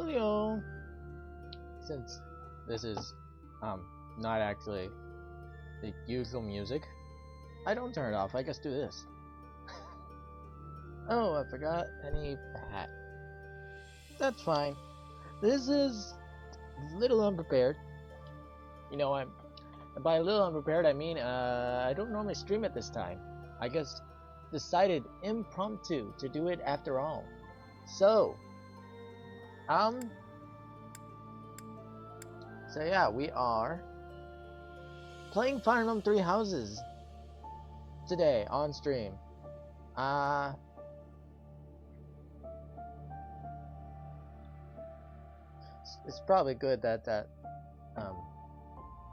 Hello. Since this is not actually the usual music, I don't turn it off. I just do this. Oh, I forgot any hat. That's fine. This is a little unprepared. You know, and by a little unprepared, I mean I don't normally stream at this time. I just decided impromptu to do it after all. So yeah, we are playing Fire Emblem Three Houses today on stream. It's probably good that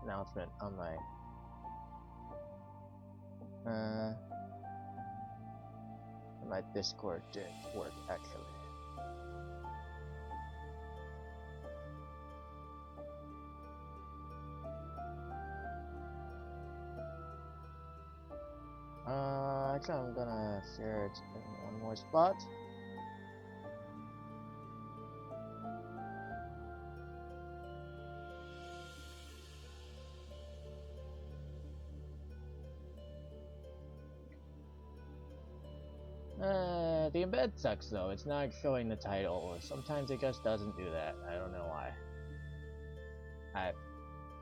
announcement on my Discord didn't work actually. Actually I'm gonna share it in one more spot. The embed sucks though. It's not showing the title. Sometimes it just doesn't do that. I don't know why.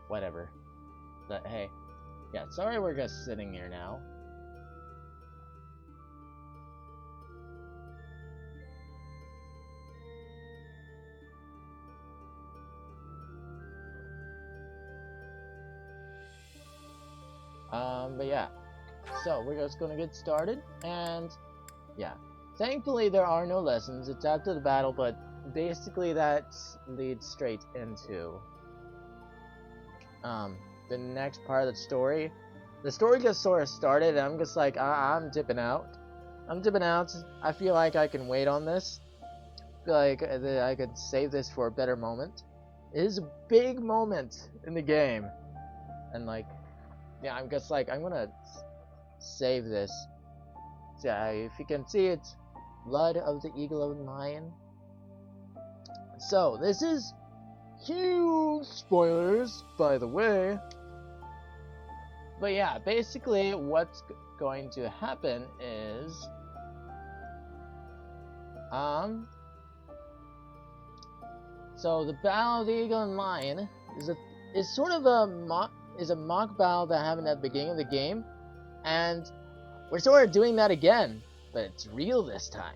Whatever. But hey, yeah. Sorry, we're just sitting here now. But yeah. So we're just gonna get started, and yeah. Thankfully, there are no lessons. It's after the battle, but basically that leads straight into the next part of the story. The story just sort of started, and I'm just like, I'm dipping out. I'm dipping out. I feel like I can wait on this. I feel like I could save this for a better moment. It is a big moment in the game, and like, yeah, I'm just like, I'm gonna save this. So, yeah, if you can see it. Blood of the Eagle and Lion. So, this is huge spoilers, by the way. But yeah, basically what's going to happen is so the Battle of the Eagle and Lion is sort of a mock battle that happened at the beginning of the game, and we're sort of doing that again. But it's real this time.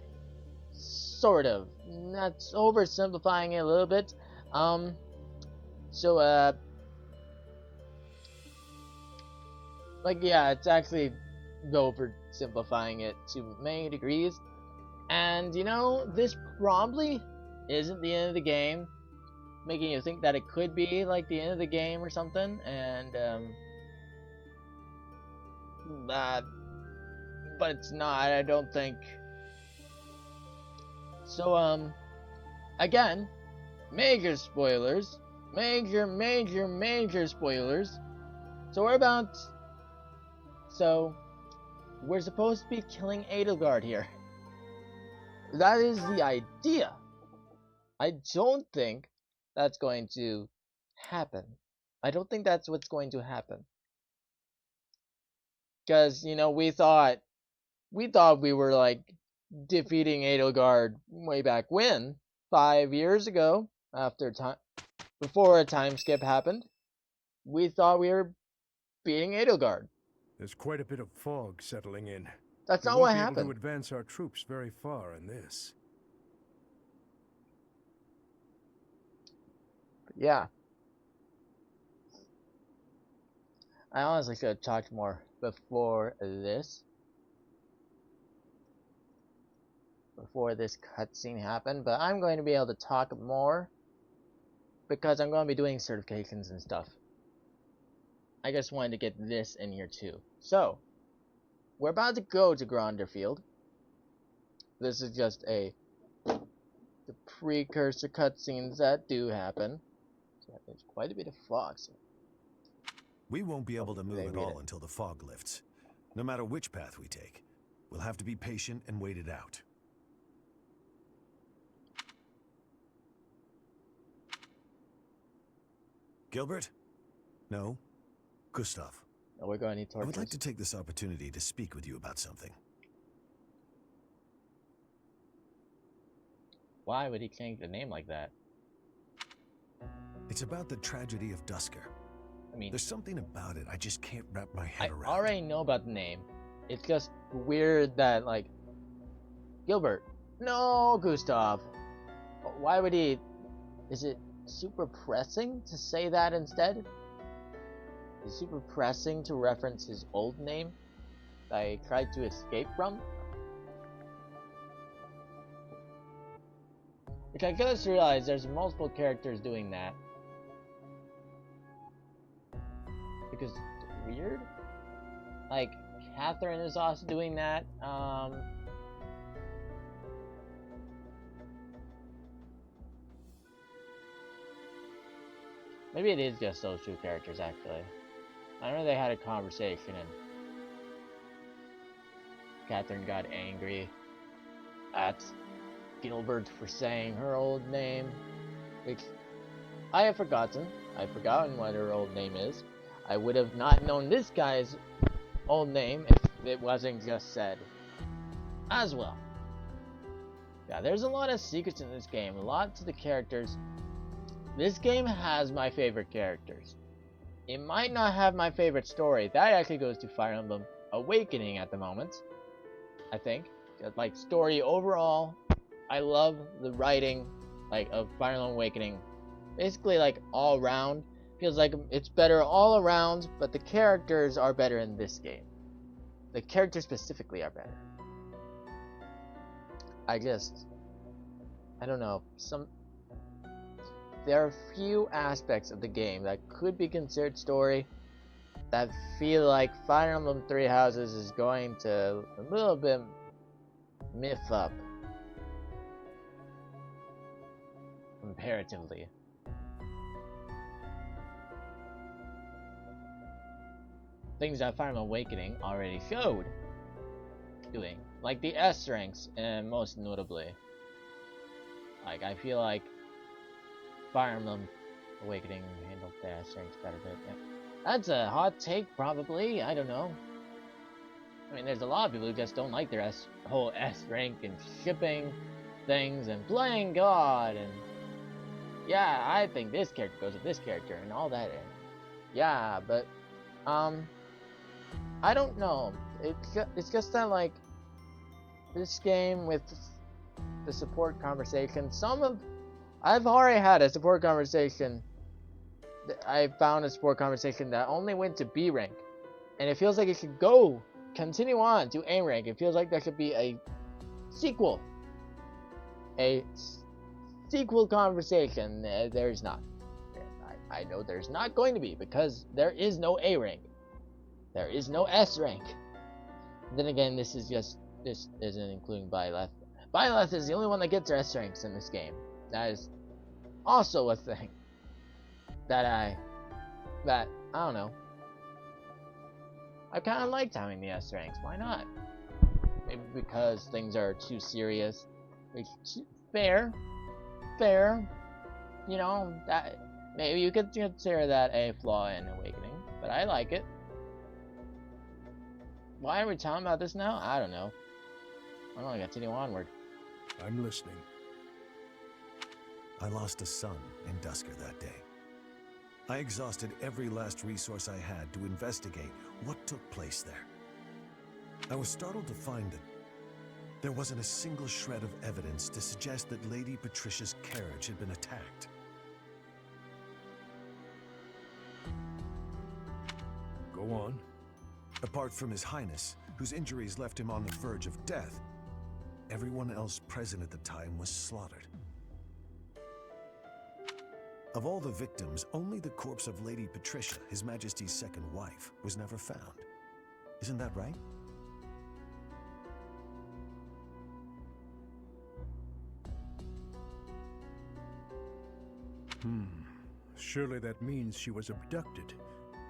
Sort of. That's oversimplifying it a little bit. Like, yeah, it's actually oversimplifying it to many degrees. And, you know, this probably isn't the end of the game, making you think that it could be, like, the end of the game or something, and, but it's not, I don't think. So, again, major spoilers. Major spoilers. So we're supposed to be killing Edelgard here. That is the idea. I don't think that's going to happen. I don't think that's what's going to happen. Because, you know, we thought we were, like, defeating Edelgard way back when, 5 years ago, before a time skip happened. We thought we were beating Edelgard. There's quite a bit of fog settling in. That's not what what happened. We happened. won't be able to advance our troops very far in this. Yeah. I honestly should have talked more before this. Before this cutscene happened, but I'm going to be able to talk more because I'm going to be doing certifications and stuff. I just wanted to get this in here too. So, we're about to go to Gronder Field. This is just the precursor cutscenes that do happen. So there's quite a bit of fog. So we won't be able to move at all until the fog lifts. No matter which path we take, we'll have to be patient and wait it out. Gilbert? No. Gustav. Oh, we're going to need I would torches. like to take this opportunity to speak with you about something. Why would he change the name like that? It's about the tragedy of Dusker. I mean, There's something about it I just can't wrap my I head around. already know about the name. It's just weird that, like, Gilbert. No, Gustav. Why would he... Is it super pressing to say that instead? Is it super pressing to reference his old name that I tried to escape from? Which I just realized there's multiple characters doing that. Because it's weird. Like, Catherine is also doing that. Maybe it is just those two characters, actually. I know they had a conversation and Catherine got angry at Gilbert for saying her old name, which I have forgotten. I've forgotten what her old name is. I would have not known this guy's old name if it wasn't just said as well. Yeah, there's a lot of secrets in this game, a lot to the characters. This game has my favorite characters. It might not have my favorite story. That actually goes to Fire Emblem Awakening at the moment, I think. Like, story overall, I love the writing, like, of Fire Emblem Awakening. Basically, like, all around. Feels like it's better all around, but the characters are better in this game. The characters specifically are better. I don't know. There are few aspects of the game that could be considered story that feel like Fire Emblem Three Houses is going to a little bit myth up comparatively. Things that Fire Emblem Awakening already showed doing, like the S ranks, and most notably, like, I feel like Fire Emblem Awakening handled the S ranks better, but yeah. That's a hot take, probably. I don't know. I mean, there's a lot of people who just don't like their whole S rank and shipping things and playing God, and yeah, I think this character goes with this character and all that. Yeah, but I don't know. It's just that, like, this game with the support conversation, I've already had a support conversation. I found a support conversation that only went to B rank, and it feels like it should continue on to A rank. It feels like there should be a sequel conversation. There's not. I know there's not going to be, because there is no A rank. There is no S rank. Then again, this isn't including Byleth. Byleth is the only one that gets their S ranks in this game. That is also a thing that I don't know. I kind of liked having the S ranks. Why not? Maybe because things are too serious. Which, fair. You know, that maybe you could consider that a flaw in Awakening, but I like it. Why are we talking about this now? I don't know. I'm gonna continue onward. I'm listening. I lost a son in Dusker that day. I exhausted every last resource I had to investigate what took place there. I was startled to find that there wasn't a single shred of evidence to suggest that Lady Patricia's carriage had been attacked. Go on. Apart from His Highness, whose injuries left him on the verge of death, everyone else present at the time was slaughtered. Of all the victims, only the corpse of Lady Patricia, His Majesty's second wife, was never found. Isn't that right? Surely that means she was abducted.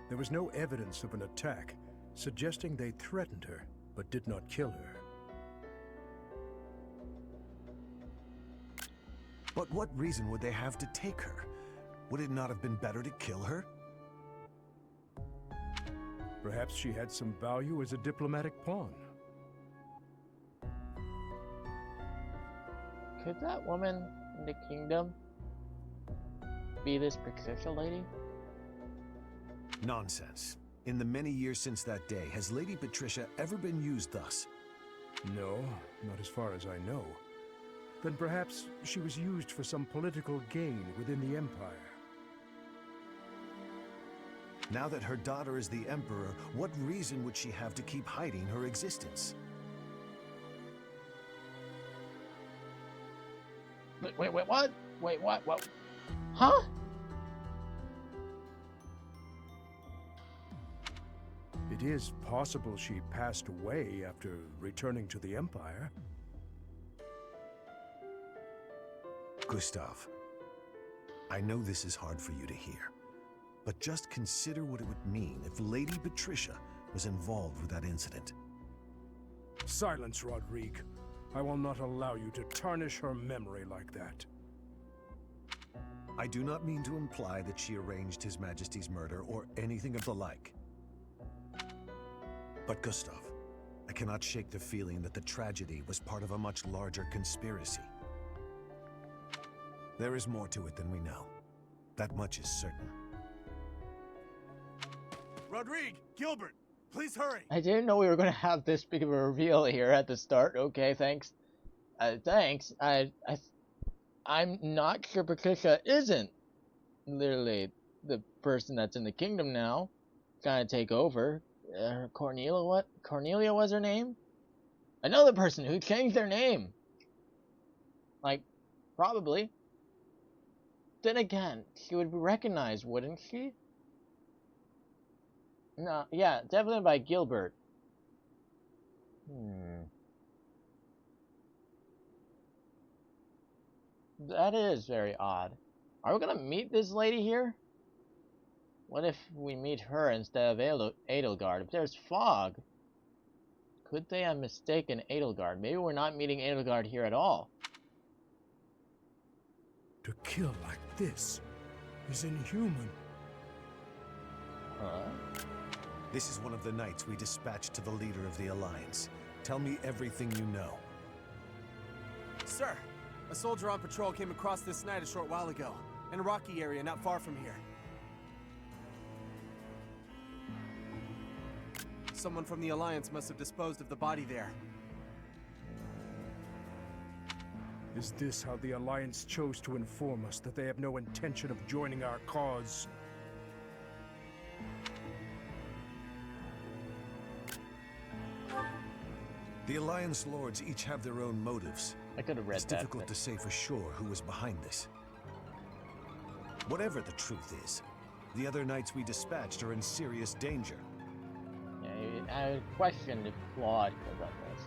There was no evidence of an attack, suggesting they threatened her, but did not kill her. But what reason would they have to take her? Would it not have been better to kill her? Perhaps she had some value as a diplomatic pawn. Could that woman in the kingdom be this Patricia lady? Nonsense. In the many years since that day, has Lady Patricia ever been used thus? No, not as far as I know. Then perhaps she was used for some political gain within the Empire. Now that her daughter is the Emperor, what reason would she have to keep hiding her existence? Wait, what? Wait, what? Huh? It is possible she passed away after returning to the Empire. Gustav, I know this is hard for you to hear, but just consider what it would mean if Lady Patricia was involved with that incident. Silence, Rodrigue. I will not allow you to tarnish her memory like that. I do not mean to imply that she arranged His Majesty's murder or anything of the like. But Gustav, I cannot shake the feeling that the tragedy was part of a much larger conspiracy. There is more to it than we know. That much is certain. Rodrigue! Gilbert! Please hurry! I didn't know we were gonna have this big of a reveal here at the start. Okay, thanks. Thanks. I'm not sure Patricia isn't literally the person that's in the kingdom now. Gonna take over. Cornelia was her name? Another person who changed their name. Like, probably. Then again, she would be recognized, wouldn't she? No, yeah, definitely by Gilbert. That is very odd. Are we gonna meet this lady here? What if we meet her instead of Edelgard? If there's fog, could they have mistaken Edelgard? Maybe we're not meeting Edelgard here at all. To kill like this is inhuman. Huh? This is one of the knights we dispatched to the leader of the Alliance. Tell me everything you know. Sir, a soldier on patrol came across this night a short while ago, in a rocky area not far from here. Someone from the Alliance must have disposed of the body there. Is this how the Alliance chose to inform us that they have no intention of joining our cause? The Alliance lords each have their own motives. I could have read It's that. difficult to say for sure who was behind this. Whatever the truth is, the other knights we dispatched are in serious danger. Yeah, I questioned Claude about this.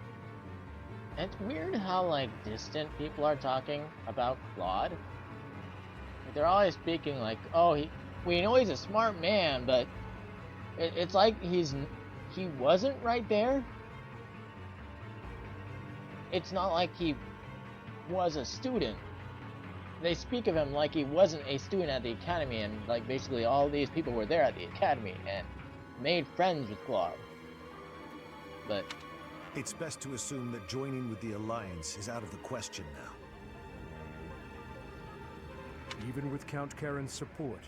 It's weird how, like, distant people are talking about Claude. Like, they're always speaking like, oh, we know he's a smart man, but it's like he wasn't right there. It's not like he was a student. They speak of him like he wasn't a student at the academy, and like basically all these people were there at the academy and made friends with Claude. But It's best to assume that joining with the Alliance is out of the question now. Even with Count Karen's support,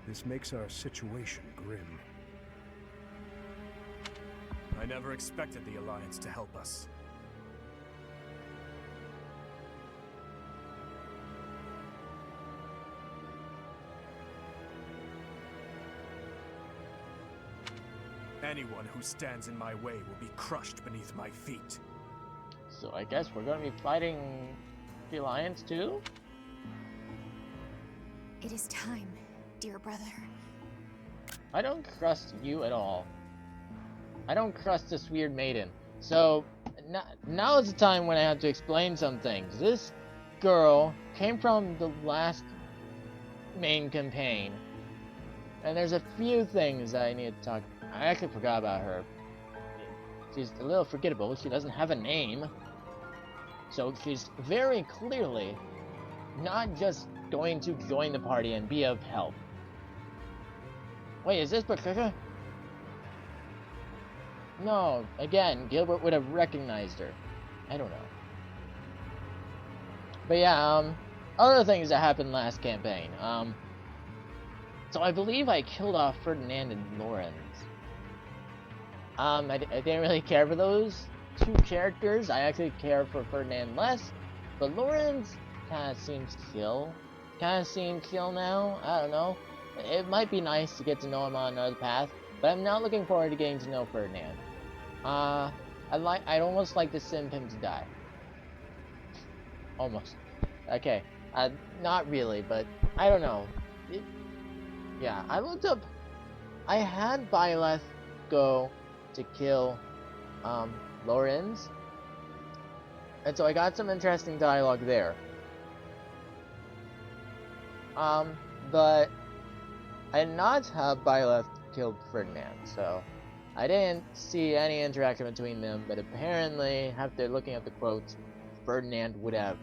this makes our situation grim. I never expected the Alliance to help us. Anyone who stands in my way will be crushed beneath my feet. so I guess we're gonna be fighting the Alliance too? It is time, dear brother. I don't trust you at all. I don't trust this weird maiden. So, now is the time when I have to explain some things. This girl came from the last main campaign. And there's a few things I need to talk. I actually forgot about her. She's a little forgettable. She doesn't have a name. So she's very clearly not just going to join the party and be of help. Wait, is this Patricia? No, again, Gilbert would have recognized her. I don't know. But yeah, other things that happened last campaign. So I believe I killed off Ferdinand and Lorenz. I didn't really care for those two characters. I actually care for Ferdinand less, but Lorenz kind of seems kill. Kind of seemed kill now. I don't know. It might be nice to get to know him on another path, but I'm not looking forward to getting to know Ferdinand. I'd almost like to send him to die. Almost. Okay. Not really, but I don't know. Yeah, I looked up. I had Byleth go to kill Lorenz, and so I got some interesting dialogue there. But I did not have Byleth killed Ferdinand, so I didn't see any interaction between them, but apparently, after looking at the quotes, Ferdinand would have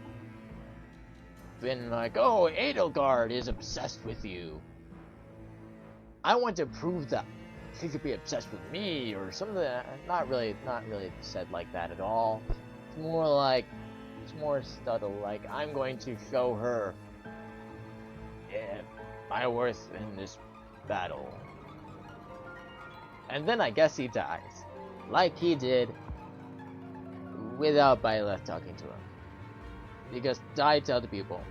been like, "Oh, Edelgard is obsessed with you. I want to prove that she could be obsessed with me," or something. Not really said like that at all. It's more subtle, like, "I'm going to show her my worth in this battle." And then I guess he dies. Like he did without Byleth talking to him. He just died to other people.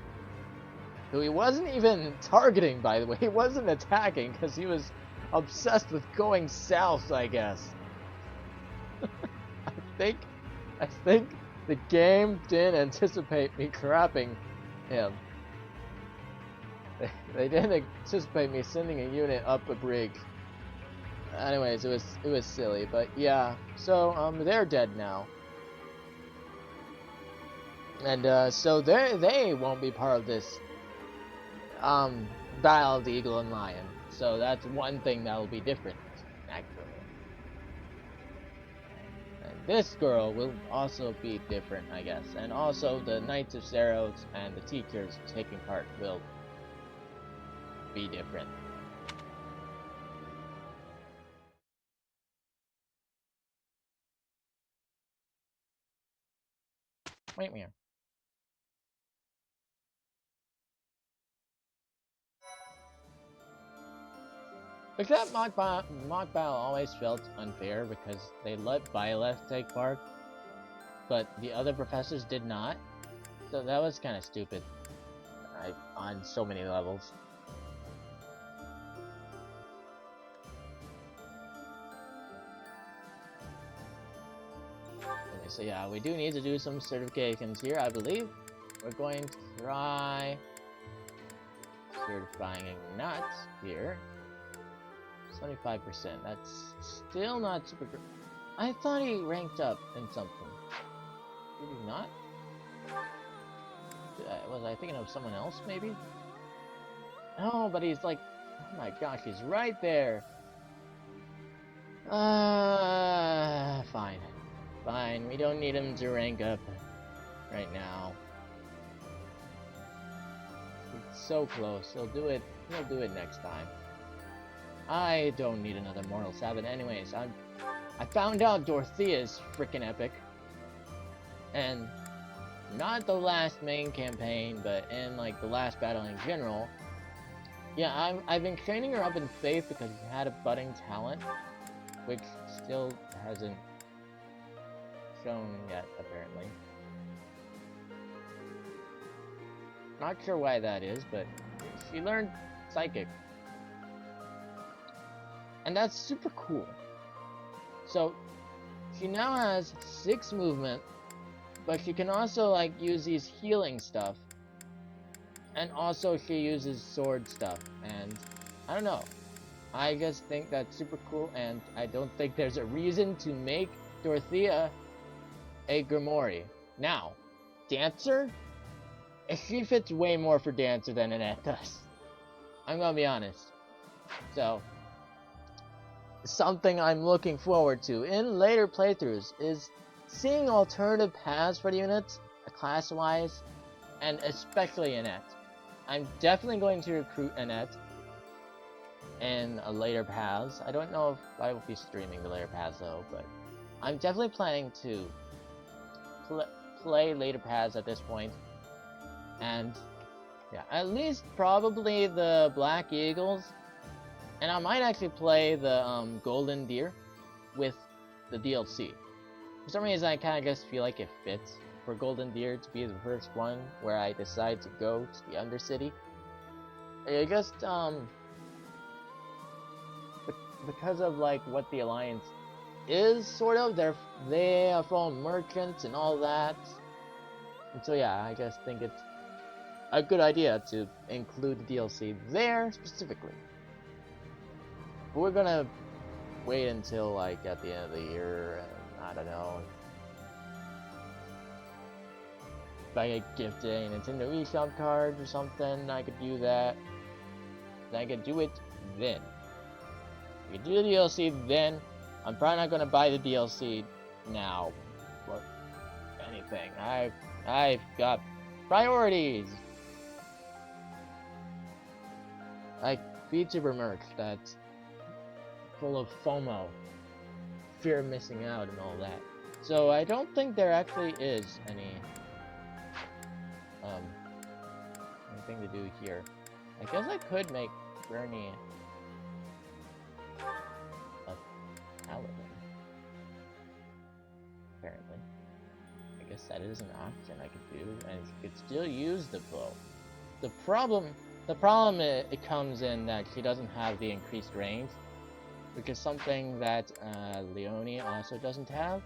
Who he wasn't even targeting, by the way. He wasn't attacking because he was obsessed with going south, I guess. I think the game didn't anticipate me crapping him. They didn't anticipate me sending a unit up a brig. Anyways, it was silly, but yeah. So they're dead now, and so they won't be part of this Battle of the Eagle and Lion. So that's one thing that will be different, actually. And this girl will also be different, I guess. And also the Knights of Saros and the teachers taking part will be different. Wait a minute. Except mock battle always felt unfair because they let Byleth take part, but the other professors did not. So that was kind of stupid on so many levels. Okay, so yeah, we do need to do some certifications here, I believe. We're going to try certifying nuts here. 75%. That's still not super good. I thought he ranked up in something. Did he not? Was I thinking of someone else, maybe? No, but he's like... Oh my gosh, he's right there! Fine. Fine, we don't need him to rank up right now. It's so close. He'll do it next time. I don't need another Mortal Sabbath anyways. I found out Dorothea's freaking epic. And not the last main campaign, but in like the last battle in general. Yeah, I've been training her up in faith because she had a budding talent, which still hasn't shown yet, apparently. Not sure why that is, but she learned Psychic. And that's super cool. So, she now has 6 movement, but she can also, like, use these healing stuff. And also she uses sword stuff, and I don't know. I just think that's super cool, and I don't think there's a reason to make Dorothea a Grimoire. Now, Dancer? She fits way more for Dancer than Annette does. I'm gonna be honest. So, something I'm looking forward to in later playthroughs is seeing alternative paths for the units, class-wise, and especially Annette. I'm definitely going to recruit Annette in a later paths. I don't know if I will be streaming the later paths though, but I'm definitely planning to play later paths at this point. And yeah, at least probably the Black Eagles, and I might actually play the Golden Deer with the DLC. For some reason, I kind of just feel like it fits for Golden Deer to be the first one where I decide to go to the Undercity. It just because of like what the Alliance is, sort of. They are from merchants and all that. And so yeah, I just think it's a good idea to include the DLC there specifically. But we're gonna wait until like at the end of the year, and I don't know. If I get gifted a Nintendo eShop card or something, I could do that. Then I could do it then. I could do the DLC then. I'm probably not gonna buy the DLC now or anything. I've got priorities. Like VTuber merch that's full of FOMO, fear of missing out and all that. So I don't think there actually is anything to do here. I guess I could make Bernie a paladin. Apparently. I guess that is an option I could do, and I could still use the bow. The problem it comes in that she doesn't have the increased range, which is something that Leonie also doesn't have.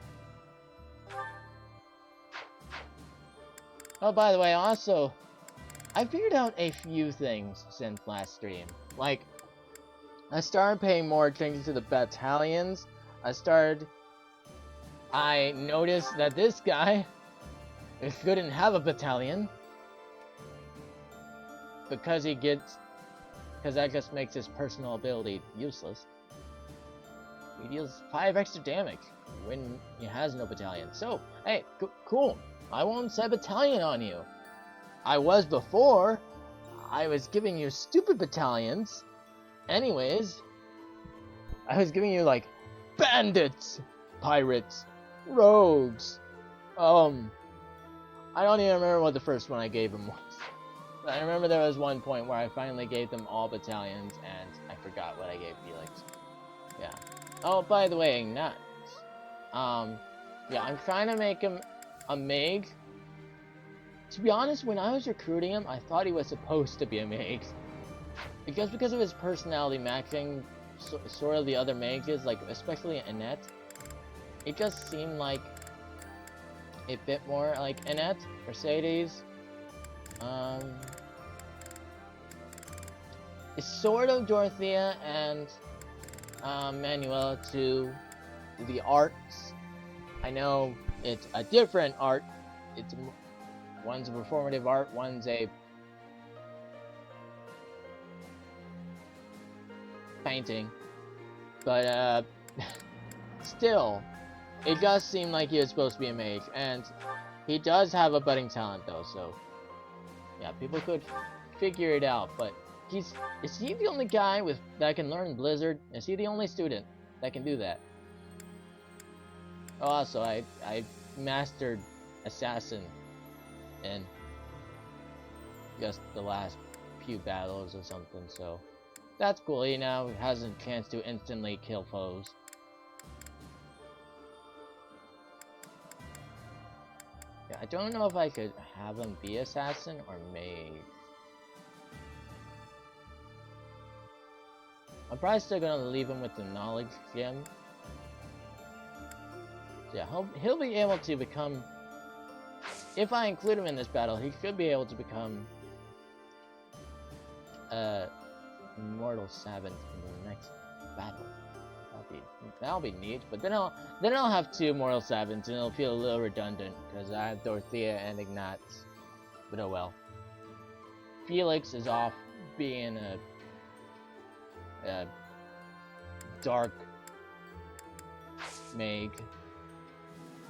Oh, by the way, also, I figured out a few things since last stream. Like, I started paying more attention to the battalions. I noticed that this guy couldn't have a battalion. Because that just makes his personal ability useless. He deals 5 extra damage when he has no battalion. So, hey, cool. I won't set battalion on you. I was before. I was giving you stupid battalions. Anyways, I was giving you like bandits, pirates, rogues. I don't even remember what the first one I gave him was. I remember there was one point where I finally gave them all battalions, and I forgot what I gave Felix. Yeah. Oh, by the way, nuts. Yeah, I'm trying to make him a mage. To be honest, when I was recruiting him, I thought he was supposed to be a mage. Because of his personality matching sort of the other mages, like especially Annette, it just seemed like a bit more like Annette, Mercedes. It's sort of Dorothea and Manuela to the arts. I know it's a different art. One's a performative art, one's a painting. But still, it does seem like he is supposed to be a mage, and he does have a budding talent though, so yeah, people could figure it out. But is he the only guy that can learn Blizzard? Is he the only student that can do that? Also, I mastered Assassin in just the last few battles or something, so that's cool. He now has a chance to instantly kill foes. Yeah, I don't know if I could have him be Assassin or Mage. I'm probably still gonna leave him with the Knowledge Gem. Yeah, he'll be able to become... If I include him in this battle, he should be able to become... Immortal Savant in the next battle. That'll be neat, but then I'll have 2 Immortal Savants, and it'll feel a little redundant, because I have Dorothea and Ignatz. But oh well. Felix is off being a dark mage.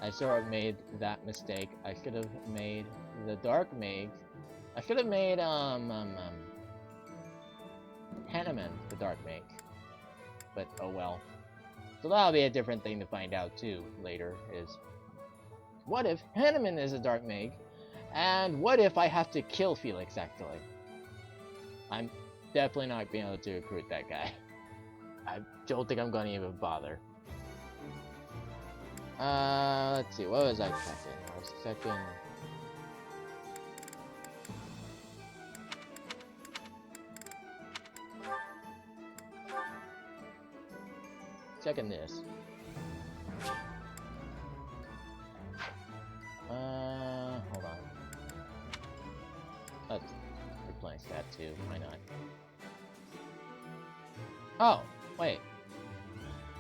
I sort of made that mistake. I should have made the dark mage I should have made Hanuman the Dark Mage, but oh well. So that'll be a different thing to find out too later. Is what if Hanuman is a Dark Mage, and what if I have to kill Felix actually? I'm definitely not being able to recruit that guy. I don't think I'm gonna even bother. Let's see, what was I checking? I was checking... Checking this. Hold on. Let's replace that too, why not? Oh, wait.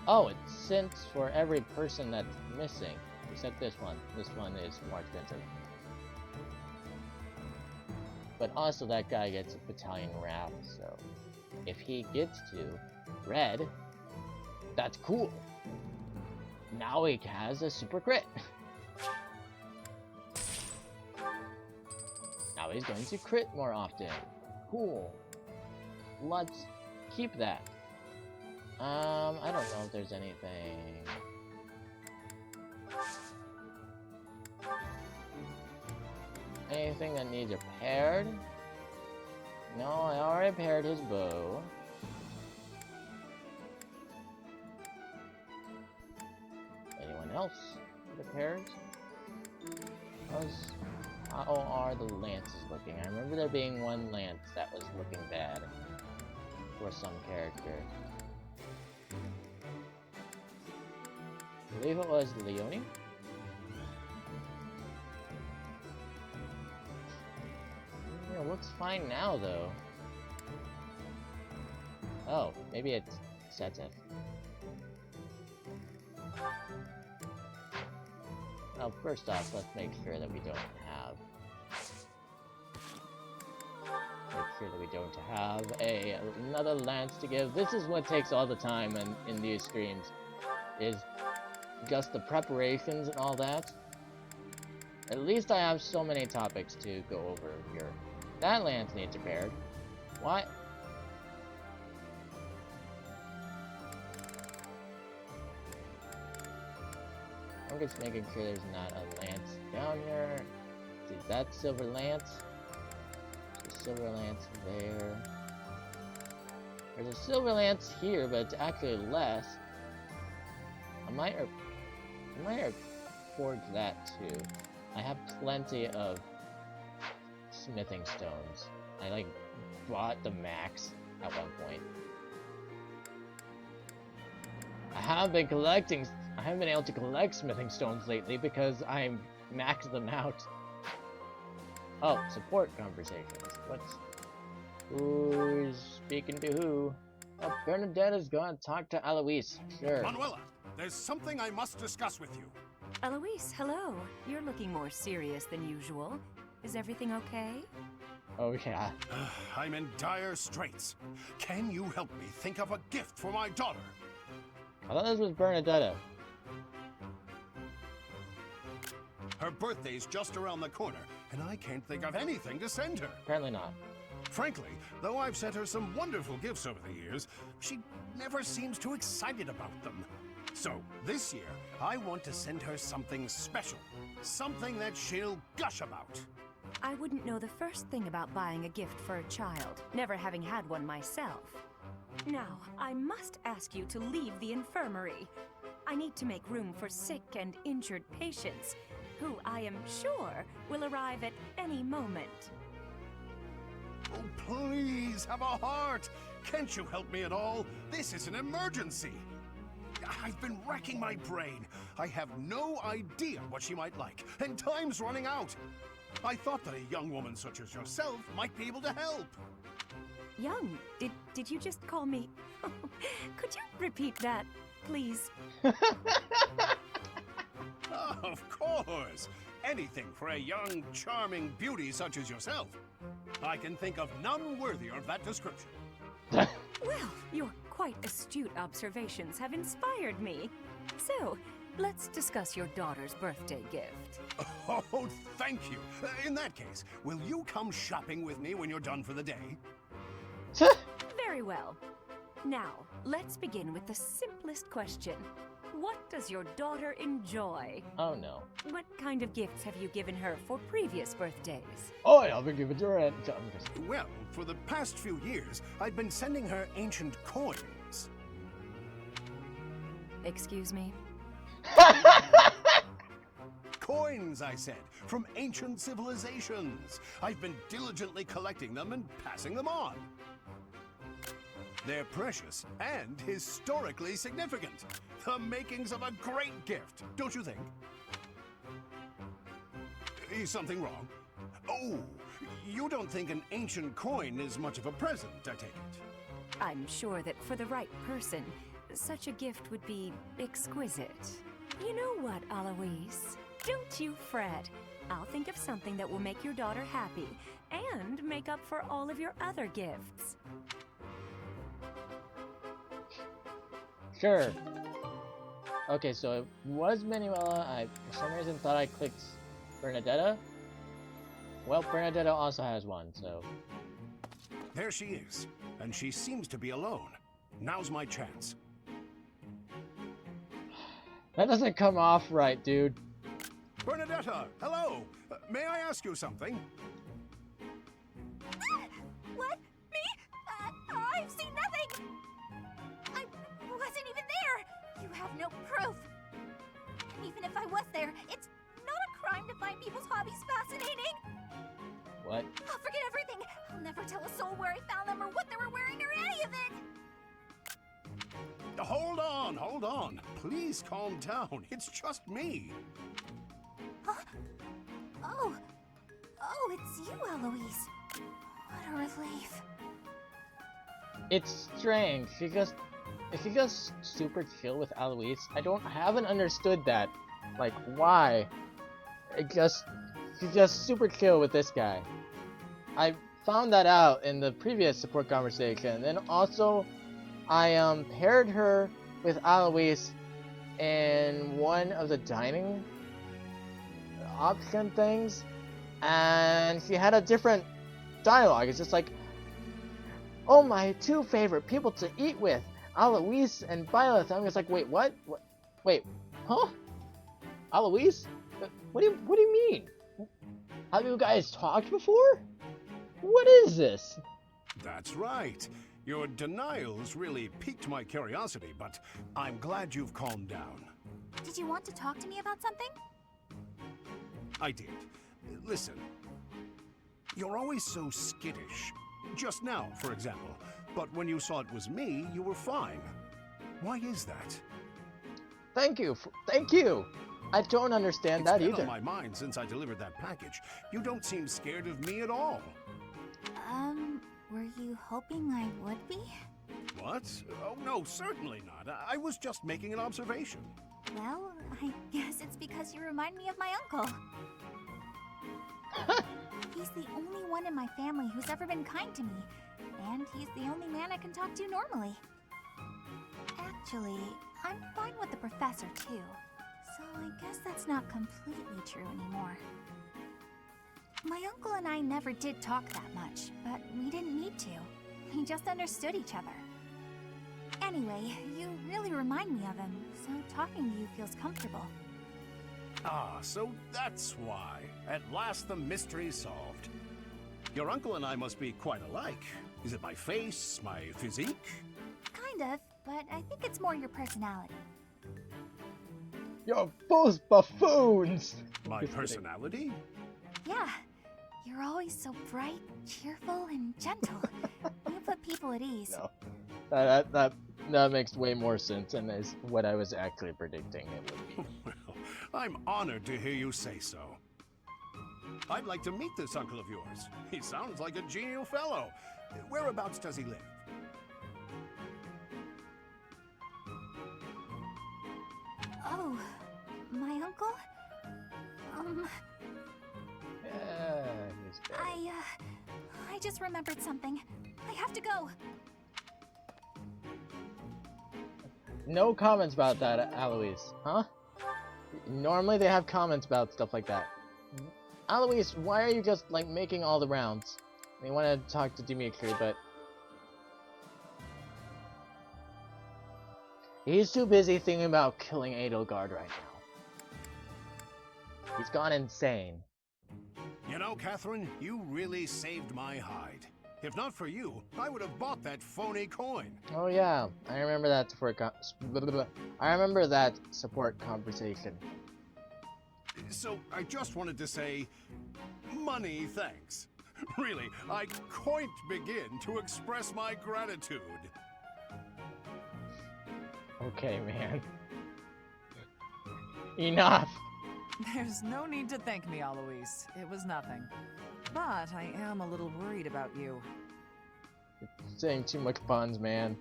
Oh, it's cents for every person that's missing. Except this one. This one is more expensive. But also that guy gets a battalion wrath, so if he gets to red, that's cool. Now he has a super crit. Now he's going to crit more often. Cool. Let's keep that. I don't know if there's anything. Anything that needs repaired? No, I already repaired his bow. Anyone else repaired? How are the lances looking? I remember there being one lance that was looking bad for some character. I believe it was Leone. It looks fine now, though. Oh, maybe it sets it. Well, first off, let's make sure that we don't have... another lance to give. This is what takes all the time in these streams. Is just the preparations and all that. At least I have so many topics to go over here. That lance needs repaired. What? I'm just making sure there's not a lance down here. See, that silver lance. There's a silver lance there. There's a silver lance here, but it's actually less. I might forge that too. I have plenty of smithing stones. I like bought the max at one point. I haven't been able to collect smithing stones lately because I'm maxed them out. Oh, support conversations. Who's speaking to who? Oh, Bernadetta's gonna talk to Alois. Sure. Manuela, there's something I must discuss with you. Alois, hello. You're looking more serious than usual. Is everything okay? Oh yeah. I'm in dire straits. Can you help me think of a gift for my daughter? I thought this was Bernadetta. Her birthday's just around the corner, and I can't think of anything to send her. Apparently not. Frankly, though I've sent her some wonderful gifts over the years, she never seems too excited about them. So, this year, I want to send her something special. Something that she'll gush about. I wouldn't know the first thing about buying a gift for a child, never having had one myself. Now, I must ask you to leave the infirmary. I need to make room for sick and injured patients, who I am sure will arrive at any moment. Oh, please, have a heart! Can't you help me at all? This is an emergency! I've been racking my brain. I have no idea what she might like, and time's running out. I thought that a young woman such as yourself might be able to help. Young? Did you just call me... Could you repeat that, please? Of course! Anything for a young, charming beauty such as yourself. I can think of none worthier of that description. Well, your quite astute observations have inspired me. So, let's discuss your daughter's birthday gift. Oh, thank you. In that case, will you come shopping with me when you're done for the day? Very well. Now, let's begin with the simplest question. What does your daughter enjoy? Oh no. What kind of gifts have you given her for previous birthdays? Oh, I'll be giving her a... Well, for the past few years, I've been sending her ancient coins. Excuse me? Coins, I said, from ancient civilizations. I've been diligently collecting them and passing them on. They're precious and historically significant. The makings of a great gift, don't you think? Is something wrong? Oh, you don't think an ancient coin is much of a present, I take it? I'm sure that for the right person, such a gift would be exquisite. You know what, Alois? Don't you fret. I'll think of something that will make your daughter happy and make up for all of your other gifts. Sure. Okay, so it was Manuela. I, for some reason, thought I clicked Bernadetta. Well, Bernadetta also has one, so... There she is, and she seems to be alone. Now's my chance. That doesn't come off right, dude. Bernadetta, hello! May I ask you something? What? Me? I've seen nothing! I wasn't even there! You have no proof! And even if I was there, it's not a crime to find people's hobbies fascinating! What? I'll forget everything! I'll never tell a soul where I found them or what they were wearing or any of it! Hold on, hold on. Please calm down. It's just me. Huh? Oh, it's you, Eloise. What a relief. It's strange. If you goes super chill with Alois, I haven't understood that. Like, why? She's just super chill with this guy. I found that out in the previous support conversation, and also I paired her with Alois in one of the dining option things, and she had a different dialogue. It's just like, oh, my two favorite people to eat with, Alois and Violet. I'm just like, wait, what? Wait, huh? Alois? What do you mean? Have you guys talked before? What is this? That's right. Your denials really piqued my curiosity, but I'm glad you've calmed down. Did you want to talk to me about something? I did. Listen, you're always so skittish. Just now, for example. But when you saw it was me, you were fine. Why is that? Thank you. Thank you. I don't understand that It's been either. on my mind since I delivered that package. You don't seem scared of me at all. Were you hoping I would be? What? Oh, no, certainly not. I was just making an observation. Well, I guess it's because you remind me of my uncle. He's the only one in my family who's ever been kind to me, and he's the only man I can talk to normally. Actually, I'm fine with the professor too, so I guess that's not completely true anymore. My uncle and I never did talk that much, but we didn't need to. We just understood each other. Anyway, you really remind me of him, so talking to you feels comfortable. Ah, so that's why. At last the mystery's solved. Your uncle and I must be quite alike. Is it my face, my physique? Kind of, but I think it's more your personality. You're both buffoons. My personality? Yeah, you're always so bright, cheerful, and gentle. You put people at ease. No, that makes way more sense than is what I was actually predicting it would be. Well, I'm honored to hear you say so. I'd like to meet this uncle of yours. He sounds like a genial fellow. Whereabouts does he live? Oh, my uncle? Yeah, he's dead. I just remembered something. I have to go. No comments about that, Alois. Huh? Normally they have comments about stuff like that. Alois, why are you just like making all the rounds? I want to talk to Dimitri, but he's too busy thinking about killing Edelgard right now. He's gone insane. You know, Catherine, you really saved my hide. If not for you, I would have bought that phony coin. Oh yeah, I remember that support conversation. So I just wanted to say, money thanks. Really, I can't begin to express my gratitude. Okay, man. Enough! There's no need to thank me, Alois. It was nothing. But I am a little worried about you. You're saying too much puns, man.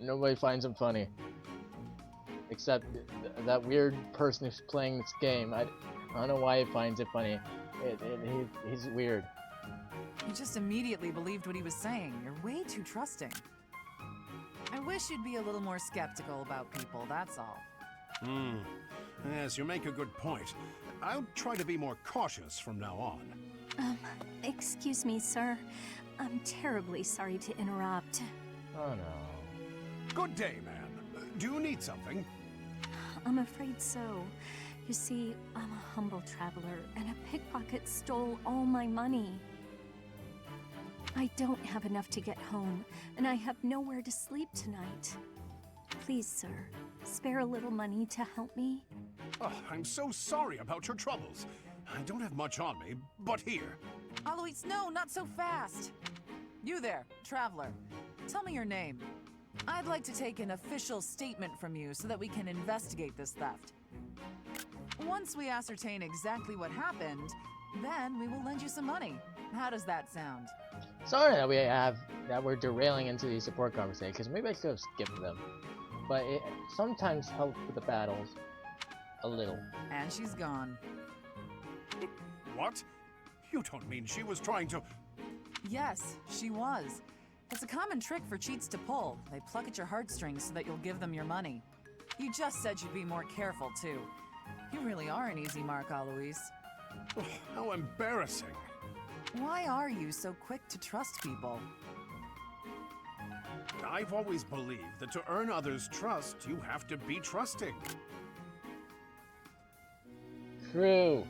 Nobody finds them funny. Except that weird person who's playing this game. I don't know why he finds it funny. He's weird. You just immediately believed what he was saying. You're way too trusting. I wish you'd be a little more skeptical about people, that's all. Yes, you make a good point. I'll try to be more cautious from now on. Excuse me, sir. I'm terribly sorry to interrupt. Oh no. Good day, man. Do you need something? I'm afraid so. You see, I'm a humble traveler, and a pickpocket stole all my money. I don't have enough to get home, and I have nowhere to sleep tonight. Please, sir, spare a little money to help me. Oh, I'm so sorry about your troubles. I don't have much on me, but here. Alois, no, not so fast! You there, traveler. Tell me your name. I'd like to take an official statement from you so that we can investigate this theft. Once we ascertain exactly what happened, then we will lend you some money. How does that sound? Sorry that we're derailing into these support conversations. Maybe I should have skipped them. But it sometimes helps with the battles. A little. And she's gone. What? You don't mean she was trying to... Yes, she was. It's a common trick for cheats to pull. They pluck at your heartstrings so that you'll give them your money. You just said you'd be more careful, too. You really are an easy mark, Alois. Oh, how embarrassing. Why are you so quick to trust people? I've always believed that to earn others' trust, you have to be trusting. True.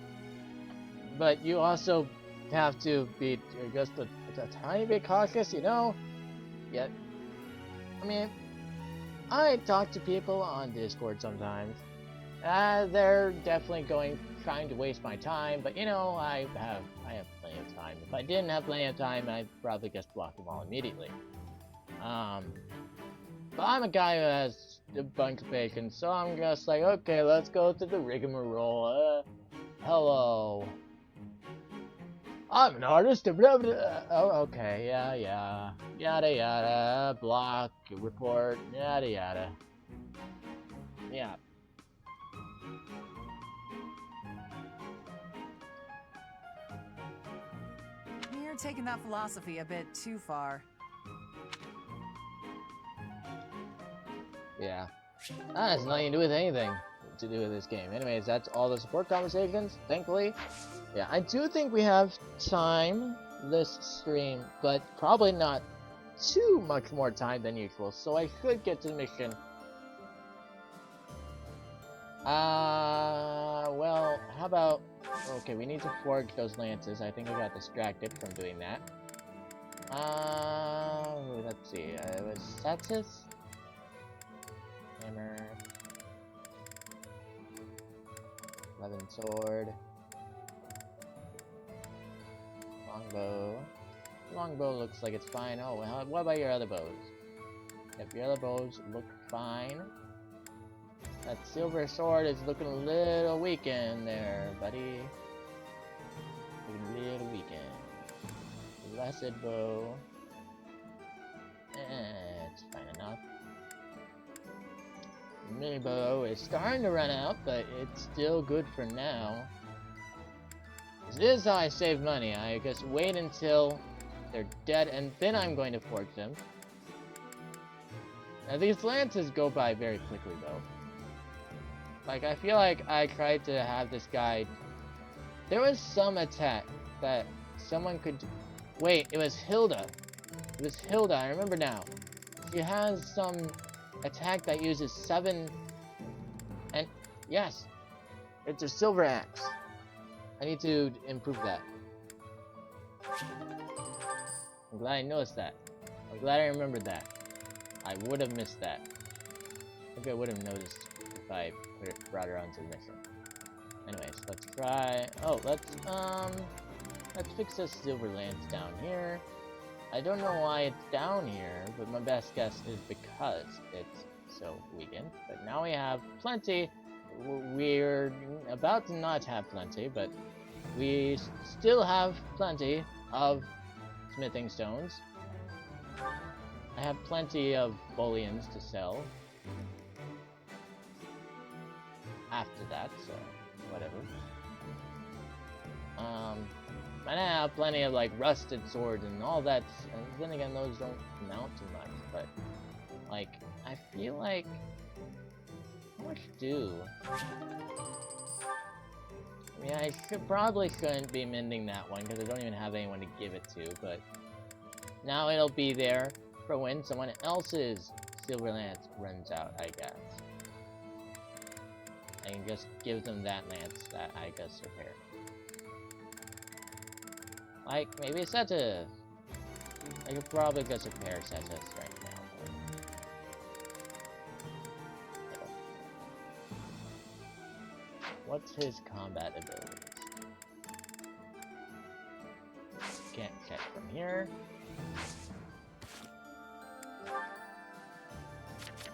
But you also have to be just a tiny bit cautious, you know? Yet, I mean, I talk to people on Discord sometimes. They're definitely trying to waste my time, but you know, I have plenty of time. If I didn't have plenty of time, I'd probably just block them all immediately. But I'm a guy who has a bunch of patience, so I'm just like, okay, let's go through the rigmarole. Hello. I'm an artist, blah, blah. Oh, okay, yeah. Yada yada, block, report, yada yada. Yeah. You're taking that philosophy a bit too far. Yeah. That has nothing to do with anything to do with this game. Anyways, that's all the support conversations, thankfully. Yeah, I do think we have time this stream, but probably not too much more time than usual, so I should get to the mission. Well, how about... Okay, we need to forge those lances. I think I got distracted from doing that. Let's see. It was Satis? Hammer. 11 sword. Longbow. Longbow looks like it's fine. Oh, well, what about your other bows? If your other bows look fine. That silver sword is looking a little weakened there, buddy. Looking a little weakened. Blessed bow. It's fine enough. Mini bow is starting to run out, but it's still good for now. This is how I save money. I just wait until they're dead, and then I'm going to forge them. Now these lances go by very quickly, though. Like, I feel like I tried to have this guy... There was some attack that someone could... Wait, it was Hilda. It was Hilda, I remember now. She has some attack that uses 7... And, yes, it's a silver axe. I need to improve that. I'm glad I noticed that. I'm glad I remembered that. I would have missed that. I think I would have noticed if I brought her onto the mission. Anyways, let's try... Oh, let's fix this silver lance down here. I don't know why it's down here, but my best guess is because it's so weakened. But now we have plenty. We're about to not have plenty, but we still have plenty of smithing stones. I have plenty of bullions to sell after that, so whatever. And I have plenty of like rusted swords and all that, and then again those don't amount to much, but like I feel like how much do? I mean, I probably shouldn't be mending that one because I don't even have anyone to give it to, but now it'll be there for when someone else's silver lance runs out, I guess. I can just give them that lance that I just repaired. Like, maybe Seta. I could probably just repair Seta's right now. But what's his combat abilities? Can't check from here. I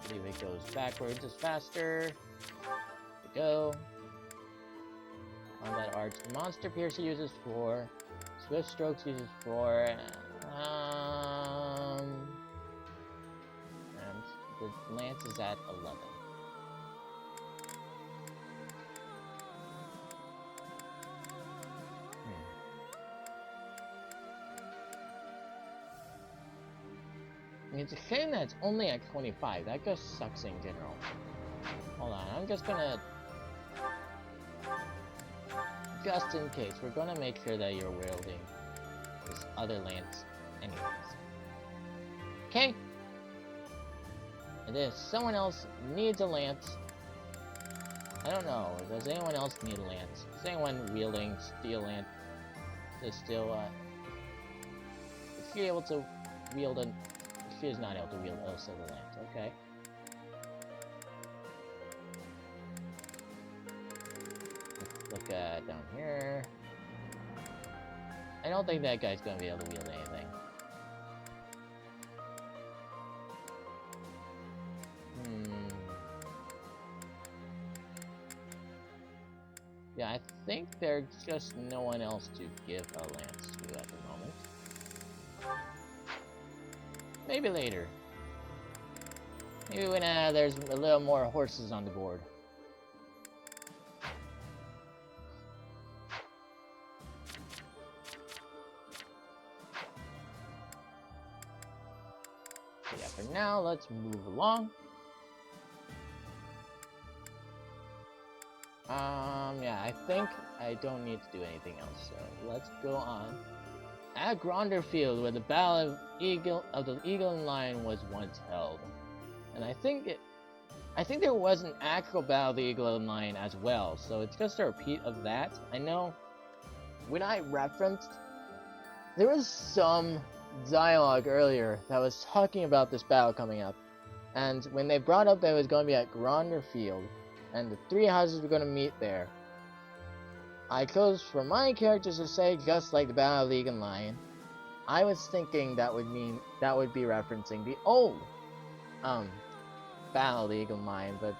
believe it goes backwards is faster. Go. Combat arts. Monster Piercer uses 4. Swift Strokes uses 4. And the lance is at 11. I mean, it's a shame that it's only at 25. That just sucks in general. Hold on, I'm just gonna... Just in case, we're gonna make sure that you're wielding this other lance anyways. Okay! And if someone else needs a lance... I don't know, does anyone else need a lance? Is anyone wielding steel lance? Is she able to wield a... She is not able to wield a silver lance, okay. Look down here. I don't think that guy's gonna be able to wield anything. Yeah, I think there's just no one else to give a lance to at the moment. Maybe later. Maybe when there's a little more horses on the board. Yeah, for now, let's move along. Yeah, I think I don't need to do anything else, so let's go on. At Gronder Field, where the Battle of the Eagle and Lion was once held. And I think there was an actual Battle of the Eagle and Lion as well, so it's just a repeat of that. I know when I referenced, there was some dialogue earlier that was talking about this battle coming up, and when they brought up that it was going to be at Gronder Field and the 3 houses were going to meet there, I chose for my characters to say just like the Battle of the Eagle and Lion. I was thinking that would be referencing the old Battle of the Eagle and Lion, but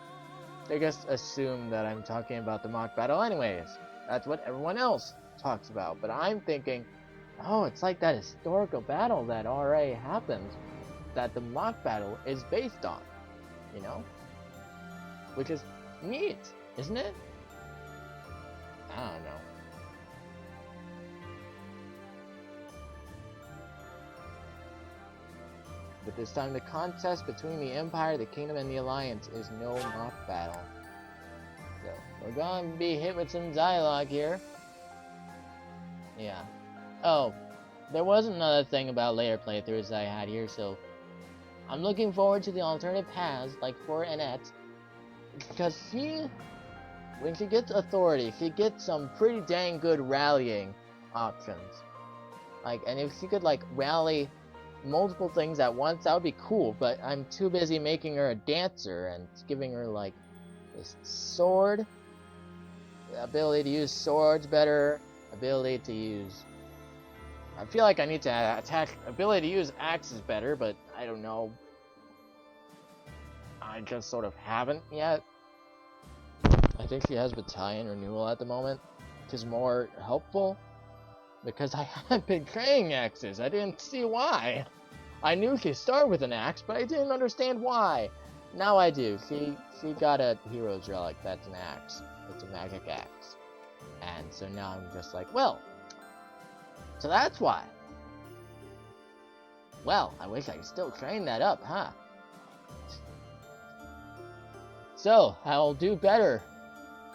they just assume that I'm talking about the mock battle anyways. That's what everyone else talks about, but I'm thinking, oh, it's like that historical battle that already happened, that the mock battle is based on, you know? Which is neat, isn't it? I don't know. But this time the contest between the Empire, the Kingdom, and the Alliance is no mock battle. We're gonna be hit with some dialogue here. Yeah. Oh, there was another thing about later playthroughs that I had here, so I'm looking forward to the alternative paths, like for Annette, because when she gets authority, she gets some pretty dang good rallying options. Like, and if she could, like, rally multiple things at once, that would be cool, but I'm too busy making her a dancer and giving her, like, this sword, the ability to use swords better, ability to use... I feel like I need to attack, ability to use axes better, but I don't know. I just sort of haven't yet. I think she has battalion renewal at the moment, which is more helpful, because I haven't been carrying axes. I didn't see why. I knew she started with an axe, but I didn't understand why. Now I do. She got a hero's relic that's an axe. It's a magic axe. And so now I'm just like, well, so that's why. Well, I wish I could still train that up, huh? So, I'll do better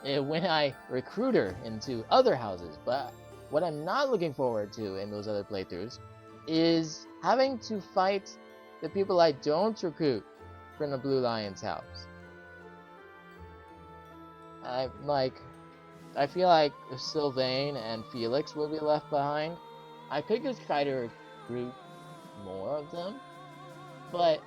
when I recruit her into other houses, but what I'm not looking forward to in those other playthroughs is having to fight the people I don't recruit from the Blue Lion's house. I feel like Sylvain and Felix will be left behind. I could just try to recruit more of them, but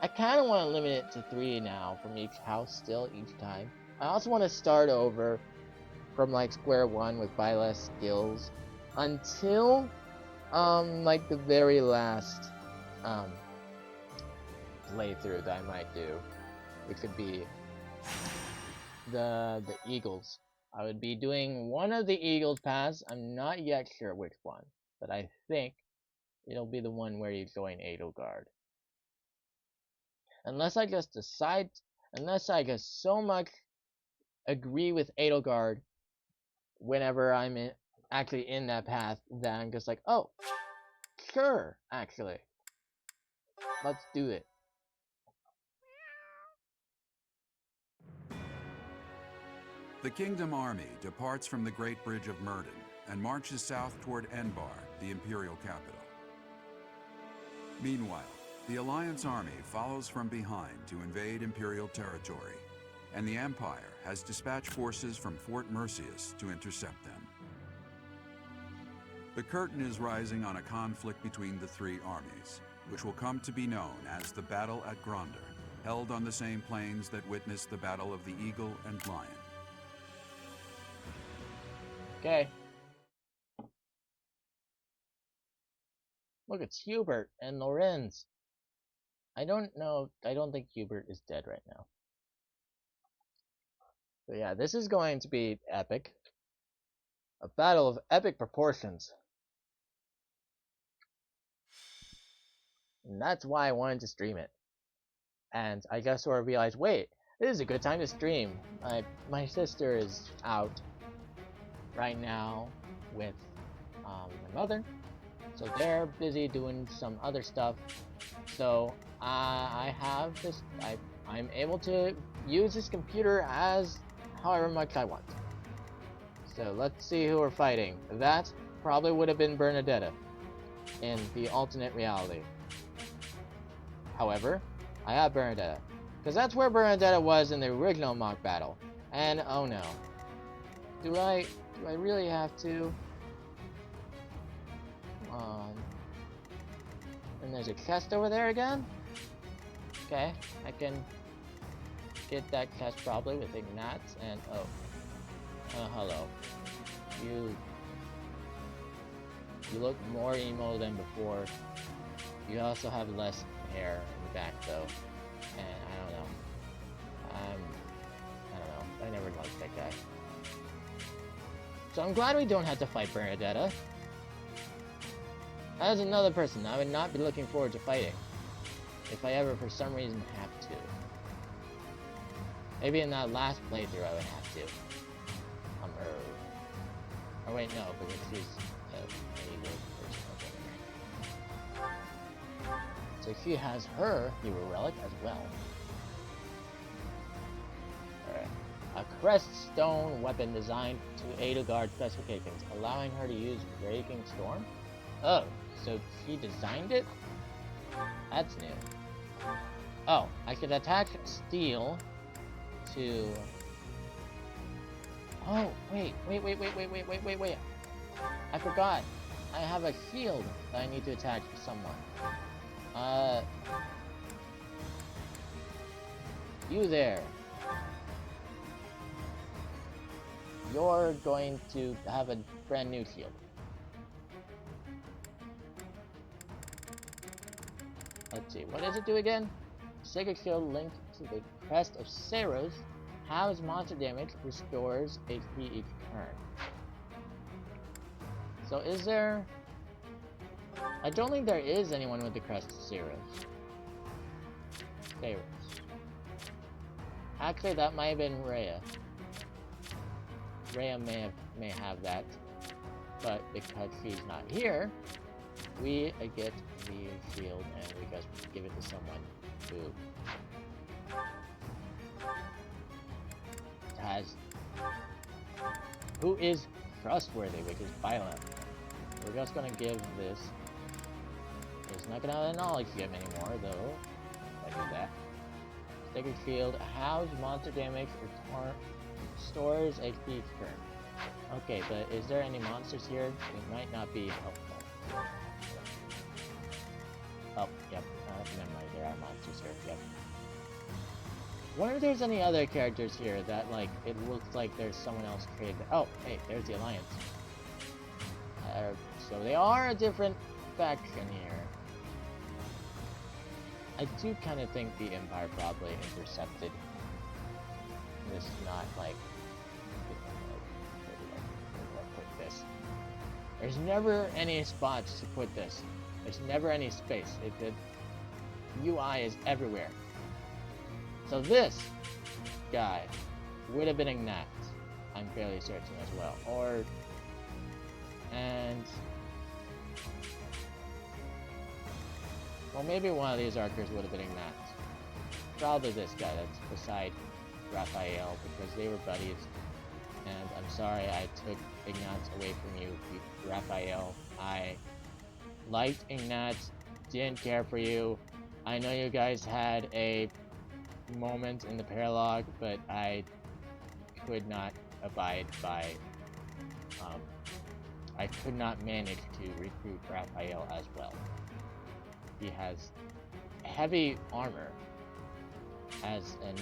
I kind of want to limit it to 3 now from each house still each time. I also want to start over from like square one with buy less skills until like the very last playthrough that I might do, which could be the Eagles. I would be doing one of the Eagles paths. I'm not yet sure which one, but I think it'll be the one where you join Edelgard. Unless I just so much agree with Edelgard whenever I'm actually in that path, that I'm just like, oh, sure, actually, let's do it. The Kingdom Army departs from the Great Bridge of Myrden and marches south toward Enbar, the Imperial capital. Meanwhile, the Alliance army follows from behind to invade Imperial territory, and the Empire has dispatched forces from Fort Mercius to intercept them. The curtain is rising on a conflict between the 3 armies, which will come to be known as the Battle at Gronder, held on the same plains that witnessed the Battle of the Eagle and Lion. Okay. Look, it's Hubert and Lorenz. I don't think Hubert is dead right now. So yeah, this is going to be epic. A battle of epic proportions. And that's why I wanted to stream it. And I just sort of realized, wait, this is a good time to stream. My sister is out right now with my mother, so they're busy doing some other stuff. So I have this. I'm able to use this computer as however much I want. So let's see who we're fighting. That probably would have been Bernadetta in the alternate reality. However, I have Bernadetta, because that's where Bernadetta was in the original mock battle. And oh no, do I really have to? Come on. And there's a chest over there again? Okay, I can get that chest probably with Ignatz and hello. You look more emo than before. You also have less hair in the back though. And I don't know. I never liked that guy. So I'm glad we don't have to fight Bernadetta. As another person I would not be looking forward to fighting, if I ever for some reason have to. Maybe in that last playthrough I would have to. Or wait, no, because she's an evil person. So she has her hero relic as well. Alright. A crest-stone weapon designed to Edelgard specifications, allowing her to use Breaking Storm? Oh, so she designed it? That's new. Oh, I could attach steel to... Oh, wait. I forgot. I have a shield that I need to attach to someone. You there. You're going to have a brand new shield. Let's see, what does it do again? Sacred Shield linked to the crest of Saros. Halves monster damage, restores HP each turn. So is there... I don't think there is anyone with the crest of Saros. Actually, that might have been Rhea. Rhea may have that, but because she's not here, we get the shield and we just give it to someone who is trustworthy, which is violent. We're just gonna give this. It's not gonna have a knowledge gem anymore, though. If I do that. Sacred Shield, house monster damage, stores HP each turn. Okay, but is there any monsters here? It might not be helpful. Oh, yep. Never mind, there are monsters here. Yep. Wonder if there's any other characters here that, like, it looks like there's someone else created. Oh, hey, there's the Alliance. So they are a different faction here. I do kind of think the Empire probably intercepted this, not like, where do I put this? There's never any spots to put this. There's never any space. The UI is everywhere. So this guy would have been Ignat, I'm fairly certain as well. Well, maybe one of these archers would have been Ignat. Probably this guy that's beside Raphael, because they were buddies. And I'm sorry I took Ignat away from you, Raphael. I liked Ignat, didn't care for you. I know you guys had a moment in the paralogue, but I could not abide by, I could not manage to recruit Raphael as well. He has heavy armor as a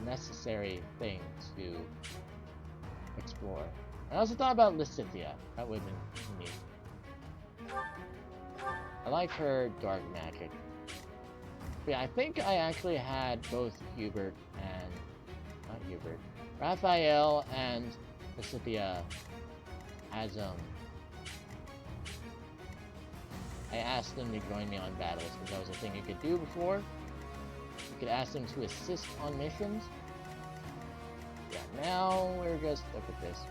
necessary thing to explore. I also thought about Lysithia. That would have been neat. I like her dark magic. But yeah, I think I actually had both Raphael and Lysithia as I asked them to join me on battles because that was a thing you could do before. You could ask them to assist on missions. Yeah, now we're just look at this.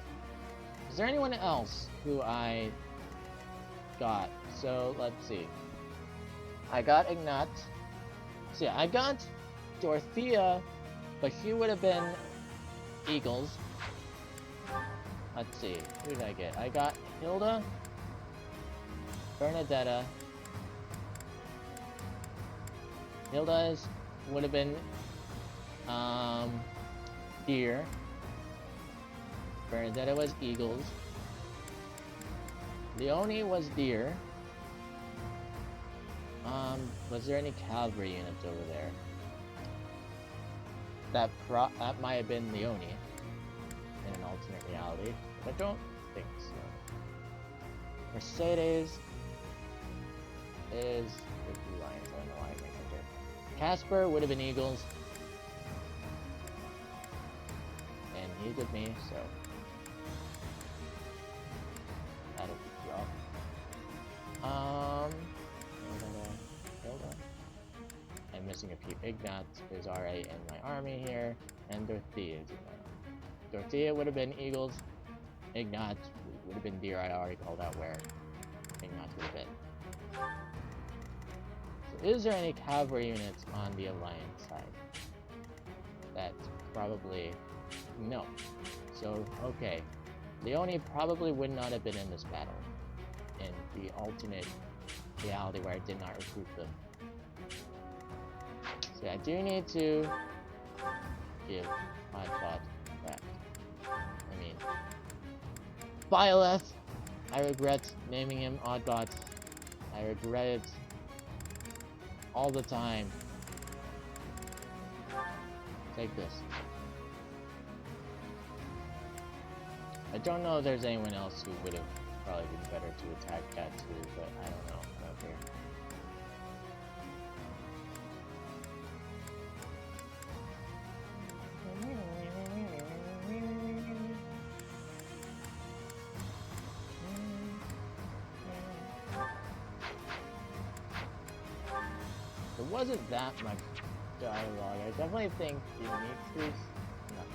Is there anyone else who I got? So let's see. I got Ignat. So yeah, I got Dorothea, but she would have been Eagles. Let's see, who did I get? I got Hilda, Bernadetta. Hilda's would have been Deer. Bernadetta was Eagles. Leonie was Deer. Was there any cavalry units over there? That might have been Leonie in an alternate reality, but I don't think so. Mercedes is the Blue Lions. I don't know why I mentioned it. Casper would have been Eagles, and he's with me, so that'll be rough. I'm missing a few Ignats. There's RA in my army here, and Dorothea is in my army. Dorothea would have been Eagles. Ignat would have been Deer. I already called out where Ignat would have been. So is there any cavalry units on the Alliance side? That's probably No. So, okay. Leone probably would not have been in this battle. In the alternate reality where I did not recruit them. So I do need to give Oddbot back. I mean, Byleth! I regret naming him Oddbot. I regret it all the time. Take this. I don't know if there's anyone else who would have probably been better to attack that too, but I don't know. I don't care. There wasn't that much dialogue. I definitely think Dimitri's... not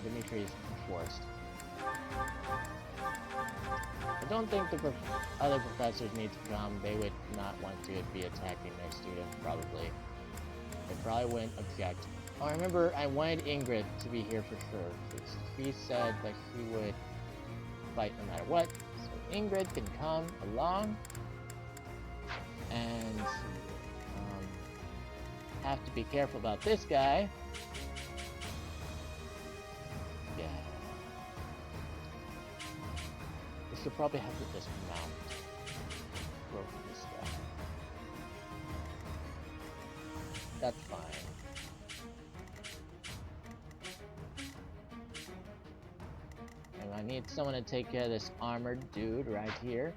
Dimitri. Dimitri's forced. I don't think the other professors need to come. They would not want to be attacking their students, probably. They probably wouldn't object. Oh, I remember I wanted Ingrid to be here for sure. She said that she would fight no matter what. So Ingrid can come along. And have to be careful about this guy. Yeah. We should probably have to dismount. Go for this guy. That's fine. And I need someone to take care of this armored dude right here.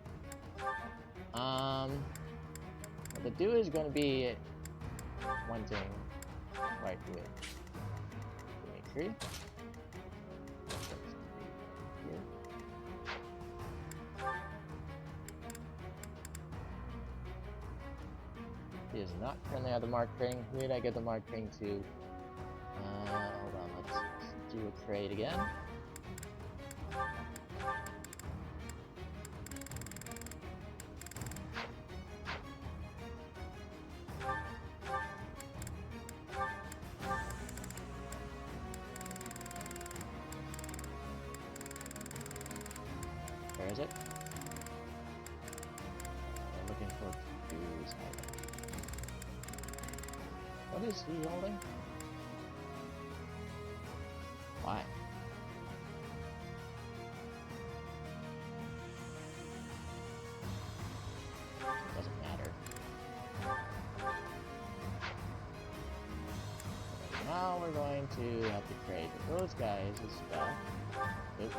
The dude is going to be one thing right with Dimitri. He is not currently at the mark ring. Who did I get the mark ring to? Hold on, let's do a trade again. Where is it? I'm looking for Q's item. What is he holding? Why? Doesn't matter. Now we're going to have to trade with those guys as stuff. Oops.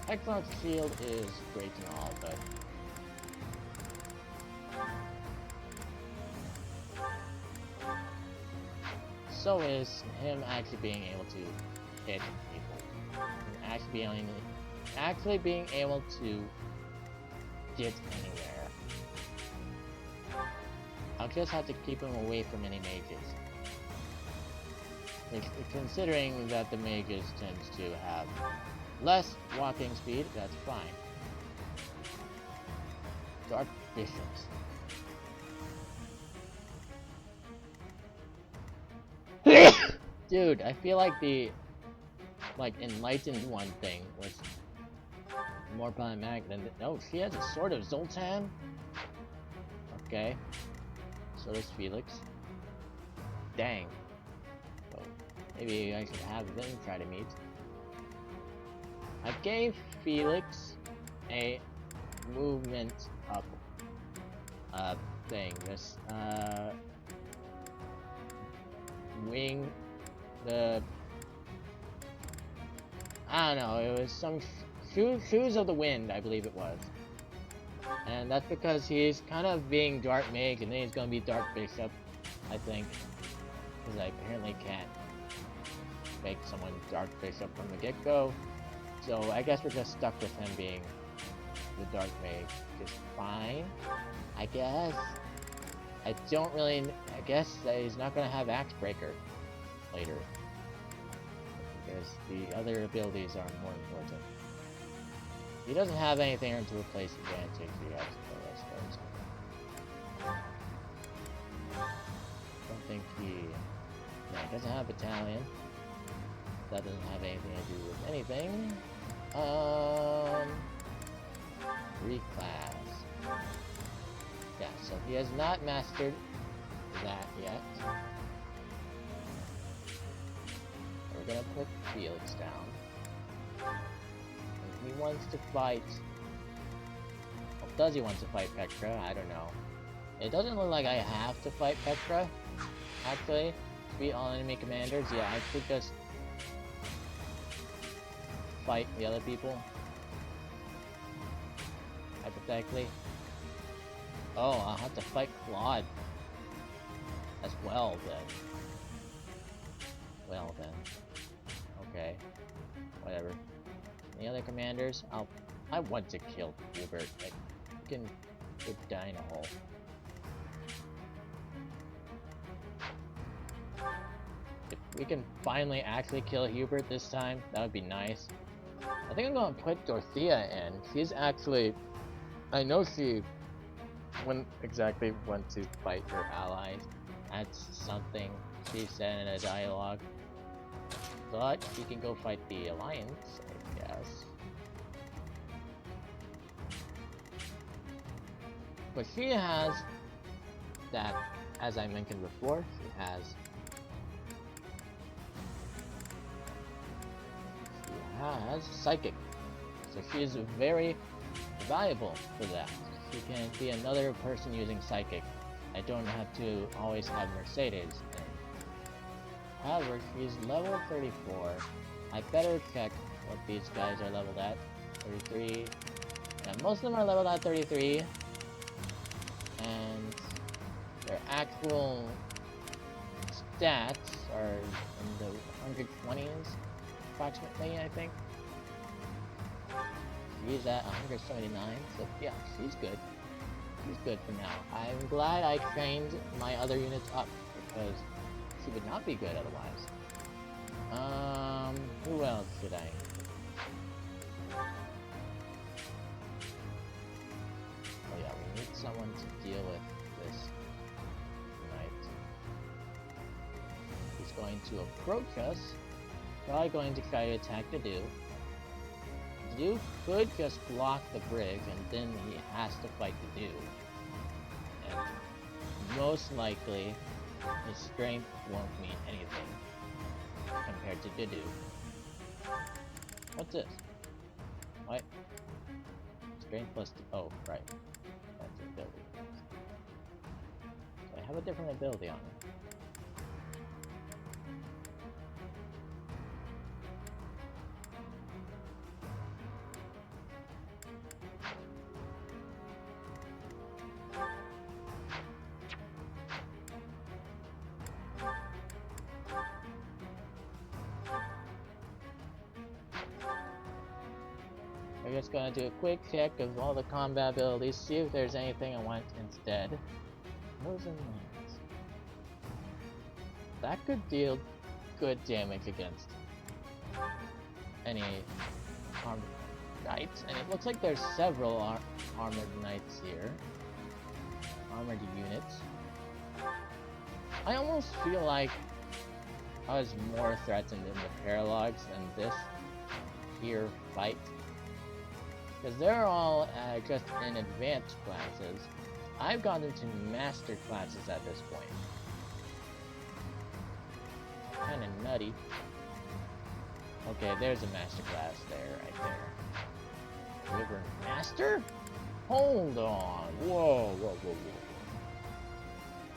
Excellent shield is great and all, but so is him actually being able to hit people, and actually being able to get anywhere. I'll just have to keep him away from any mages. Considering that the mages tends to have less walking speed, that's fine. Dark Bishops. Dude, I feel like the enlightened one thing was more problematic than the... Oh, she has a sword of Zoltan? Okay. So does Felix. Dang. So maybe I should have them try to meet. I gave Felix a movement up thing. This wing, I don't know, it was some shoes of the wind, I believe it was. And that's because he's kind of being Dark Mage, and then he's gonna be Dark Bishop, I think. Because I apparently can't make someone Dark Bishop from the get-go. So I guess we're just stuck with him being the Dark Mage. Just fine, I guess. I guess that he's not gonna have Axe Breaker later. Because the other abilities are more important. He doesn't have anything to replace Advantage, I suppose. think he... No, he doesn't have battalion. That doesn't have anything to do with anything. Reclass. Yeah, so he has not mastered that yet. We're gonna put Felix down. And he wants to fight... Well, does he want to fight Petra? I don't know. It doesn't look like I have to fight Petra, actually. To beat all enemy commanders, yeah, I could just fight the other people. Hypothetically. Oh, I'll have to fight Claude as well then. Well then. Okay. Whatever. The other commanders, I want to kill Hubert. Like, you can go die in a hole. If we can finally actually kill Hubert this time, that would be nice. I think I'm gonna put Dorothea in. She's actually... I know she wouldn't exactly want to fight her allies. That's something she said in a dialogue. But she can go fight the Alliance, I guess. But she has that, as I mentioned before, she has Psychic. So she is very valuable for that. She can be another person using Psychic. I don't have to always have Mercedes. However, she's level 34. I better check what these guys are leveled at. 33. Yeah, most of them are leveled at 33. And their actual stats are in the 120s, approximately, I think. She's at 179, so yeah, she's good. She's good for now. I'm glad I trained my other units up, because she would not be good otherwise. Who else should I? Oh yeah, we need someone to deal with this tonight. He's going to approach us. Probably going to try to attack the Duke. The Duke could just block the bridge, and then he has to fight the Duke. And most likely, his strength won't mean anything compared to the Duke. What's this? What? Strength plus 2. Oh, right. That's an ability. So I have a different ability on it. We're just gonna do a quick check of all the combat abilities, see if there's anything I want instead. Those are nice. That could deal good damage against any armored knights, and it looks like there's several armored knights here. Armored units. I almost feel like I was more threatened in the Paralogs than this here fight. Because they're all just in advanced classes. I've gotten to master classes at this point. Kinda nutty. Okay, there's a master class there, right there. Wyvern Master? Hold on. Whoa, whoa, whoa, whoa.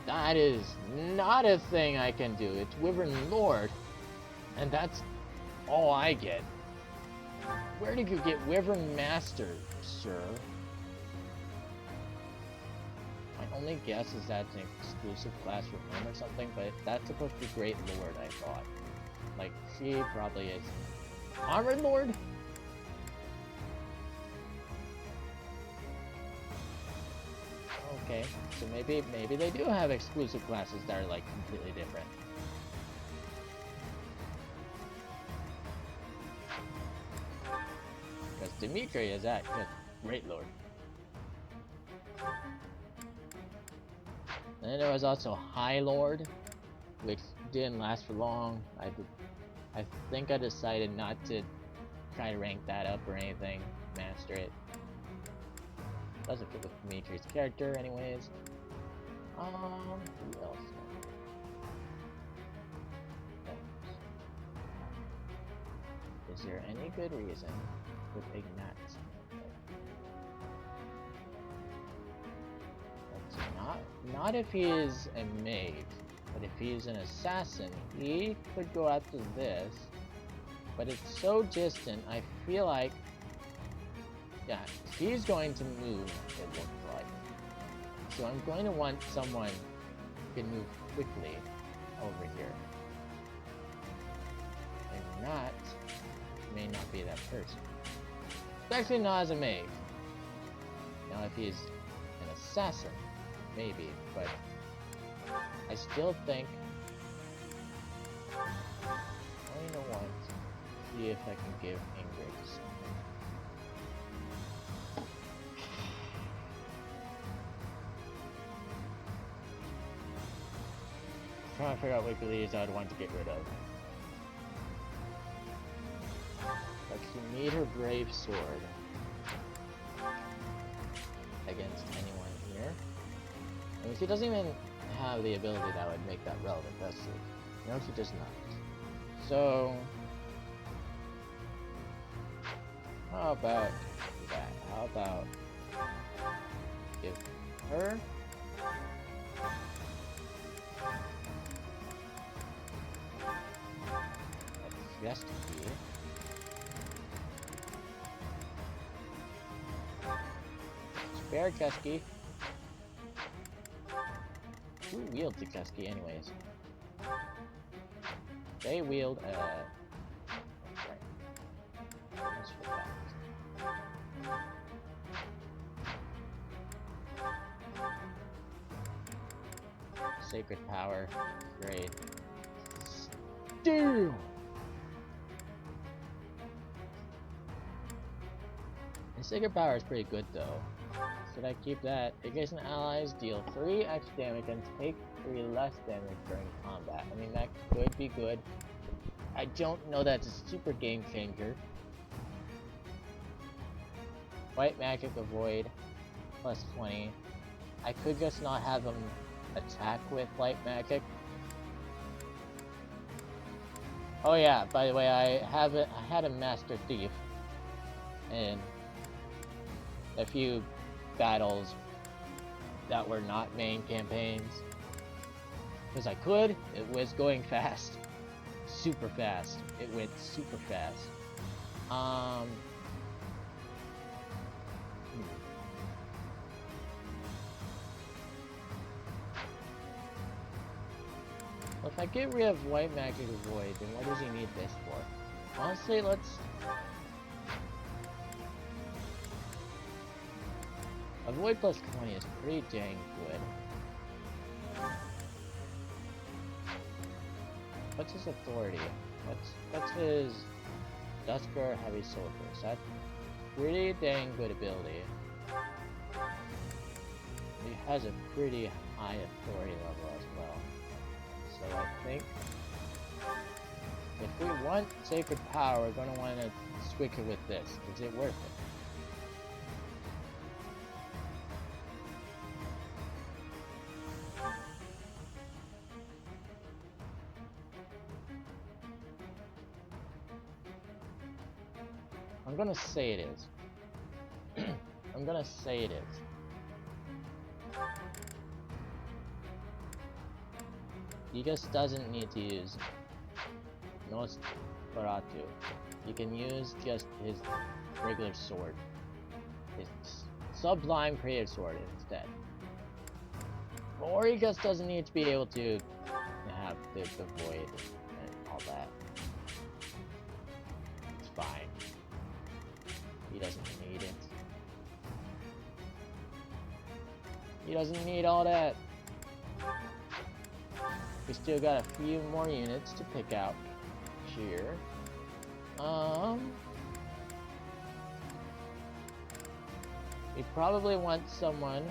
That is not a thing I can do. It's Wyvern Lord. And that's all I get. Where did you get Wyvern Master, sir? My only guess is that's an exclusive class for him or something, but that's supposed to be Great Lord, I thought. Like, she probably is. Armored Lord? Okay, so maybe they do have exclusive classes that are like completely different. Because Dimitri is at Great Lord. And then there was also High Lord. which didn't last for long. I think I decided not to try to rank that up or anything, master it. Doesn't fit with Dimitri's character anyways. Who else? Is there any good reason with Ignatz? Not if he is a mage, but if he's an assassin, he could go after this. But it's so distant, I feel like, yeah, he's going to move, it looks like. So I'm going to want someone who can move quickly over here. If not, may not be that person. Especially not as a mage. Now if he's an assassin, maybe, but I still think I'm going to want to see if I can give Ingrid something. I'm trying to figure out which of these I'd want to get rid of. Like, you need her brave sword against anyone here. I mean, she doesn't even have the ability that would make that relevant, does she? No, she does not. So, how about that? How about give her a chest key? Spare chest key. Who wields the chest key anyways? They wield that's right. Let's for that. Sacred power. Great. Damn! The sacred power is pretty good though. Should I keep that? Adjacent allies deal 3 extra damage and take 3 less damage during combat. I mean, that could be good. I don't know that's a super game changer. White magic avoid plus 20. I could just not have them attack with light magic. Oh yeah, by the way, I had a master thief in a few battles that were not main campaigns. Because I could, it was going fast. Super fast. It went super fast. Well, if I get rid of white magic avoid, then what does he need this for? Honestly, let's avoid plus 20 is pretty dang good. What's his authority? What's his Dusker Heavy Soldier? So that's pretty dang good ability. He has a pretty high authority level as well. So I think if we want Sacred Power, we're gonna want to switch it with this. Is it worth it? I'm gonna say it is. I'm gonna say it is. He just doesn't need to use Nosferatu. You can use just his regular sword. His Sublime Creative Sword instead. Or he just doesn't need to be able to have the void and all that. It's fine. He doesn't need it. He doesn't need all that. We still got a few more units to pick out here. We probably want someone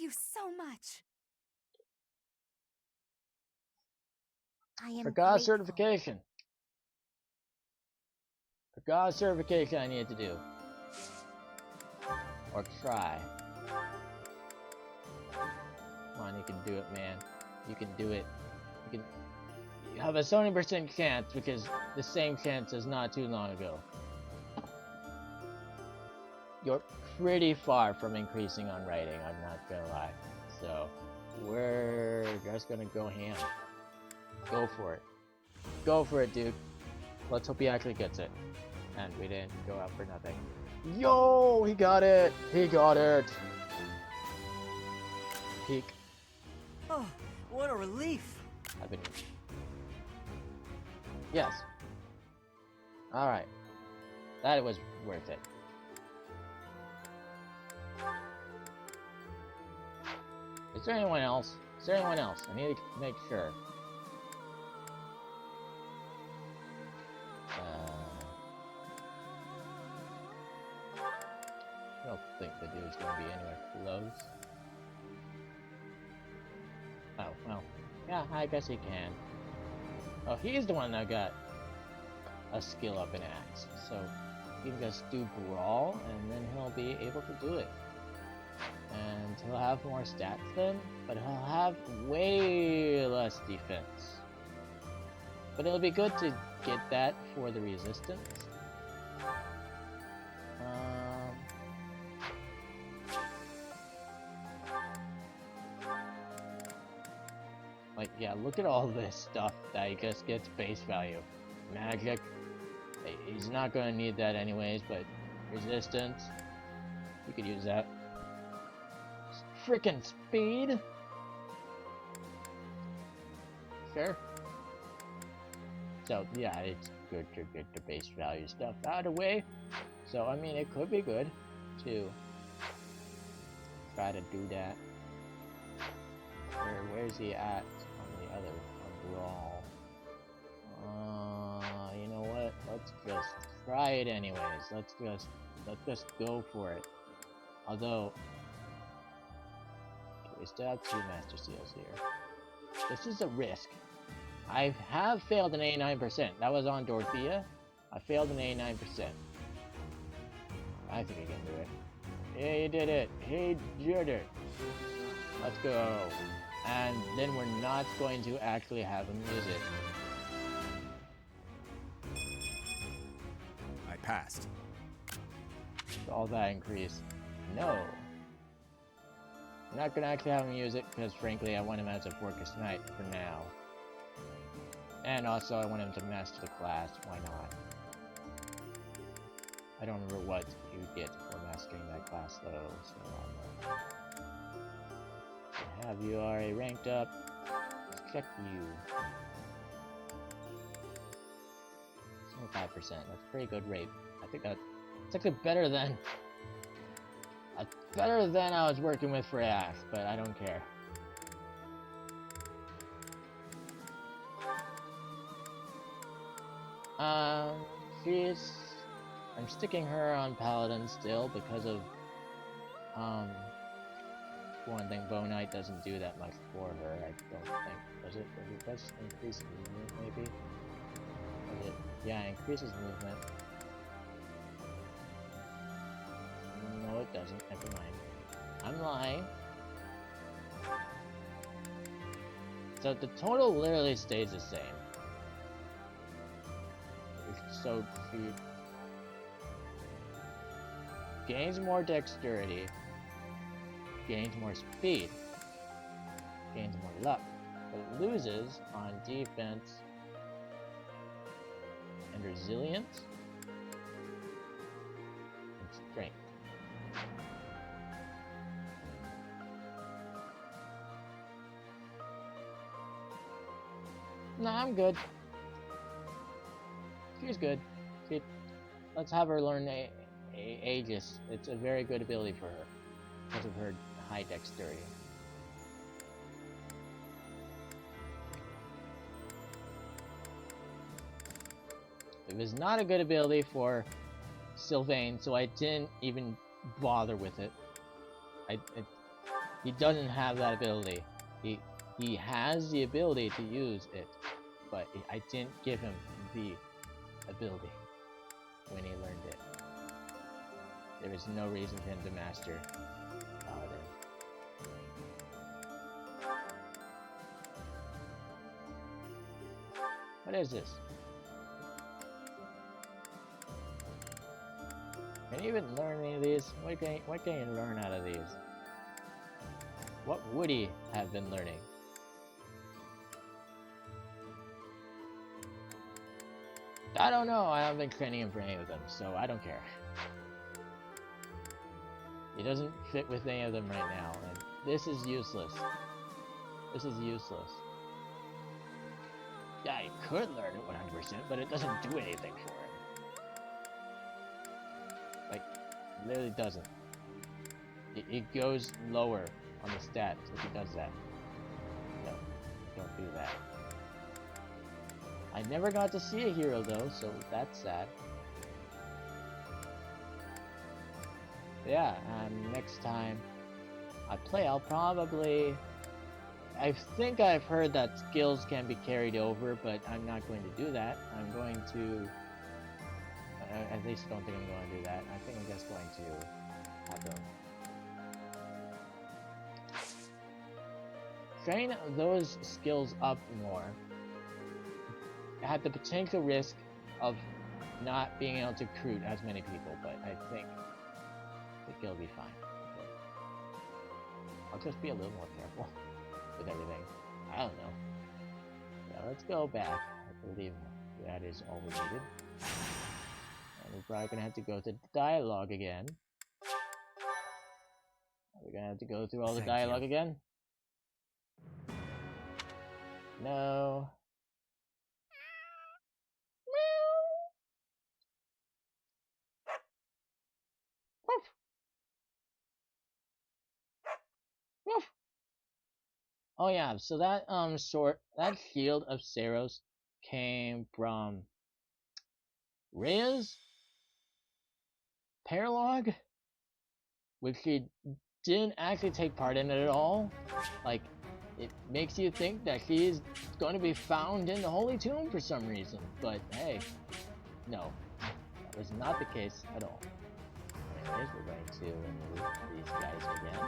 you so much. I am Forgot grateful. certification. Forgot certification I need to do. Or try. Come on, you can do it, man. You can do it. You have a 70% chance because the same chance as not too long ago. You're pretty far from increasing on writing, I'm not gonna lie. So, we're just gonna go ham. Go for it. Go for it, dude. Let's hope he actually gets it. And we didn't go out for nothing. Yo! He got it! He got it! Peak. Oh, what a relief. I've been... Yes. Alright. That was worth it. Is there anyone else? Is there anyone else? I need to make sure. I don't think the dude's gonna be anywhere close. Oh, well. Yeah, I guess he can. Oh, he's the one that got a skill up in Axe. So, he can just do Brawl, and then he'll be able to do it. And he'll have more stats then, but he'll have way less defense. But it'll be good to get that for the resistance. Like, yeah, look at all this stuff that he just gets base value. Magic, he's not gonna need that anyways, but resistance, you could use that. Frickin' speed! Sure. So, yeah, it's good to get the base value stuff out of the way. So, I mean, it could be good to try to do that. Where's he at on the other Brawl? You know what? Let's just try it anyways. Let's just go for it. Although, we still have 2 Master Seals here. This is a risk. I have failed an 89%. That was on Dorothea. I failed an 89%. I think I can do it. He did it. He did it. Let's go. And then we're not going to actually have him use it. I passed. All that increase. No. I'm not gonna actually have him use it because frankly I want him as a Fortress Knight for now. And also I want him to master the class, why not? I don't remember what you get for mastering that class though, so have you already ranked up? Let's check you. 25%, that's a pretty good rate. I think that's actually better than I was working with for Axe, but I don't care. I'm sticking her on Paladin still because of, for one thing, Bow Knight doesn't do that much for her, I don't think. Does it? Does it just increase movement, maybe? Does it? Yeah, it increases movement. No, it doesn't. Never mind. I'm lying. So the total literally stays the same. So she gains more dexterity, gains more speed, gains more luck, but loses on defense and resilience and strength. No, I'm good. She's good. Let's have her learn Aegis. It's a very good ability for her because of her high dexterity. It was not a good ability for Sylvain, so I didn't even bother with it. He doesn't have that ability. He has the ability to use it, but I didn't give him the ability when he learned it. There is no reason for him to master Paladin. What is this? Can you even learn any of these? What can you learn out of these? What would he have been learning? I don't know. I haven't been training him for any of them, so I don't care. He doesn't fit with any of them right now, and this is useless. This is useless. Yeah, he could learn it 100%, but it doesn't do anything for him. Like, literally doesn't. It goes lower on the stats if he does that. No, don't do that. I never got to see a hero though, so that's sad. Yeah, next time I play, I'll probably... I think I've heard that skills can be carried over, but I'm not going to do that. I'm going to... at least I don't think I'm going to do that. I think I'm just going to have them train those skills up more at the potential risk of not being able to recruit as many people, but I think it'll be fine. I'll just be a little more careful with everything. I don't know. Yeah, let's go back. I believe that is all we needed. And we're probably gonna have to go to dialogue again. We're gonna have to go through all the dialogue again. No. Woof. Woof. Oh yeah, so that that shield of Saros came from Rhea's paralog, which she didn't actually take part in it at all. Like, it makes you think that she's going to be found in the Holy Tomb for some reason, but hey, no, that was not the case at all. Anyways, we're going to remove these guys again.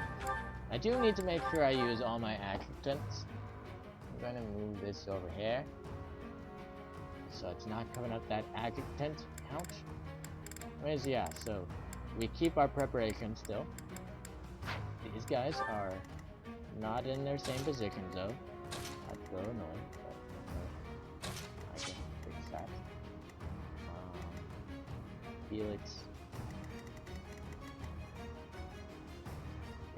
I do need to make sure I use all my accidents. I'm going to move this over here, so it's not coming up that adjutant count. Anyways, yeah, so we keep our preparation still. These guys are not in their same positions though. That's so annoying, but I can fix that. Felix.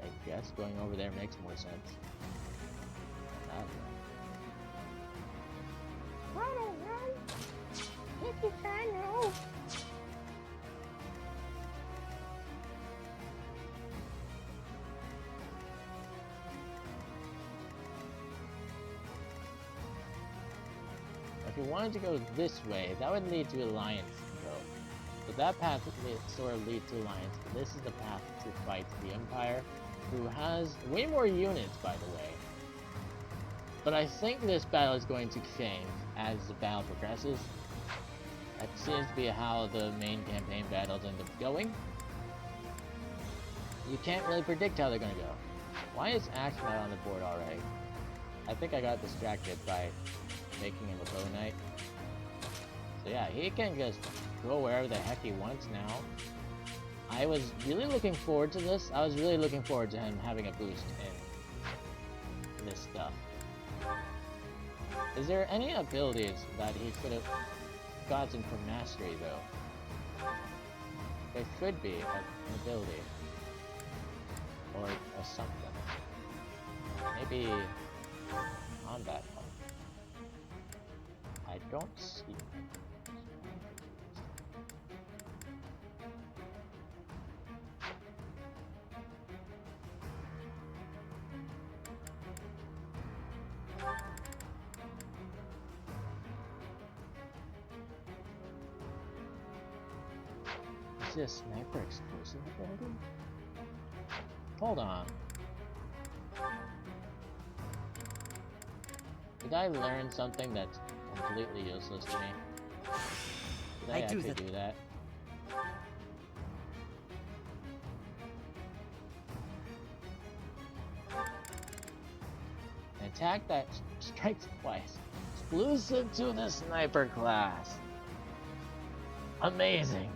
I guess going over there makes more sense. I don't know. If you can know. If you wanted to go this way, that would lead to Alliance though. So that path would sort of lead to Alliance, but this is the path to fight the Empire, who has way more units, by the way. But I think this battle is going to change as the battle progresses. That seems to be how the main campaign battles end up going. You can't really predict how they're going to go. Why is Ash not on the board already? I think I got distracted by making him a bow knight. So yeah, he can just go wherever the heck he wants now. I was really looking forward to this. I was really looking forward to him having a boost in this stuff. Is there any abilities that he could have gotten from mastery though? There should be an ability. Or something. Maybe combat help. I don't see it. Is this sniper exclusive ability? Hold on. Did I learn something that's completely useless to me? Did I actually do that? An attack that strikes twice. Exclusive to the sniper class. Amazing.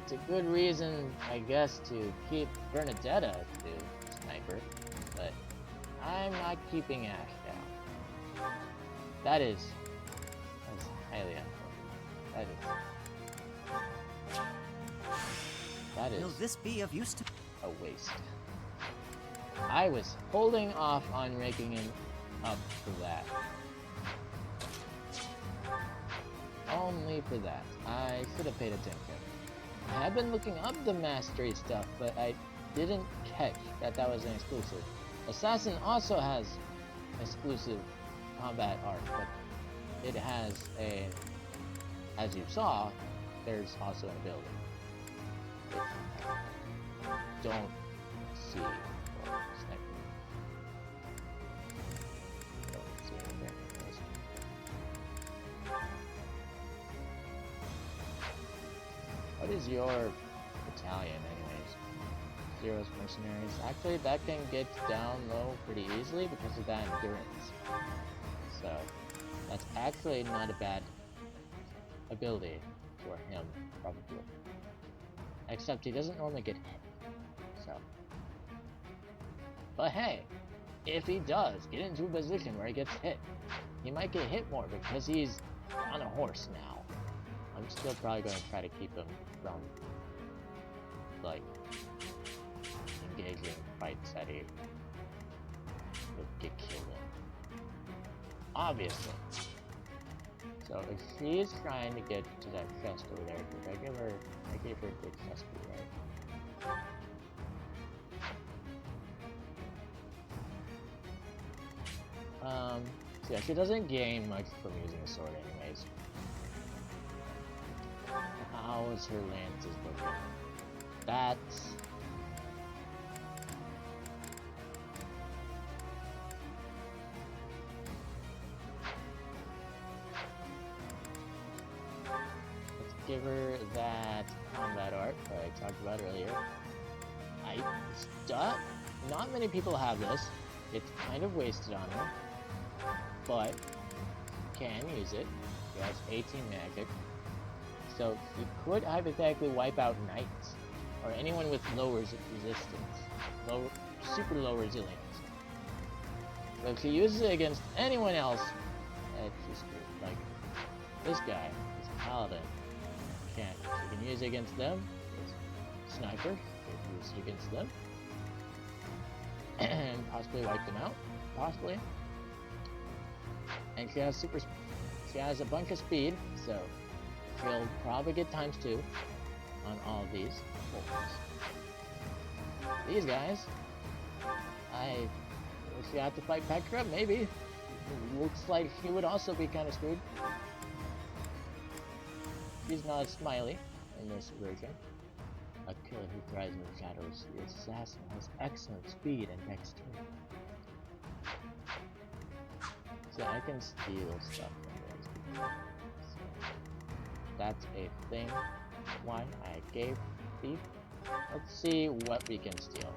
It's a good reason, I guess, to keep Bernadetta to sniper, but I'm not keeping Ash down. That's highly unfortunate. That is Will this be of use to a waste. I was holding off on ranking him up for that. Only for that. I should have paid attention. I have been looking up the mastery stuff, but I didn't catch that was an exclusive. Assassin also has exclusive combat art, but it has a, as you saw, there's also an ability. Don't see for sniper. Don't see anything. What is your battalion, anyways? Zero's mercenaries. Actually, that can get down low pretty easily because of that endurance. So, that's actually not a bad ability for him, probably. Except he doesn't normally get hit. So. But hey, if he does get into a position where he gets hit, he might get hit more because he's on a horse now. I'm still probably going to try to keep him from, like, engaging fights that he would get killed in. Obviously. So if she's trying to get to that chest over there, I gave her a good chest food, right? So yeah, she doesn't gain much from using a sword anyways. How is her lances looking? That's... Let's give her that combat art that I talked about earlier. Not many people have this. It's kind of wasted on her. But you can use it. She has 18 magic. So you could hypothetically wipe out knights or anyone with low resistance, super low resilience. So if she uses it against anyone else, she's screwed. Like this guy, this paladin, can't. She can use it against them. This sniper, she can use it against them, and possibly wipe them out. Possibly. And she has a bunch of speed, so she'll probably get ×2 on all of these. These guys, if she had to fight Petra, maybe. Looks like she would also be kind of screwed. She's not smiley in this version. A killer who thrives in the shadows. The assassin has excellent speed and dexterity. So I can steal stuff from those people. So that's a thing. One I gave thief. Let's see what we can steal.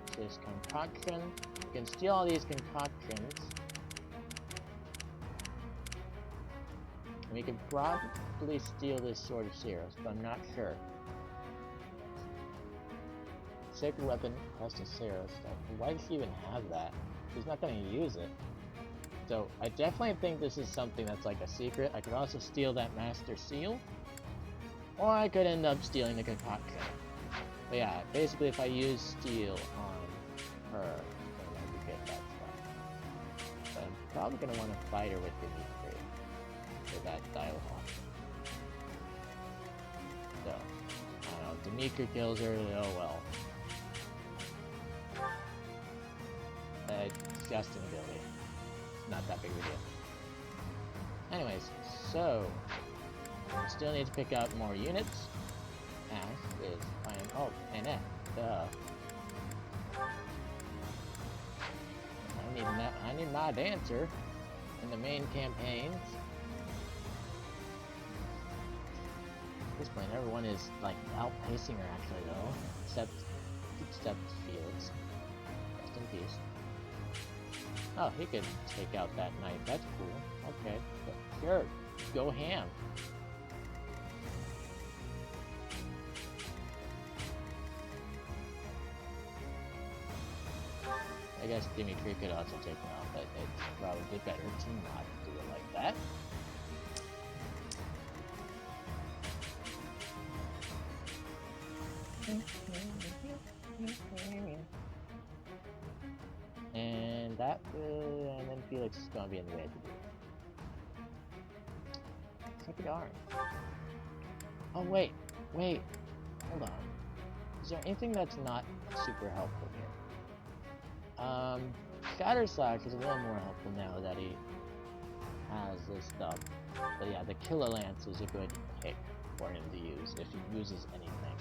It's this concoction. We can steal all these concoctions. And we can probably steal this Sword of Zeros, but I'm not sure. Sacred weapon plus the Zeros stuff. Why does she even have that? She's not going to use it. So I definitely think this is something that's like a secret. I could also steal that Master Seal. Or I could end up stealing the concoction. But yeah, basically if I use steel on her, then I could get that stuff. But I'm probably going to want to fight her with Dimitri for that dialogue. So, I don't know, Dimitri kills her, oh well. It's just an ability. Not that big of a deal. Anyways, so we still need to pick out more units. Ash is fine. Oh, and F. Duh. I'm I need my dancer in the main campaigns. At this point, everyone is like outpacing her actually though, except Felix. Rest in peace. Oh, he could take out that knight. That's cool. Okay, sure, go ham. I guess Dimitri could also take him out, but it's probably better to not do it like that. And that will, and then Felix is gonna be in the way to do it. Second arm. Oh wait, hold on. Is there anything that's not super helpful here? Shatterslash is a little more helpful now that he has this stuff. But yeah, the Killer Lance is a good pick for him to use if he uses anything.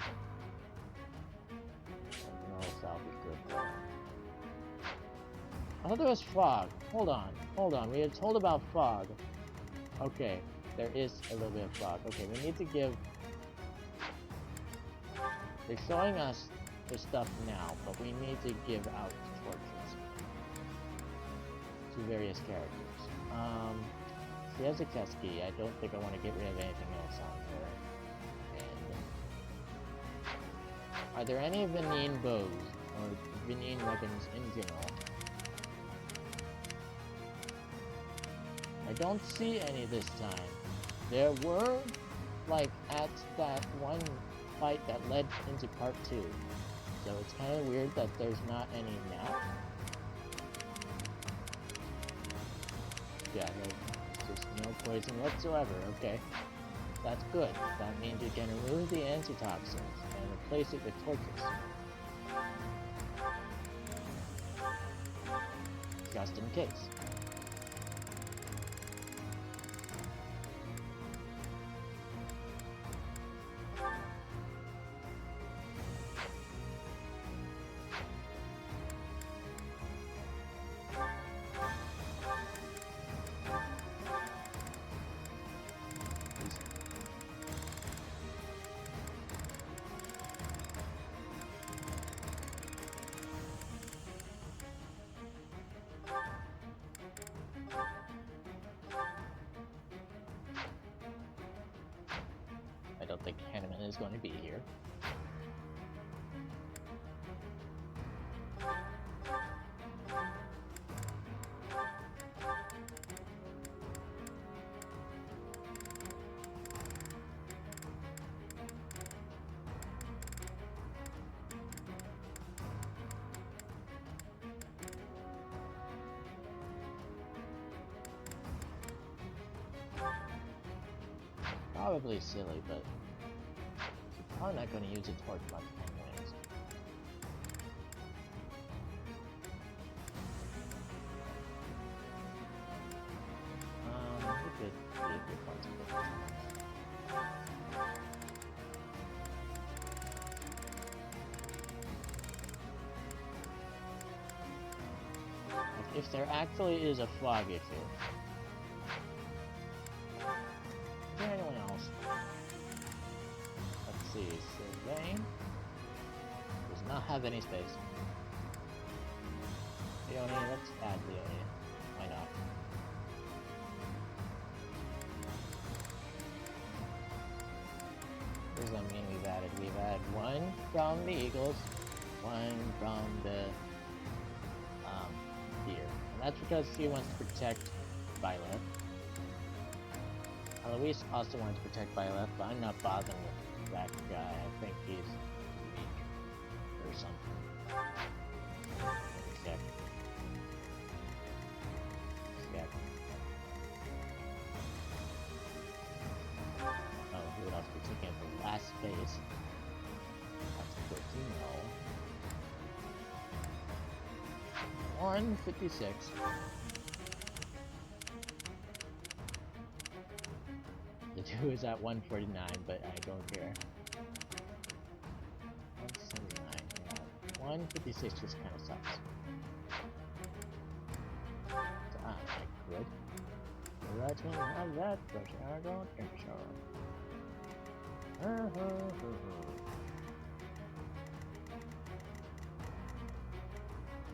No salvage good there. I thought there was fog. Hold on. We had told about fog. Okay, there is a little bit of fog. Okay, we need to give... They're showing us the stuff now, but we need to give out torches to various characters. She has a Keski. I don't think I want to get rid of anything else on her. And are there any Venine bows or Venine weapons in general? I don't see any this time. There were, like, at that one fight that led into part 2. So it's kind of weird that there's not any now. Yeah, there's just no poison whatsoever. Okay, that's good. That means you can remove the antitoxins and replace it with torches. Just in case. I don't think canon is going to be here. Probably silly, but you're probably not going to use a torch much anyways. We could be a good part to it. Like, if there actually is a fog issue. Is there anyone else? Let's see, Sylvain does not have any space. Leonie, let's add Leonie. Why not? What does that mean we've added? We've added one from the Eagles, one from the Deer. And that's because she wants to protect Violet. Eloise also wants to protect Violet, but I'm not bothering with that guy. I think he's weak or something. Check. Check. Oh, who would else be taking up the last space? That's good to know. 156. The 2 is at 149, but I don't care. 179, yeah. 156 just kind of sucks. Let me have that, but I don't think so.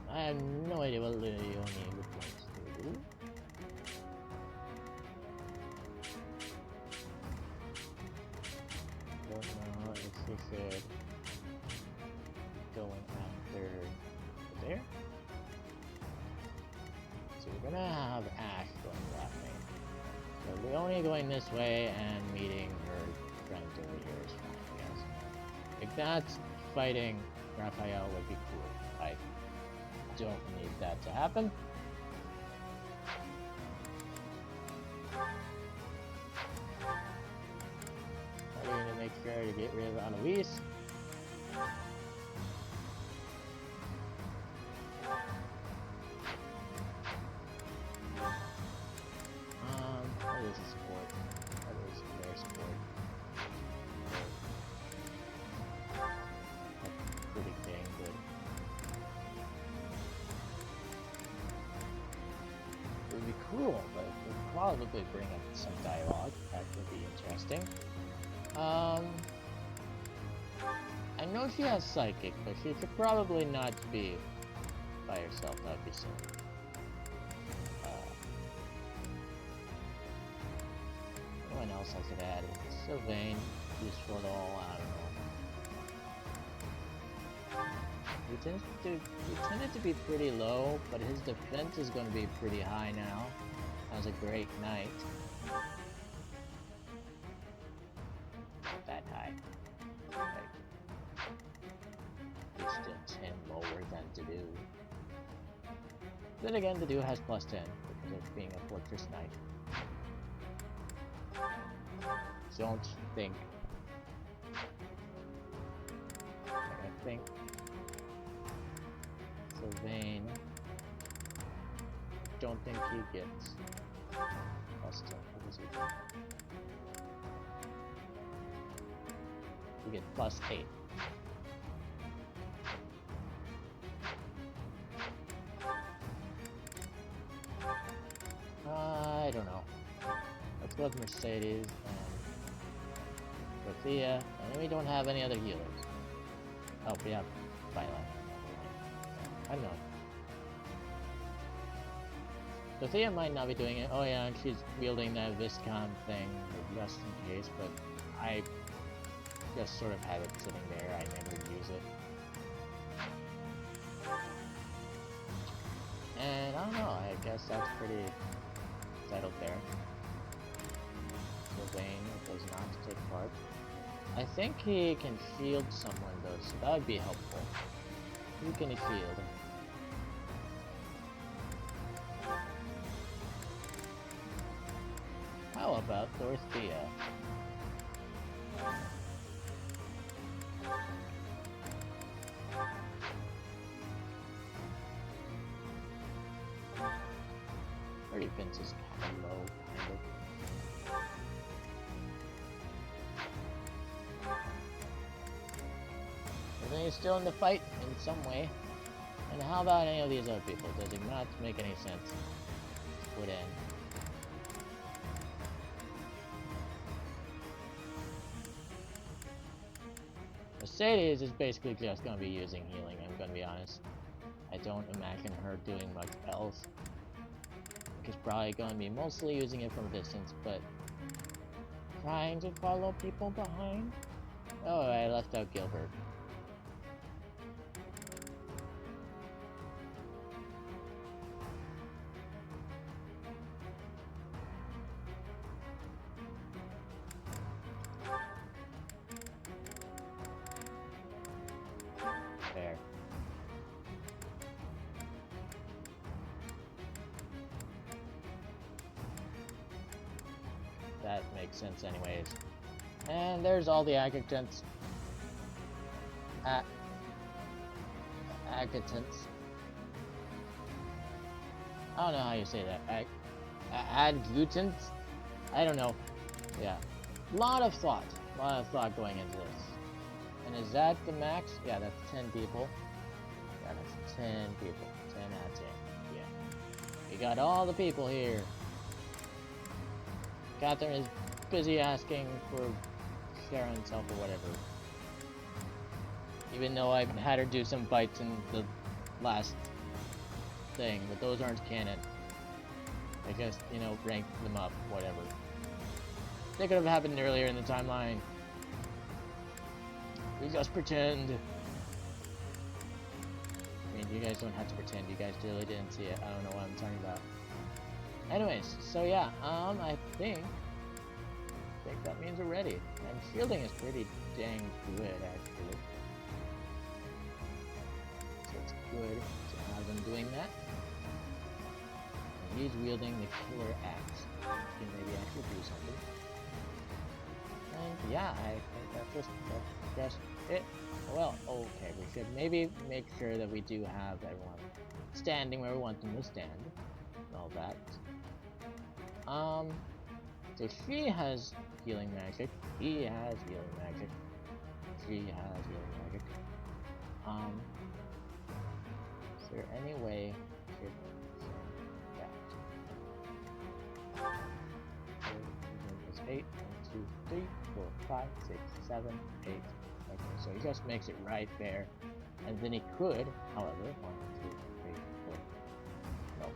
I have no idea what Leone would want to do. Don't know if she should going after there. So we're gonna have Ash going that way. So Leone going this way and meeting her friends over here is fine, I guess. If that's fighting Raphael would be cool. I don't need that to happen. I need to make sure to get rid of Annalise. That is a support. That is their support. That's pretty dang good. It would be cool, but it would probably bring up some dialogue. That would be interesting. I know she has psychic, but she should probably not be by herself. That would be silly. Anyone else I could add? Sylvain, useful at all, I don't know. He tended to be pretty low, but his defense is going to be pretty high now. As a great knight. Not that high. Like, distance him lower than to do. Then again, the dude has +10 because of being a fortress knight. Don't think. I think Sylvain. Don't think he gets +10. What does he get? You get +8. I don't know. Let's go with Mercedes and Dorothea, and then we don't have any other healers. Oh, we have Violet. I don't know. Dorothea might not be doing it. Oh yeah, and she's wielding that Viscount thing just in case, but I just sort of have it sitting there. I never use it. And I don't know, I guess that's pretty settled there. Sylvain does not take part. I think he can shield someone though, so that would be helpful. Who can he shield? How about Dorothea? Her defense is kind of low, kind of. But then he's still in the fight in some way. And how about any of these other people? Does it not make any sense to put in? Mercedes is basically just going to be using healing, I'm going to be honest. I don't imagine her doing much else. She's probably going to be mostly using it from a distance, but trying to follow people behind. Oh, I left out Gilbert. There. That makes sense anyways. And there's all the adjutants. Adjutants. I don't know how you say that. Adjutants? I don't know. Yeah. Lot of thought going into this. And is that the max? Yeah, that's 10 people. Yeah, that's 10 people. 10 out of 10. Yeah. We got all the people here. Catherine is busy asking for share on himself or whatever. Even though I had her do some fights in the last thing, but those aren't canon. I just, you know, ranked them up, whatever. They could have happened earlier in the timeline. We just pretend. I mean, you guys don't have to pretend. You guys really didn't see it. I don't know what I'm talking about. Anyways, so yeah, I think that means we're ready. And shielding is pretty dang good, actually. So it's good to have them doing that. And he's wielding the killer axe. He can maybe actually do something. And yeah, I think that's just it. Well, okay, we should maybe make sure that we do have everyone standing where we want them to stand. And all that. So she has healing magic. He has healing magic. She has healing magic. Is there any way to that? It's 8, 1, 2, 3, 4, 5, 6, 7, 8. Okay, so he just makes it right there. And then he could, however, 1, 2, 3, 4. No,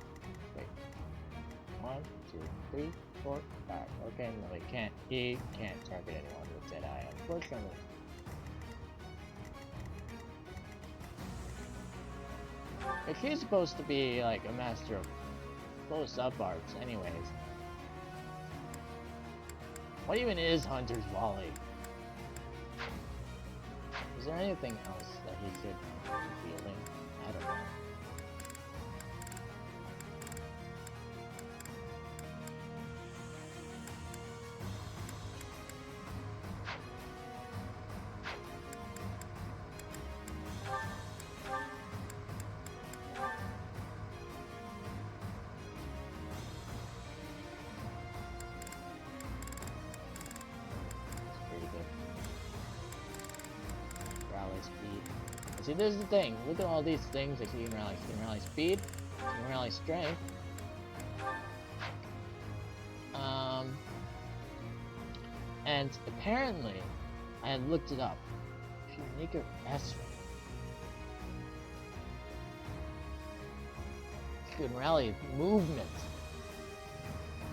wait. 1, 2, 3, 4, 5. Okay, no, he can't. He can't target anyone with Deadeye, unfortunately. But she's supposed to be like a master of close-up arts, anyways. What even is Hunter's Volley? Is there anything else that he should be fielding? I don't know. See, this is the thing. Look at all these things that you can rally. You can rally speed, you can rally strength. And apparently, I had looked it up. If you make her S rank, you can rally movement.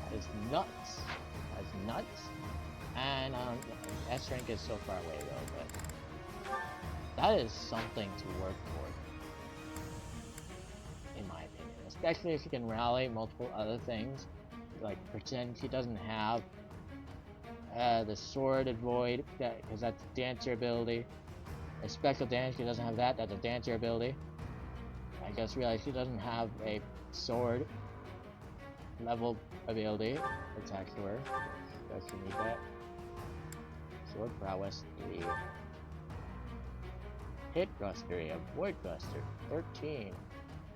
That is nuts. That is nuts. And S rank is so far away though, but that is something to work toward, in my opinion. Especially if you can rally multiple other things, like pretend she doesn't have the sword void, because that's a dancer ability. A special dance, she doesn't have that. That's a dancer ability. I just realized she doesn't have a sword level ability. Attack to her. Does she need that? Sword prowess 3. Hit Buster, Avoid Buster, 13.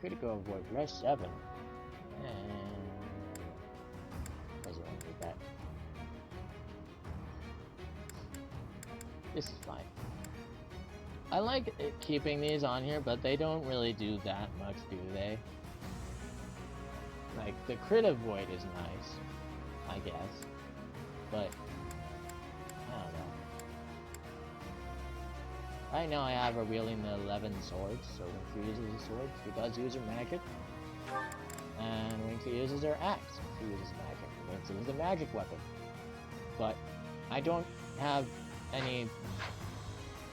Critical Avoid, rest 7. And doesn't want to do that. This is fine. I like keeping these on here, but they don't really do that much, do they? Like, the crit avoid is nice, I guess, but I don't know. Right now I have her wielding the 11 swords, so when she uses a sword, she does use her magic. And when she uses her axe, she uses magic. When she uses a magic weapon. But I don't have any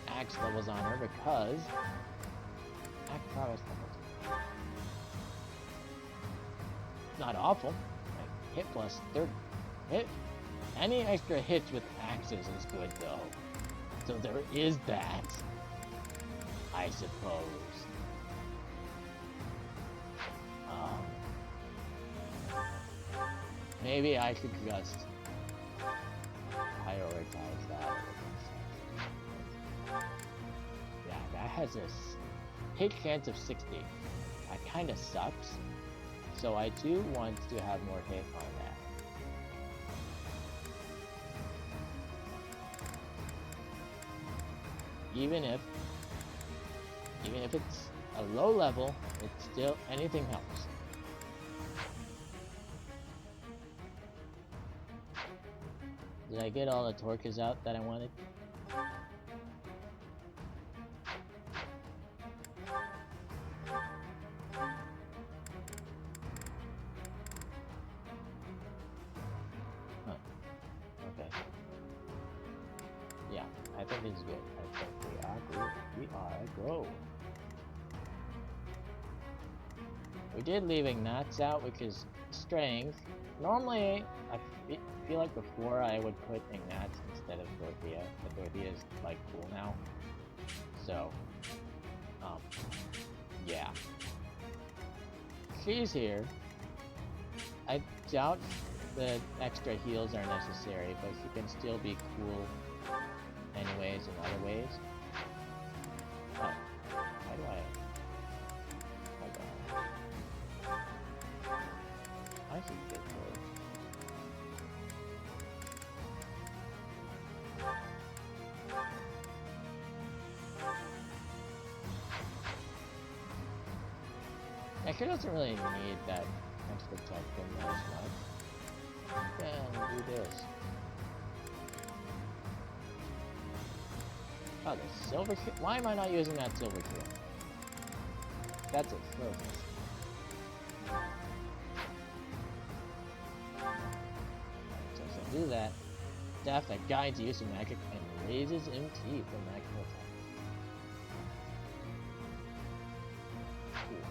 axe levels on her because axe prowess levels. Not awful. Like, hit plus 30. Hit. Any extra hits with axes is good though. So there is that, I suppose. Maybe I should just prioritize that. Yeah, that has a hit chance of 60. That kind of sucks. So I do want to have more hit on that. Even if it's a low level, it's still, anything helps. Did I get all the torches out that I wanted? Huh. Okay. Yeah, I think this is good. I think we are good. We are go. We did leave Ignatz out, which is strength. Normally, I feel like before I would put Ignatz instead of Dorothea, but Dorothea is like cool now. So, yeah. She's here. I doubt the extra heals are necessary, but she can still be cool anyways in other ways. Oh, how do I? Hold on. I should get those. Yeah, she doesn't really need that extra protection as much. Can do this. Oh, the silver shield? Why am I not using that silver shield? That's a focus. So she'll do that. Staff that guides use of magic and raises MT for magical attack. Cool.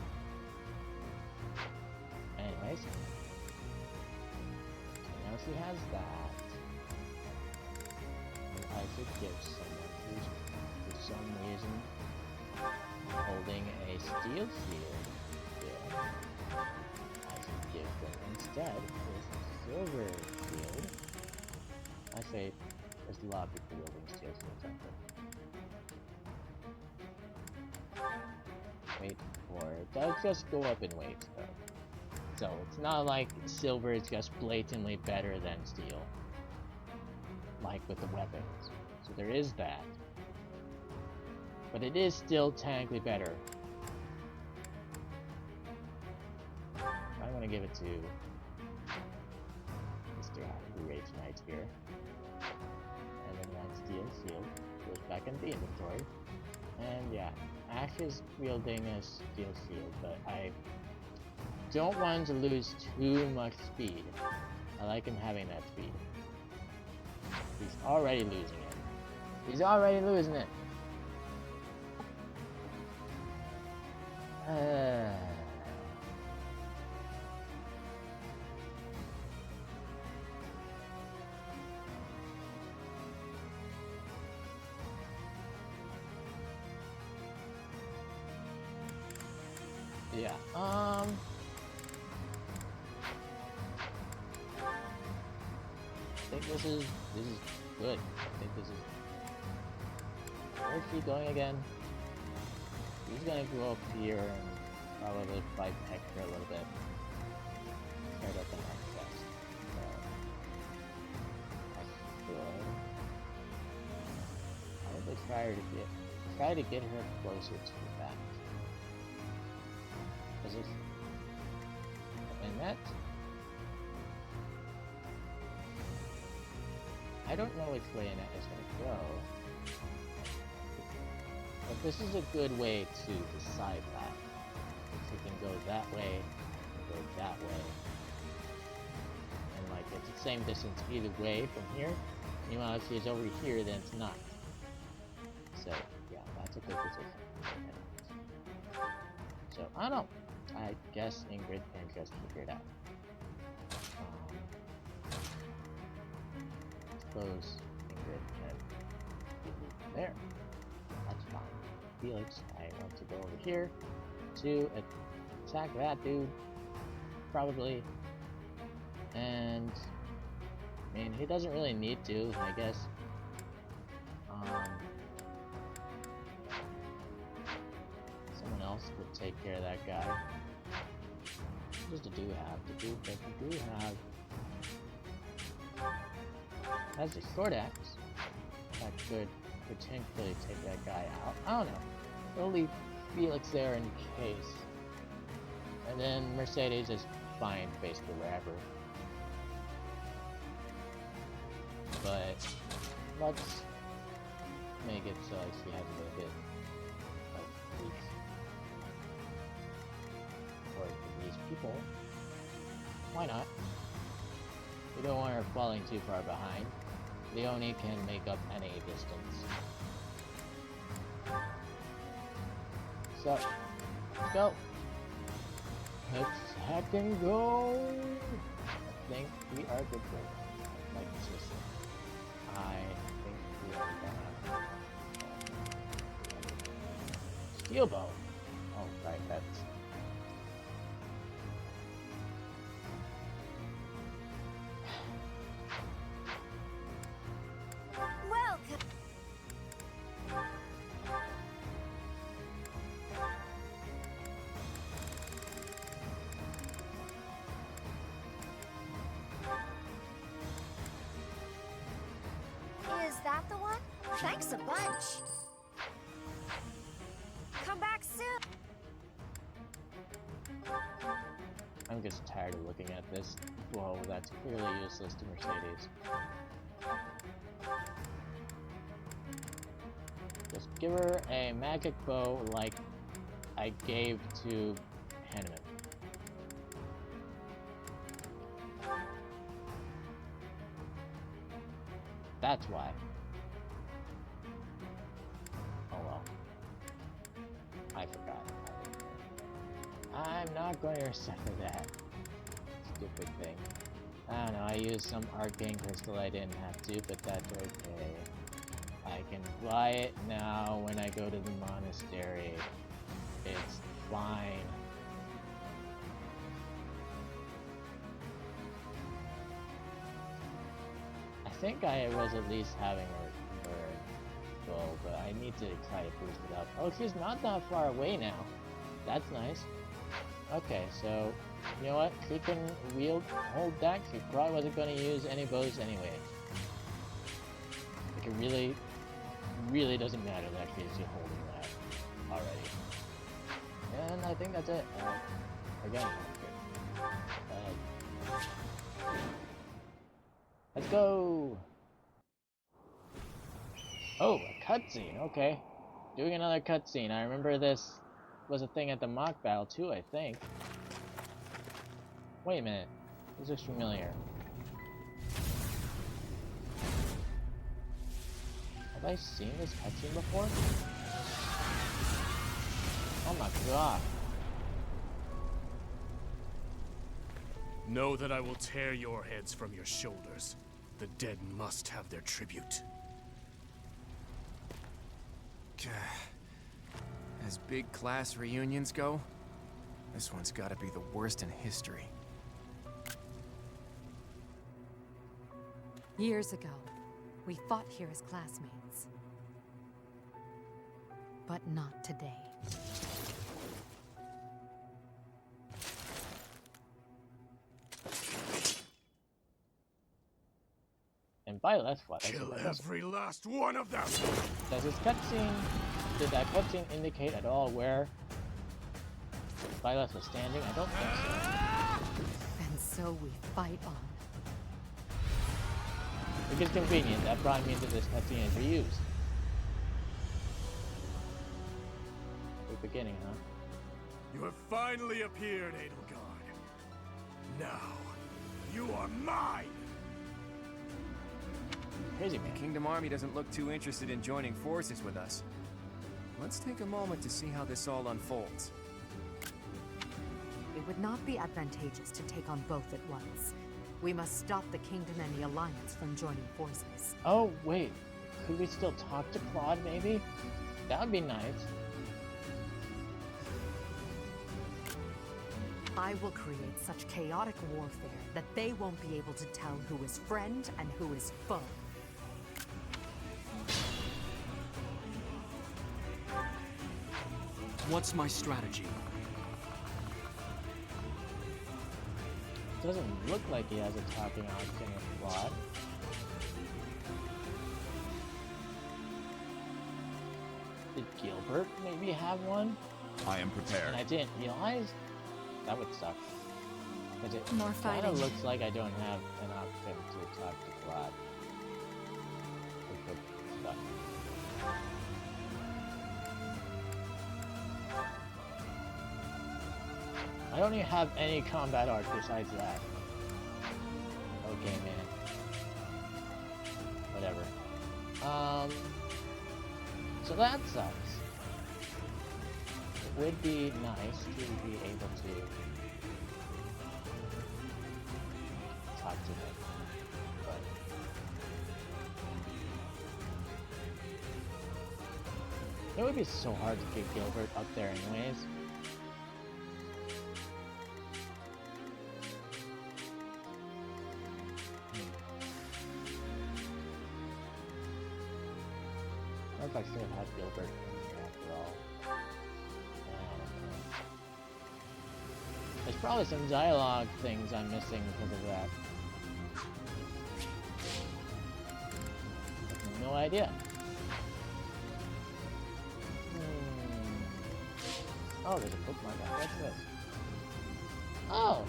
Anyways. So now she has that. And I should give someone who's for some reason holding a steel shield. Yeah. I should give them instead this silver shield. I say there's a lot of people wielding steel shields out there. Wait for it. It does just go up in weight though. So it's not like silver is just blatantly better than steel. Like with the weapons. So there is that. But it is still technically better. I'm gonna give it to Mr. Rage Knight here. And then that steel shield goes back into the inventory. And yeah, Ash is wielding a steel shield, but I don't want to lose too much speed. I like him having that speed. He's already losing it. He's already losing it. Yeah, I think this is good. I think this is... Where's she going again? He's gonna go up here and probably fight Hector a little bit. Try to get the access. I should try to get her closer to that. Cause if and that I don't know which way Annette is gonna go. But this is a good way to decide that. If you can go that way, go that way. And like it's the same distance either way from here. Meanwhile, if she's over here, then it's not. So yeah, that's a good position. So I don't know. I guess Ingrid can just figure it out. Suppose Ingrid can be there. That's fine. Felix, I want to go over here to attack that dude, probably. And I mean, he doesn't really need to, I guess. Someone else could take care of that guy. What does the do have? The do have has a short axe that could potentially take that guy out. I don't know. We'll leave Felix there in case. And then Mercedes is fine basically wherever. but let's make it so she has a little bit of weeks for these people. Why not? We don't want her falling too far behind. Leone can make up any distance. So, go. Let's hack and go. I think we are good for it. Like seriously. I think we are gonna steel bow. Oh right, that's Welcome. Is that the one? Thanks a bunch. Come back soon. I'm just tired of looking at this. Whoa, that's clearly useless to Mercedes. Just give her a magic bow like I gave to Hanneman. That's why. Oh well. I forgot. I'm not going to suffer that stupid thing. I don't know, I used some arcane crystal I didn't have to, but that's okay. I can fly it now when I go to the monastery. It's fine. I think I was at least having her bow, but I need to try to boost it up. Oh, she's not that far away now. That's nice. Okay, so you know what? She can hold that. She probably wasn't going to use any bows anyway. Like it really doesn't matter that she's holding that already. And I think that's it. Again, let's go. Oh, a cutscene. Okay, doing another cutscene. I remember this was a thing at the mock battle too, I think. Wait a minute. This looks familiar. Have I seen this cutscene before? Oh my god. Know that I will tear your heads from your shoulders. The dead must have their tribute. As big class reunions go, this one's gotta be the worst in history. Years ago, we fought here as classmates. But not today. And by that's what. Kill every last one of them! Does this cutscene, did that cutscene indicate at all where Violet was standing? I don't think so. And so we fight on. If it's convenient, that probably means that this cutscene is reused. The beginning, huh? You have finally appeared, Edelgard. Now, you are mine! Crazy man. The Kingdom Army doesn't look too interested in joining forces with us. Let's take a moment to see how this all unfolds. It would not be advantageous to take on both at once. We must stop the Kingdom and the Alliance from joining forces. Oh, wait. Could we still talk to Claude, maybe? That would be nice. I will create such chaotic warfare that they won't be able to tell who is friend and who is foe. What's my strategy? Doesn't look like he has a talking option with Claude. Did Gilbert maybe have one? I am prepared. And I didn't realize? That would suck. Because it More kind fighting. of looks like I don't have an option to talk to Claude. But I don't even have any combat art besides that. Okay, man. Whatever. So that sucks. It would be nice to be able to talk to him, but it would be so hard to get Gilbert up there anyways. What if I still have Gilbert in here after all? There's probably some dialogue things I'm missing because of that. No idea. Oh, there's a bookmark. What's this? Oh!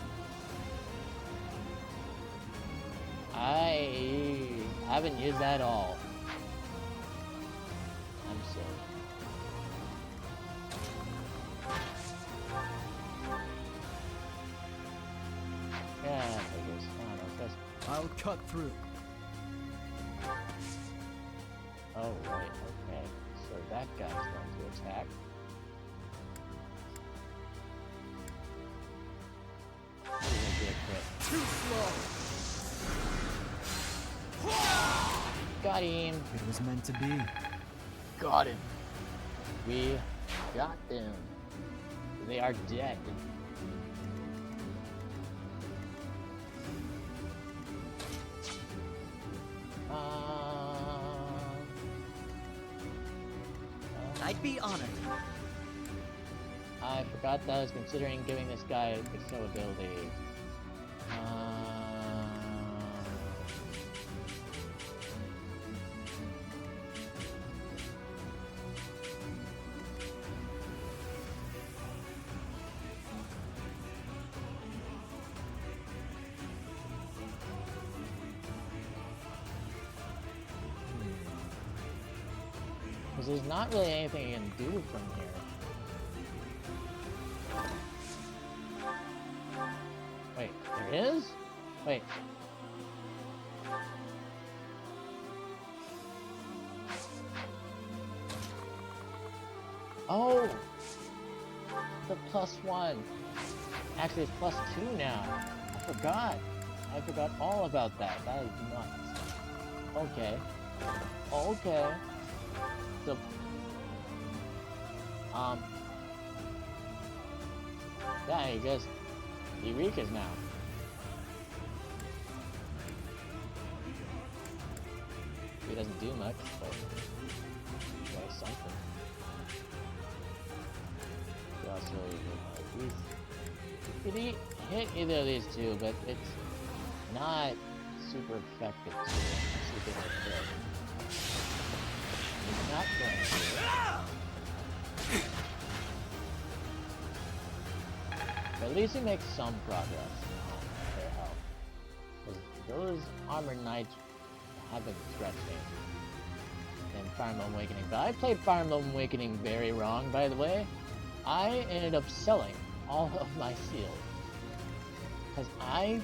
I haven't used that at all. I'm silly. Yeah, I guess. I don't know. Just... I'll cut through. Oh, right. Okay. So that guy's going to attack. He's gonna be a crit. Too slow. Got him. It was meant to be. Got him. We got them. They are dead. I'd be honored. I forgot that I was considering giving this guy a show ability. Because there's not really anything you can do from here. Wait, there is? Wait. Oh! The +1. Actually, it's +2 now. I forgot. I forgot all about that. That is nuts. Okay. Okay. So, yeah, he just Eureka's now. He doesn't do much, but he does something. He also he hit either of these two, but it's not super effective to super effective. He's not going to. But at least he makes some progress on their health. Because those Armored Knights have been threatening in Fire Emblem Awakening. But I played Fire Emblem Awakening very wrong, by the way. I ended up selling all of my seals. Because I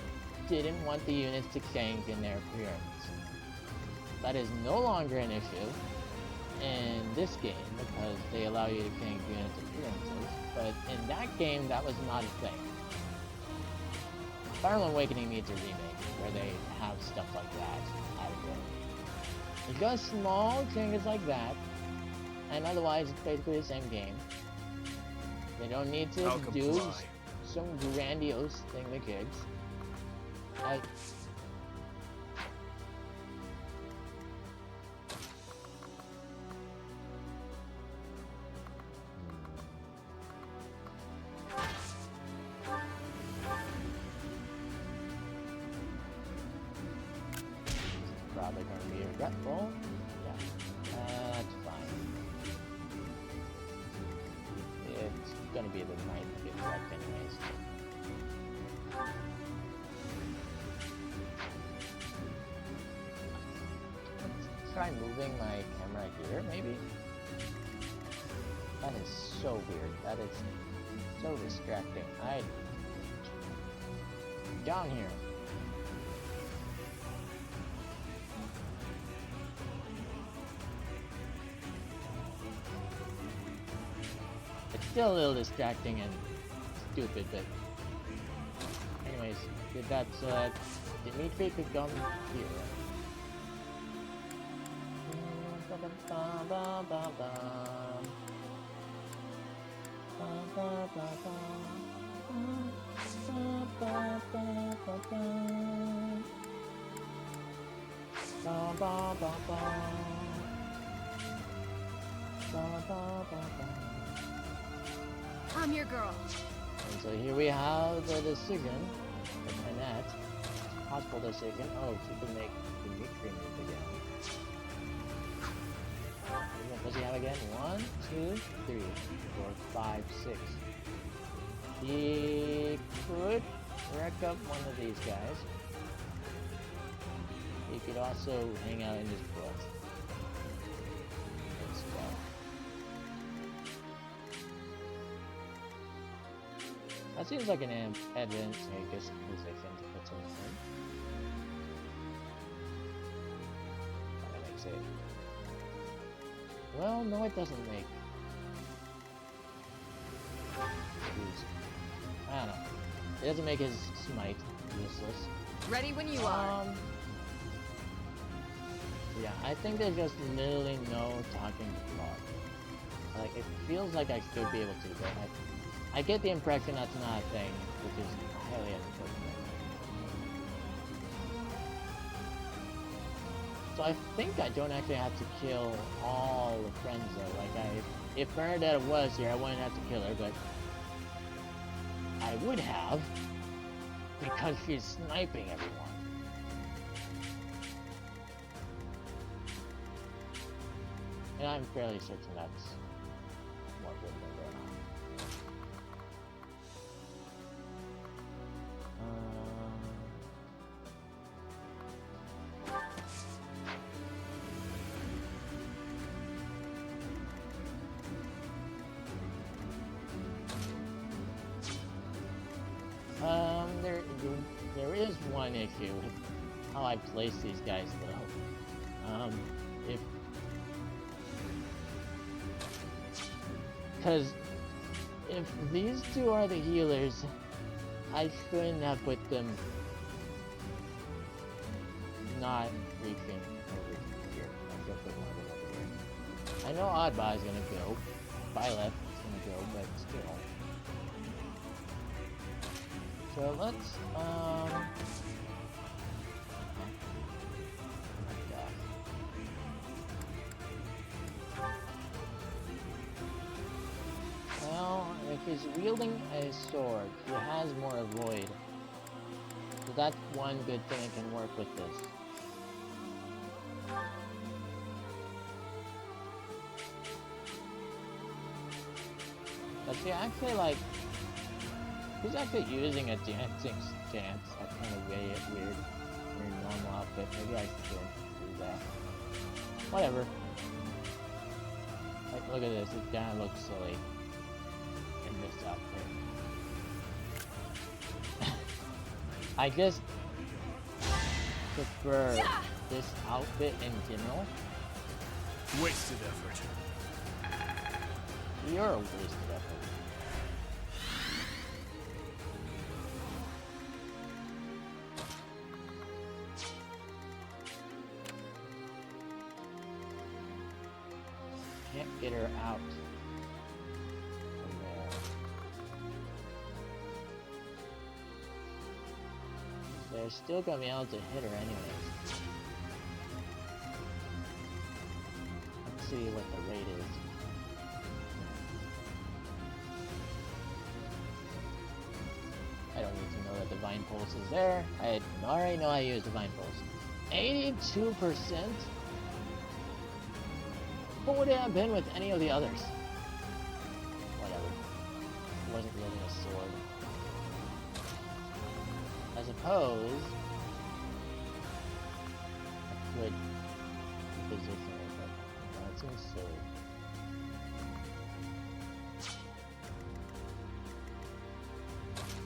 didn't want the units to change in their appearance. That is no longer an issue in this game because they allow you to change units' appearances, but in that game that was not a thing. Fire Emblem Awakening needs a remake where they have stuff like that added in. It does small changes like that, and otherwise it's basically the same game. They don't need to do some grandiose thingamajigs. Probably going to be regretful. Yeah, that's fine. It's going to be the night to get wrecked anyways. Let's try moving my camera here, maybe? That is so weird. That is so distracting. Down here. It's still a little distracting and stupid, but anyways, did that so that Dimitri could come here. I'm your girl. And so here we have the decision, and that possible decision. Oh, she can make Dimitri move again. What does he have again? 1, 2, 3, 4, 5, 6. He could wreck up one of these guys. He could also hang out in this book. As well. That seems like an advantageous position to put someone in. That makes it. Well, no, it doesn't make. I don't know. It doesn't make his smite useless. Ready when you are. Yeah, I think there's just literally no talking to Like, it feels like I should be able to, but I get the impression that's not a thing, which is highly unfortunate. So I think I don't actually have to kill all the friends though. Like if Bernadette was here, I wouldn't have to kill her, but I would have because she's sniping everyone. And I'm fairly certain that's what would have been going on. There is one issue with how I place these guys though. Because if these two are the healers, I shouldn't have put them not reaching over here. I should put one of them over here. I know Oddbot is gonna go. Byleth is gonna go, but still. So let's well, if he's wielding a sword, he has more avoid. So that's one good thing that can work with this. But see, actually, like, he's actually using a dancing stance. That's kind of weird in your normal outfit. Maybe I should do that. Whatever. Like, look at this. It kind of looks silly in this outfit. I just prefer this outfit in general. Wasted effort. You're a wasted effort. Can't get her out from there. They're still gonna be able to hit her anyways. Let's see what the rate is. I don't need to know that Divine Pulse is there. I already know I use Divine Pulse. 82%? What would it have been with any of the others? Whatever. It wasn't really a sword. I suppose I could, with position with it. That seems silly.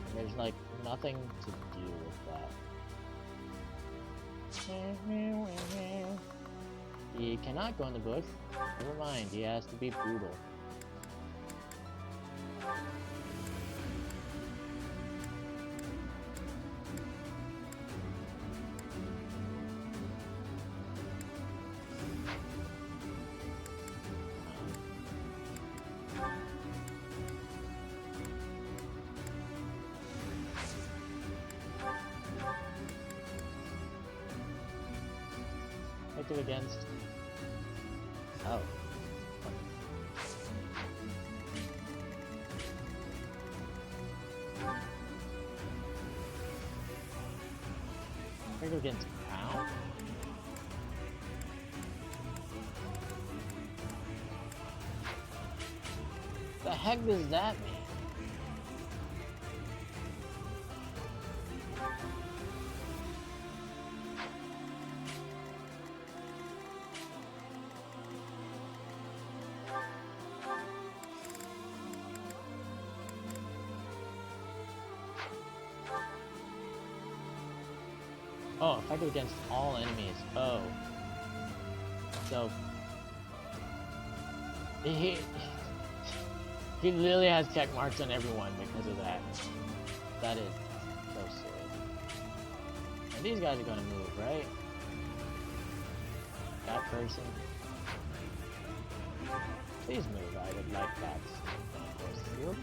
And there's like nothing to do with that. He cannot go in the bush. Never mind, he has to be brutal. Active against. Oh. Trigger against Crown? The heck does that mean? Oh, effective against all enemies. Oh. So... He literally has check marks on everyone because of that. That is so silly. And these guys are gonna move, right? That person. Please move, I would like that. Of course, you.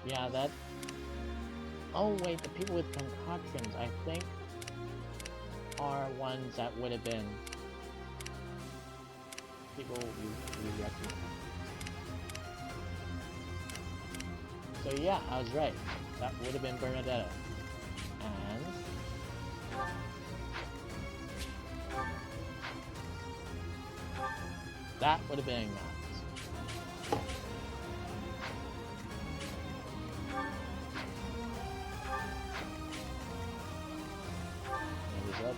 Yeah, that... Oh wait, the people with concoctions, I think, are ones that would have been people we recognize. So yeah, I was right. That would have been Bernadetta. And... that would have been Ignace.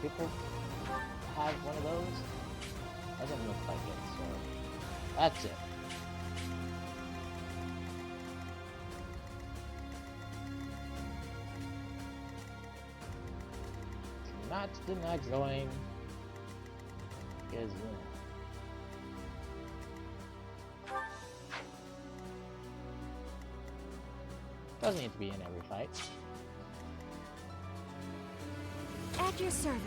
People have one of those? Doesn't look like it, so that's it. Did not join is doesn't need to be in every fight. At your service.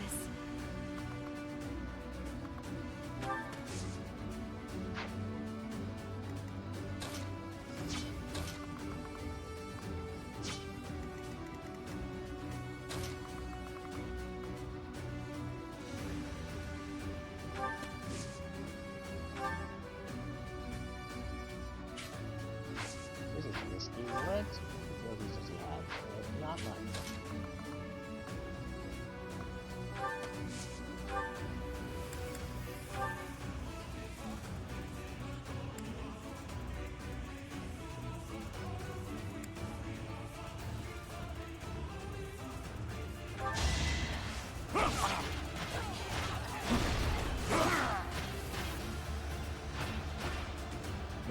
This is risky. What abilities does he have? Not much.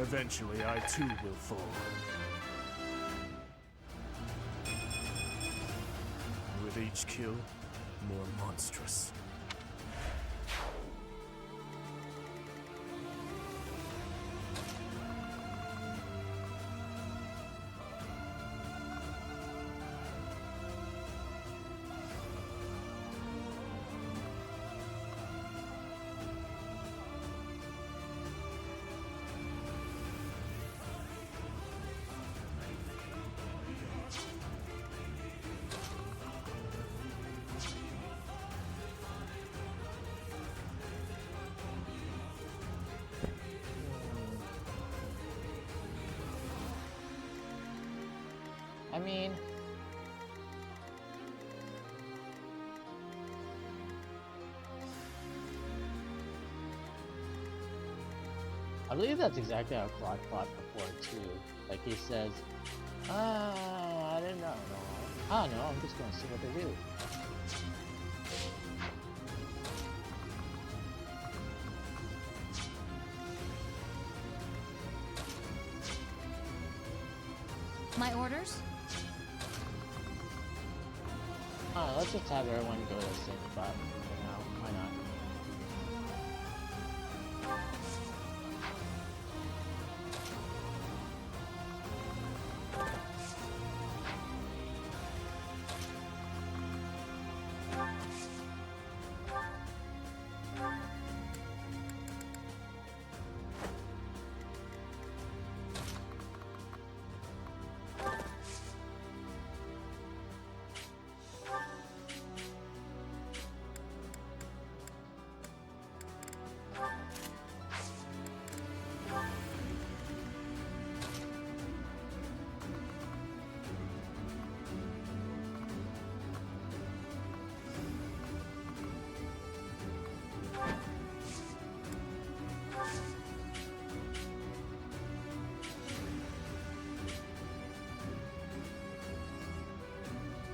Eventually, I too will fall. With each kill, more monstrous. I mean, I believe that's exactly how Claude fought before too. Like he says, I didn't know. No, I don't know. I'm just gonna see what they do. My orders? Let's just have everyone go to the same spot for now. Why not?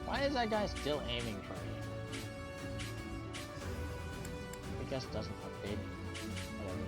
Why is that guy still aiming for me? I guess it doesn't update. Whatever.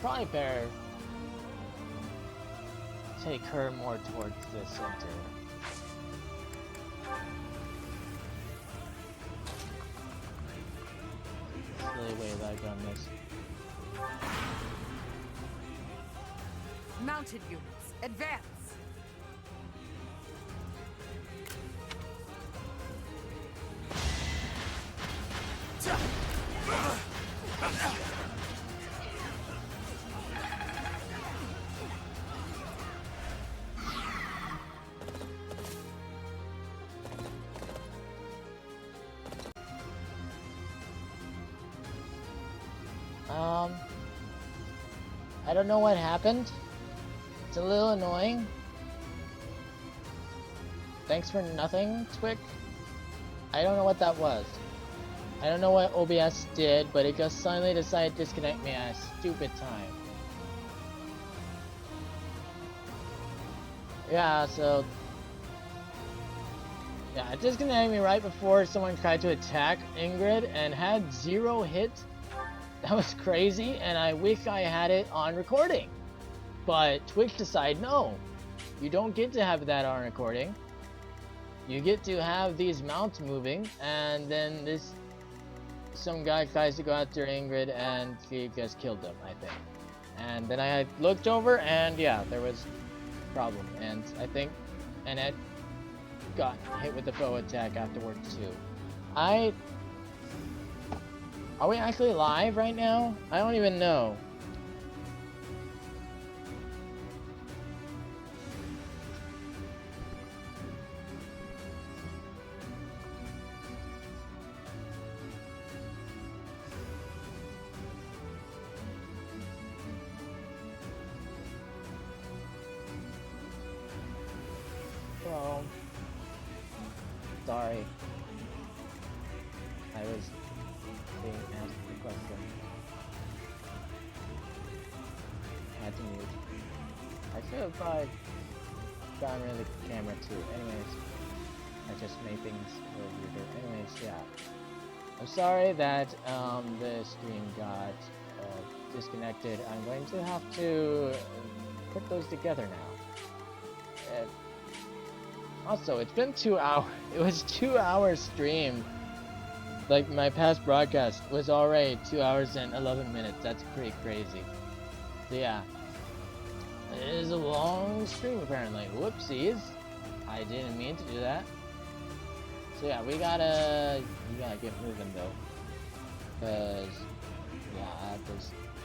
Probably better take her more towards the center. Silly way that I got missed. Mounted units, advance! I don't know what happened. It's a little annoying. Thanks for nothing, Twick. I don't know what that was. I don't know what OBS did, but it just suddenly decided to disconnect me at a stupid time. Yeah, so... yeah, it disconnected me right before someone tried to attack Ingrid and had 0 hits. That was crazy, and I wish I had it on recording. But Twitch decided, no, you don't get to have that on recording. You get to have these mounts moving, and then some guy tries to go after Ingrid, and she just killed him, I think. And then I looked over, and yeah, there was a problem. And I think Annette got hit with the bow attack afterwards too. Are we actually live right now? I don't even know. Well, sorry. I was being asked the question. Had to mute. I should have probably gotten rid of the camera too. Anyways, I just made things a little weirder. Anyways, yeah. I'm sorry that the stream got disconnected. I'm going to have to put those together now. Also, it's been 2 hours. It was 2 hours stream. Like, my past broadcast was already 2 hours and 11 minutes. That's pretty crazy. So yeah, it is a long stream apparently. Whoopsies, I didn't mean to do that. So yeah, we gotta get moving though, because yeah,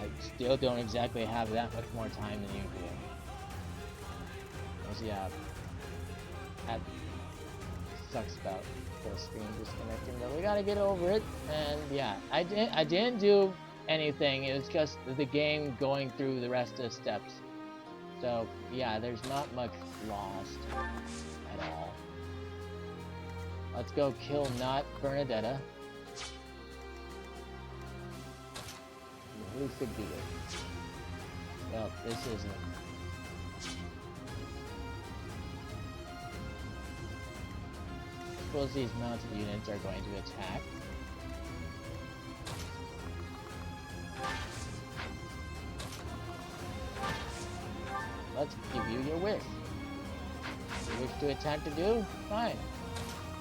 I still don't exactly have that much more time than usual. So yeah, that sucks about the stream disconnecting, but we gotta get over it. And yeah, I didn't do anything. It was just the game going through the rest of the steps. So yeah, there's not much lost at all. Let's go kill not Bernadetta. Who should do it? Well, this isn't. Suppose these mounted units are going to attack. Let's give you your wish. You wish to attack to do? Fine.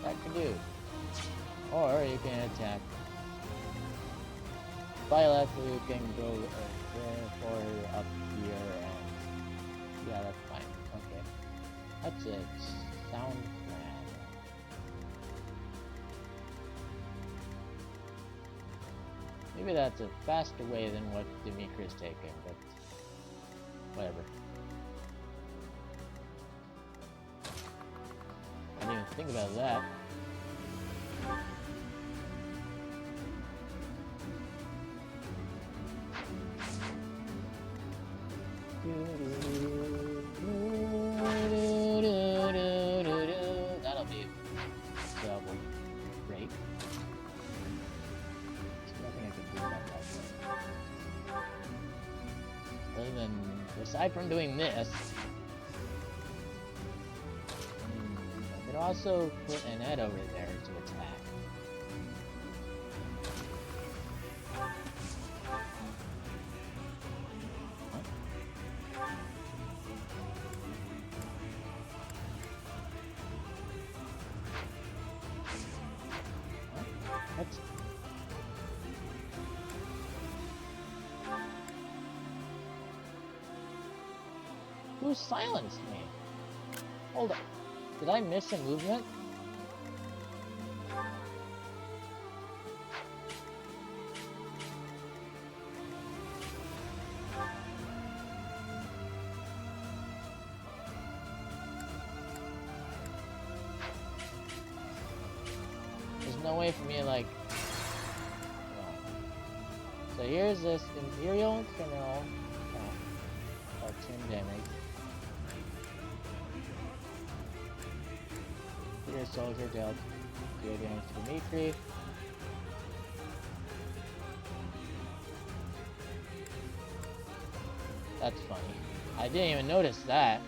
Attack to do. Or you can attack. By left, you can go for up here and yeah, that's fine. Okay. That's it. Sound plan. Maybe that's a faster way than what Dimitri's taking, but whatever. I didn't even think about that. That'll be double great. There's nothing I can do about that. Other than, aside from doing this, I could also put an Ed over there to attack. Who silenced me? Hold up. Did I miss a movement? There's no way for me to like... So here's this Imperial Criminal. Oh, 10 damage. Your soldier dealt 0 damage to Dimitri. That's funny. I didn't even notice that.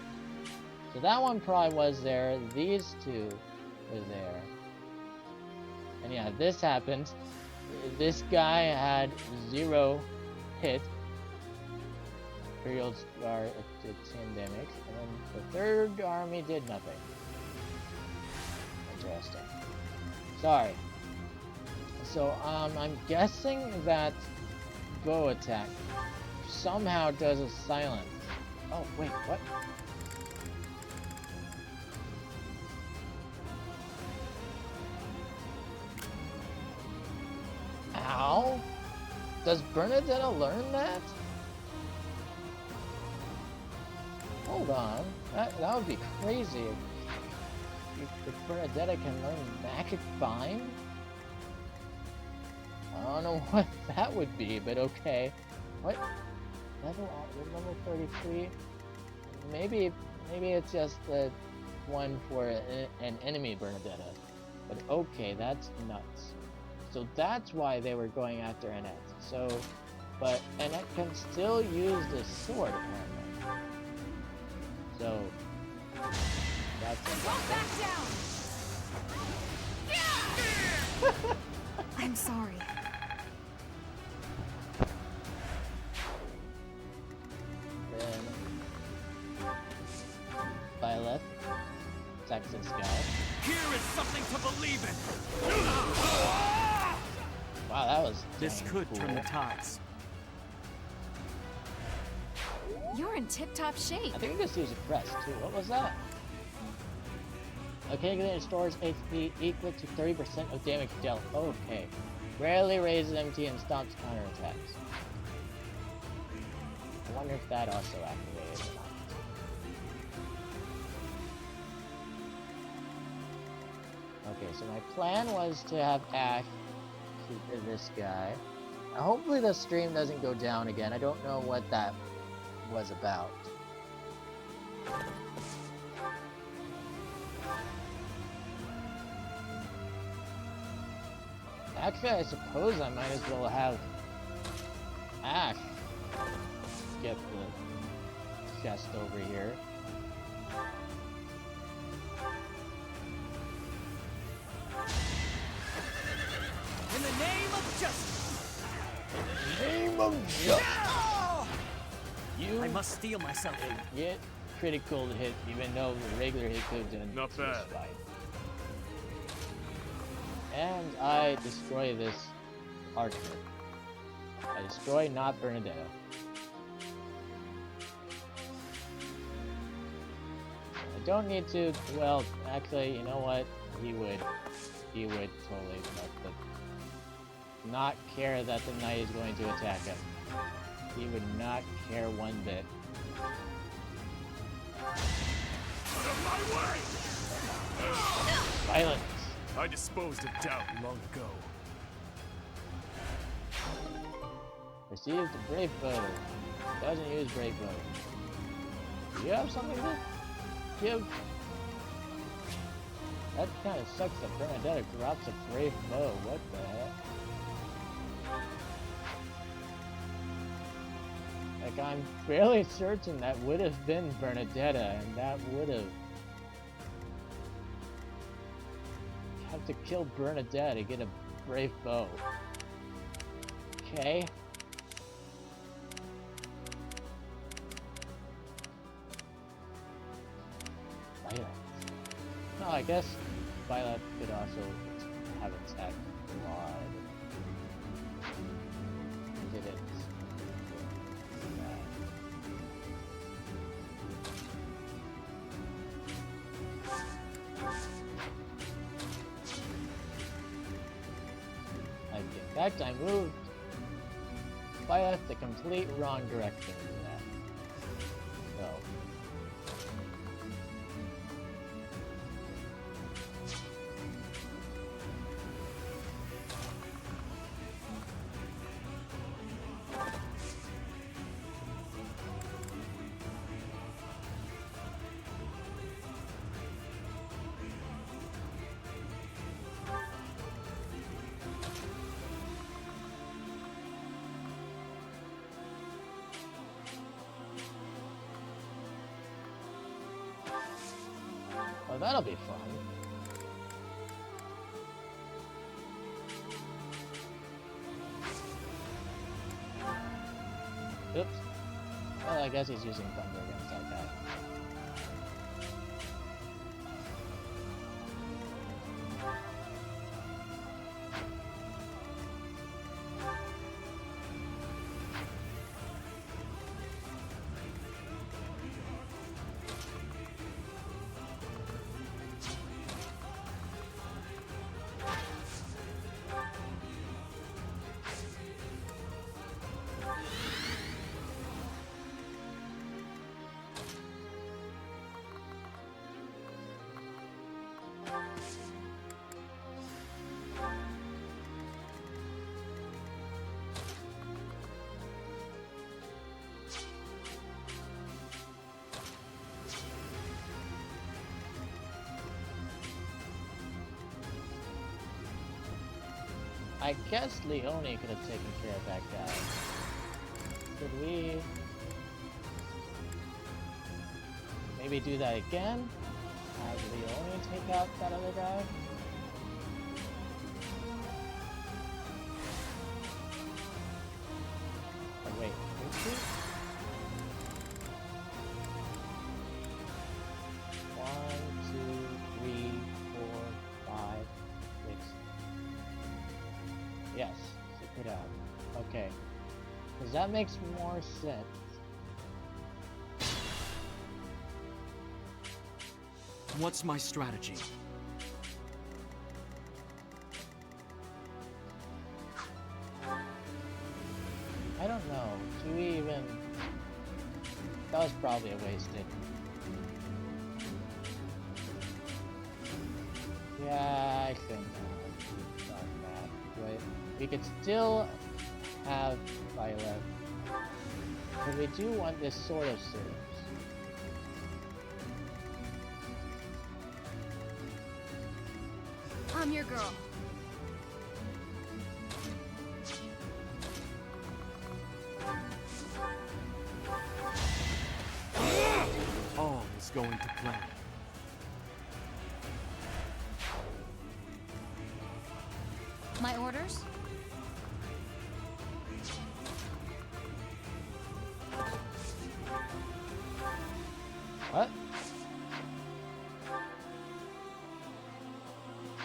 So that one probably was there. These two were there. And yeah, this happened. This guy had 0 hit. Imperials are at 10 damage. And then the third army did nothing. Interesting. Sorry. So, I'm guessing that bow attack somehow does a silence. Oh, wait, what? Ow? Does Bernadetta learn that? Hold on. That would be crazy if Bernadetta can learn Magic Bind? I don't know what that would be, but okay. What? Level 33? Maybe it's just the one for an enemy Bernadetta. But okay, that's nuts. So that's why they were going after Annette. So, but Annette can still use the sword apparently. So, that's down. I'm sorry. Then, Violet, Saxon Scout. Here is something to believe in. Wow, that was this could cool. turn the tides. in tip-top shape. I think we just use a crest too. What was that? Okay, then stores HP equal to 30% of damage dealt. Okay. Rarely raises MT and stops counterattacks. I wonder if that also activated or not. Okay, so my plan was to have Ash shoot this guy. Now, hopefully the stream doesn't go down again. I don't know what that was about. Actually, I suppose I might as well have Ash get the chest over here. In the name of justice! In the name of justice! You I must steel myself. Get critical hit, even though the regular hit could have done Not bad. fight. And I destroy this archer. I destroy not Bernadette. I don't need to, well, actually, you know what? He would totally not care that the knight is going to attack him. He would not care one bit. Out of my way! Silence! I disposed of doubt long ago. Receives the brave bow. Doesn't use brave bow. Do you have something to give? That kind of sucks that Bernadette drops a brave bow. What the heck? Like, I'm fairly certain that would have been Bernadette, and that would have have to kill Bernadette to get a brave bow. Okay. Violet. No, I guess Violet could also have attack broad. Did it? In fact, I moved Violet the complete wrong direction for that. So. Oh, that'll be fun. Oops. Well, I guess he's using thunder against that guy. I guess Leone could have taken care of that guy. Could we maybe do that again? Have Leone take out that other guy? Oh wait, is he? 1, 2, 3, 4, 5, 6. Yes, check it out. Okay. Because that makes more sense. What's my strategy? I don't know. Do we even... That was probably a wasted. Yeah, I think not that. But we could still have Violet. But we do want this sort of series. I'm your girl. All is going to plan. My orders? What?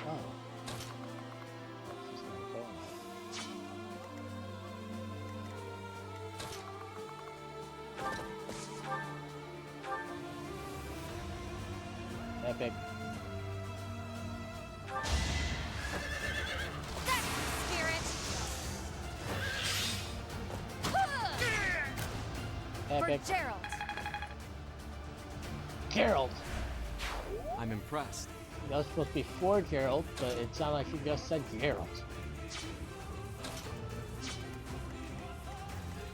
Oh. She's not going now. Epic. Epic. For Gerald. Gerald! I'm impressed. That was supposed to be for Gerald, but it sounded like she just said Gerald.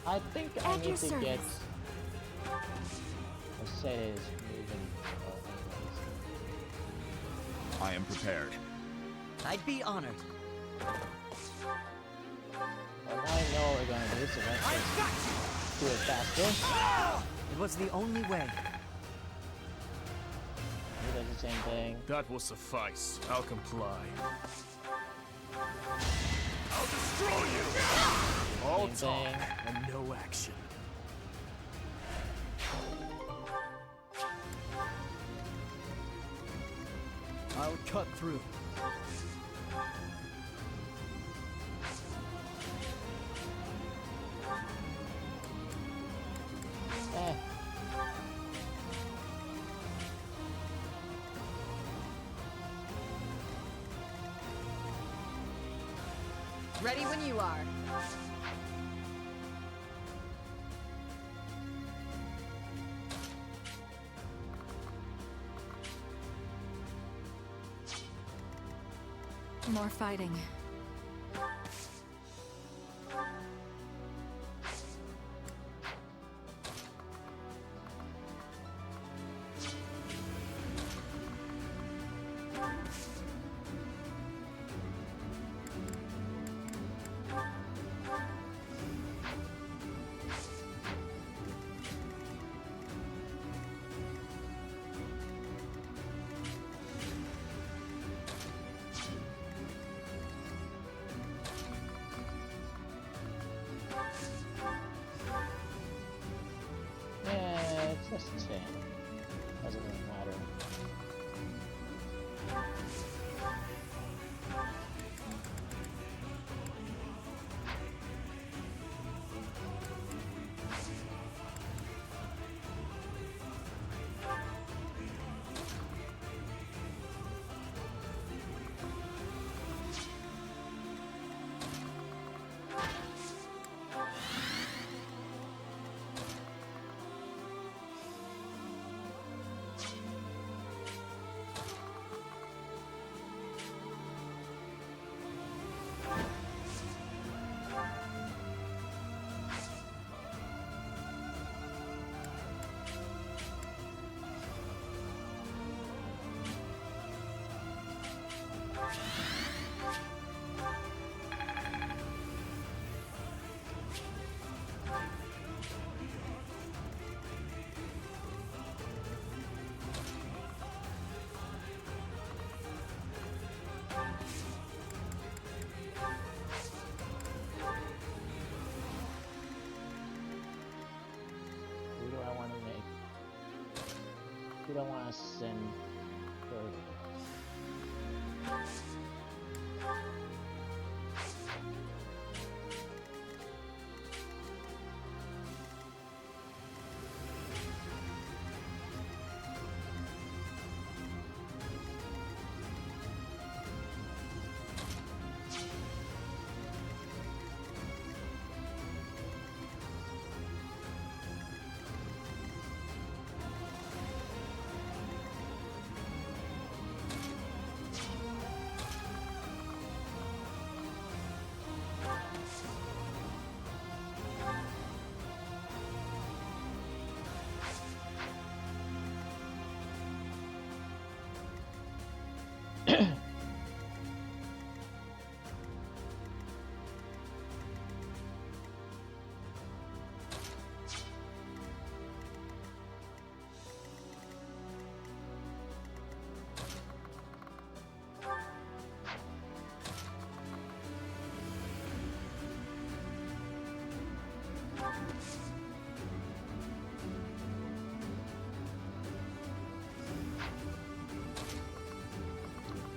I think I At need your to service. get... Mercedes moving. I am prepared. I'd be honored. Well, now I know what we're going to do, so let's do it faster. It was the only way. He does the same thing. That will suffice. I'll comply. I'll destroy you! All Same talk thing. and no action. I'll cut through. Eh. Ready when you are. More fighting. Yeah, it's just 10. Doesn't really matter. Who do I want to make? Who do I want to send further?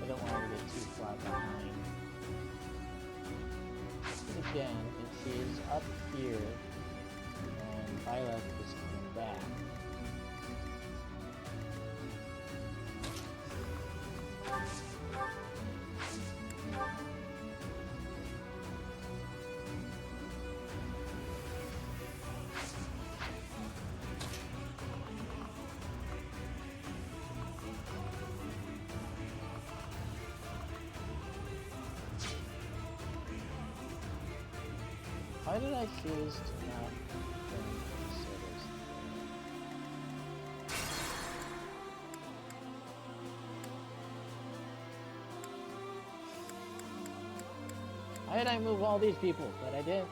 I don't want to get too far behind. But again, if she's up here and Violet is coming back. Why did I choose to not bring sodas? Why did I move all these people? But I did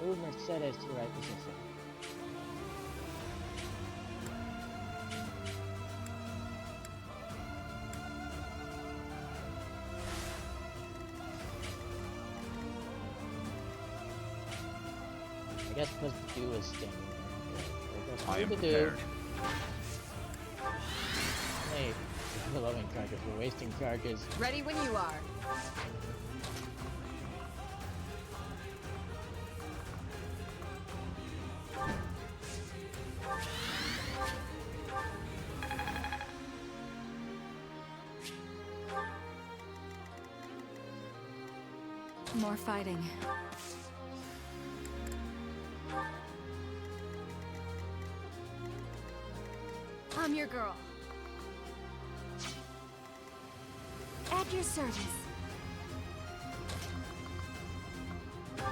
move Mercedes to the right position. I guess because the dew is standing there. I am prepared. Hey, we're loving charges. We're wasting charges. Ready when you are. More fighting. I'm your girl. At your service. Wow,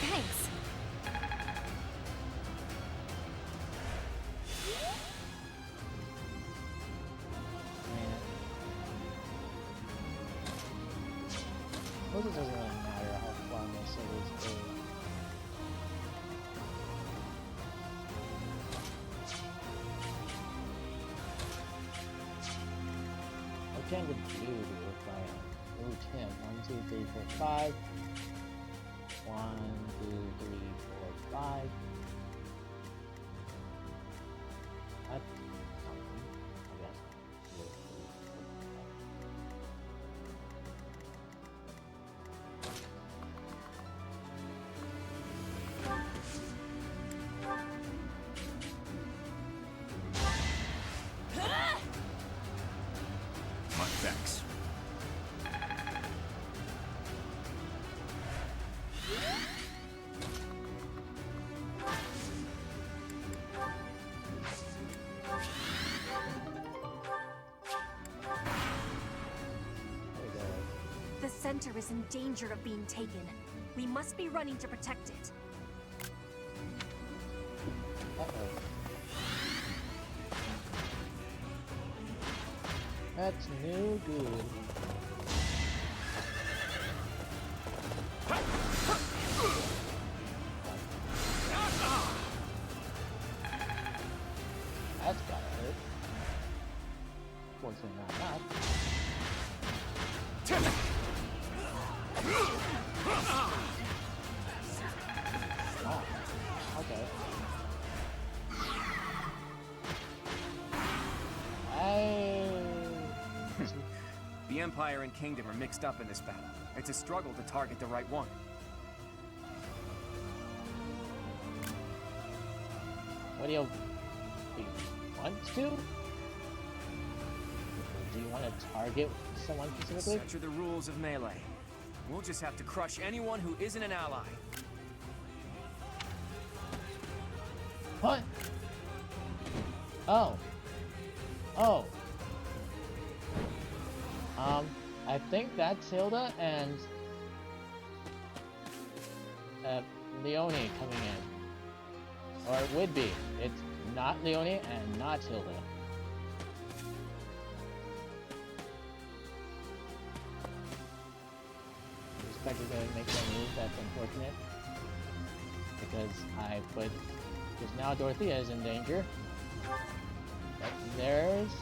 thanks. Well, it doesn't really matter how far Mercedes goes. What can we do to work by route him? 1, 2, 3, 4, 5. 1, 2, 3, 4, 5. That's something, I guess. 2, 3, 4, 5. My thanks. The center is in danger of being taken. We must be running to protect it. Uh-oh. That's no good. That's gotta hurt. Fortunately not that. Oh, okay. The Empire and Kingdom are mixed up in this battle. It's a struggle to target the right one. What do you want to? Do you want to target someone specifically? Such are the rules of melee. We'll just have to crush anyone who isn't an ally. What? Oh. Oh. I think that's Hilda and Leone coming in. Or it would be. It's not Leone and not Hilda. I expect you're gonna make that move, that's unfortunate. Because now Dorothea is in danger. But there's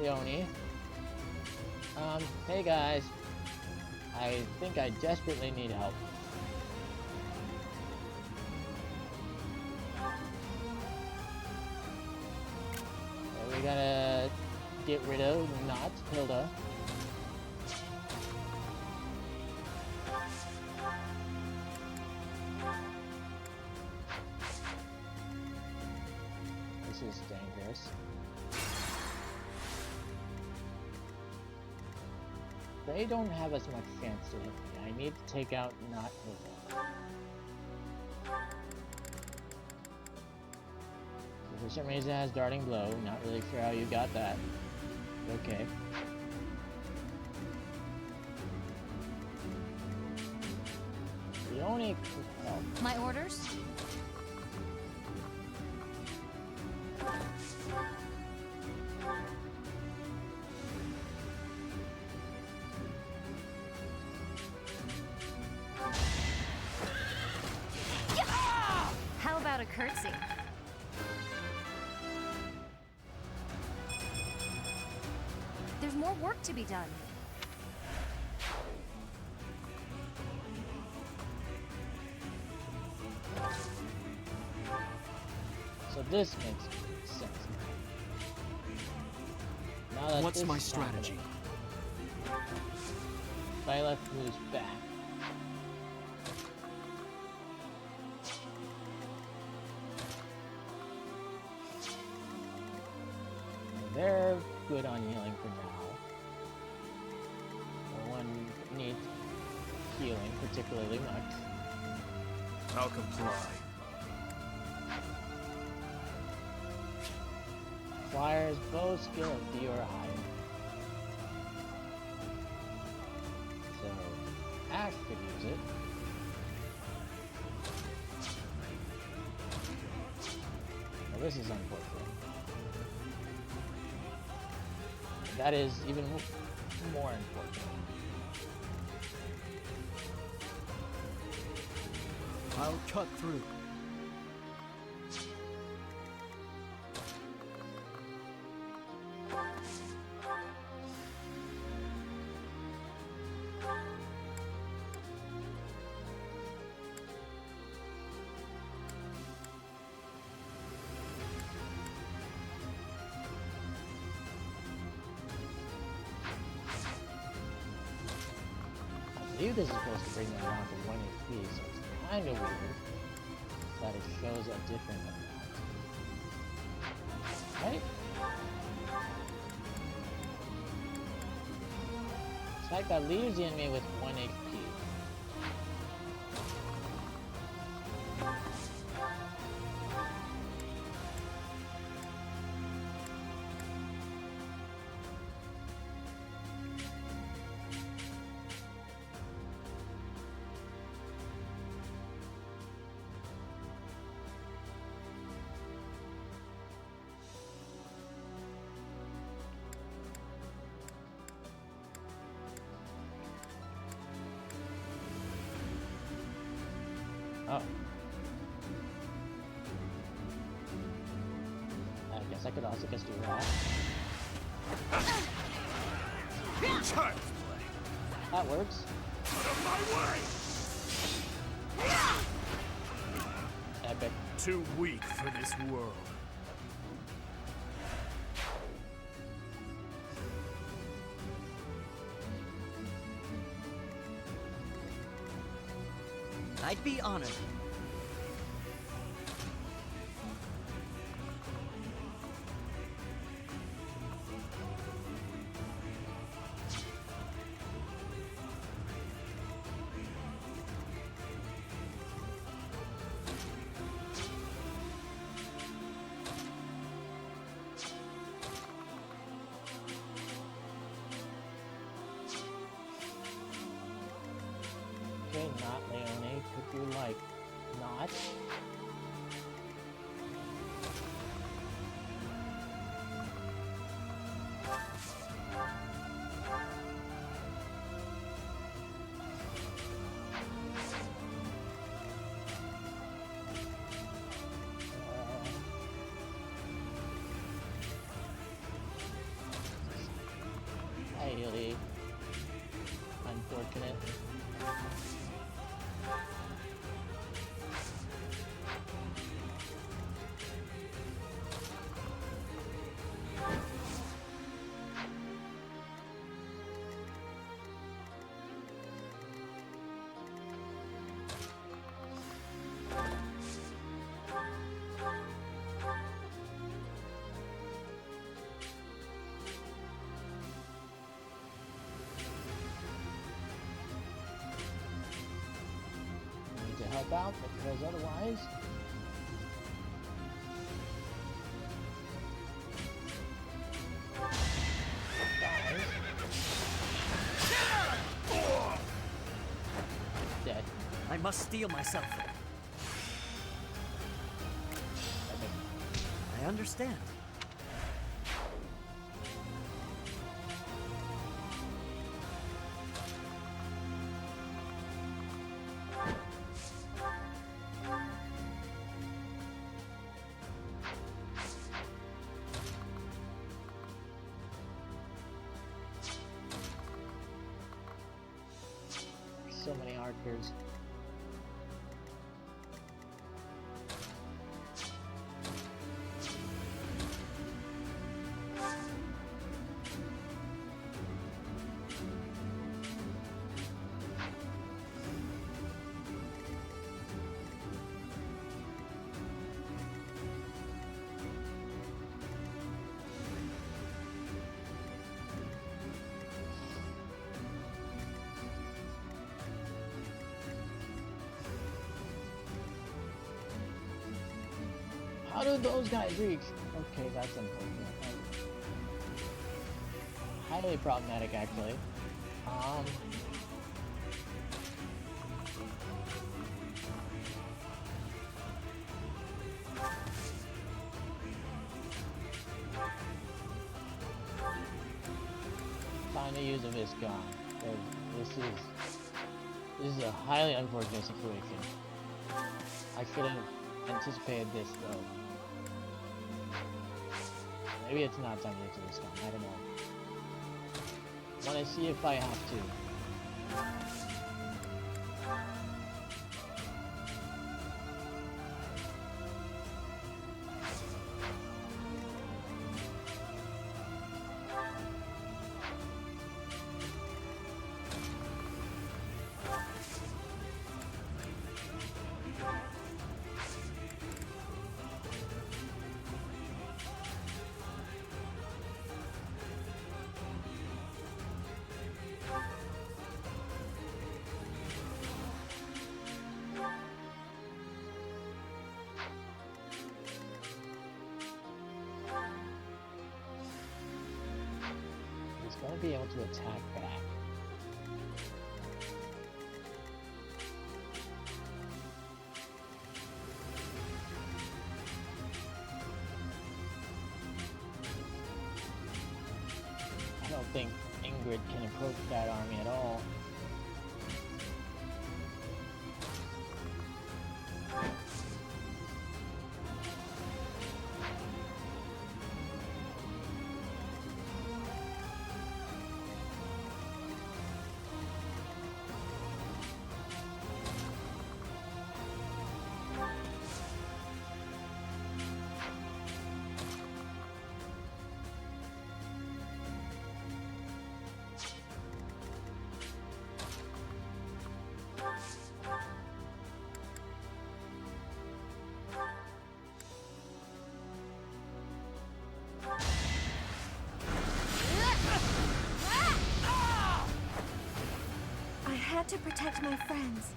Leone. Hey guys. I think I desperately need help. We gotta get rid of not Hilda. This is dangerous. They don't have as much chance to hit me. I need to take out not Hilda. For some reason it has darting blow. Not really sure how you got that. Okay. The only... Oh. My orders? How about a curtsy? There's more work to be done. So this makes sense. Now that What's this my is strategy? Byleth moves back. They're good on healing for now. No one needs healing particularly much. I'll comply. Requires bow skill of D or higher. So Ash could use it. Well, this is unfortunate. That is even more unfortunate. I'll cut through. I believe this is supposed to bring them down to 1 HP, so it's kind of weird that it shows a different amount. Right? It's like that leaves the enemy with 1 HP. Oh. I guess I could also just do that. Child's play. That works. Out of my way! Epic. Too weak for this world. I'd be honored. Okay, not Leone. Could you like not? Ideally, I unfortunate. To help out, because otherwise dead. I must steel myself. I understand. So many archers. How did those guys reach? Okay, that's unfortunate. Highly problematic, actually. Time to use a Viscon. This is a highly unfortunate situation. I should have anticipated this though. Maybe it's not time to use a Viscon. I don't know. Want to see if I have to. He's going to be able to attack back. I don't think Ingrid can approach that army at all. I had to protect my friends.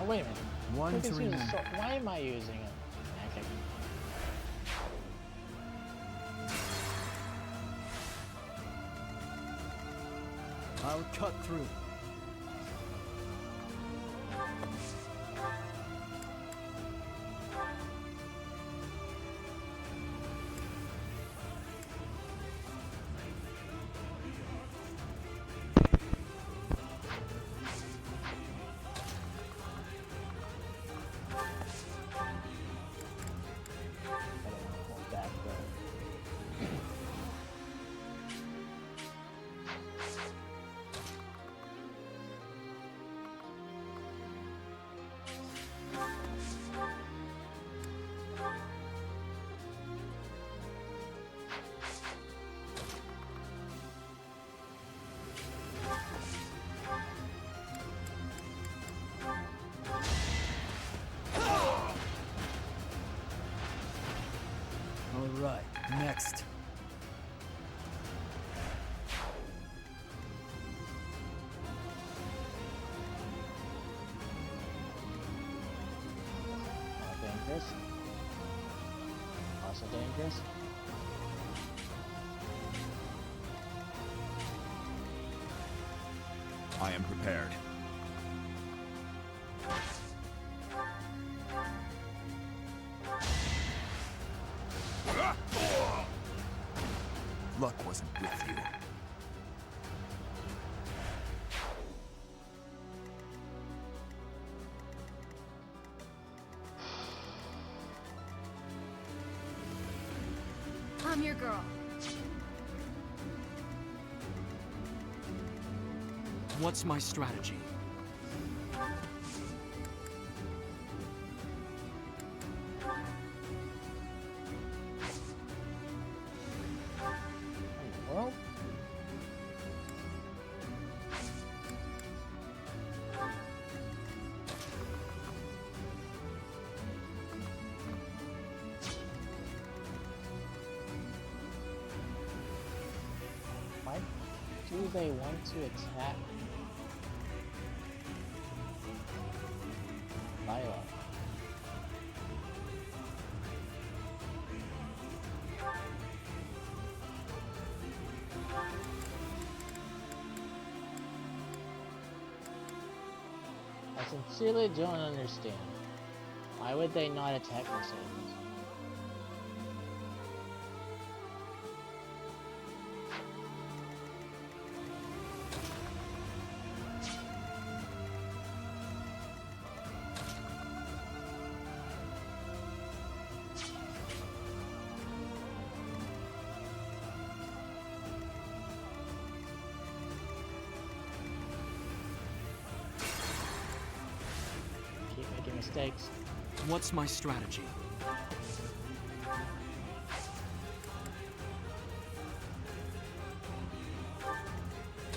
Oh, wait a minute. One Look to at remain. why am I using it? Okay. I'll cut through. Hold back though. All right, next. Dangerous. Also dangerous. I am prepared. Luck wasn't with you. I'm your girl. What's my strategy? Well, why do they want to attack Lila? I sincerely don't understand. Why would they not attack Mercedes? Keep making mistakes. What's my strategy?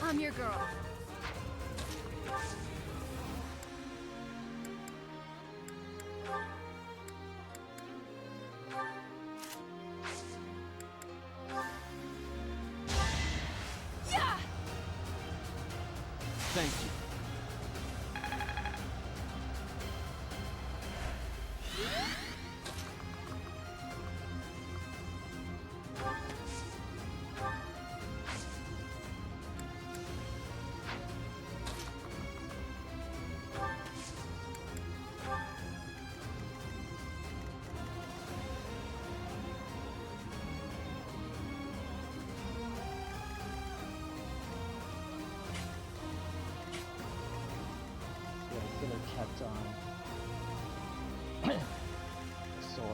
I'm your girl. Yeah! Thank you. Yeah, I could have kept on the sword.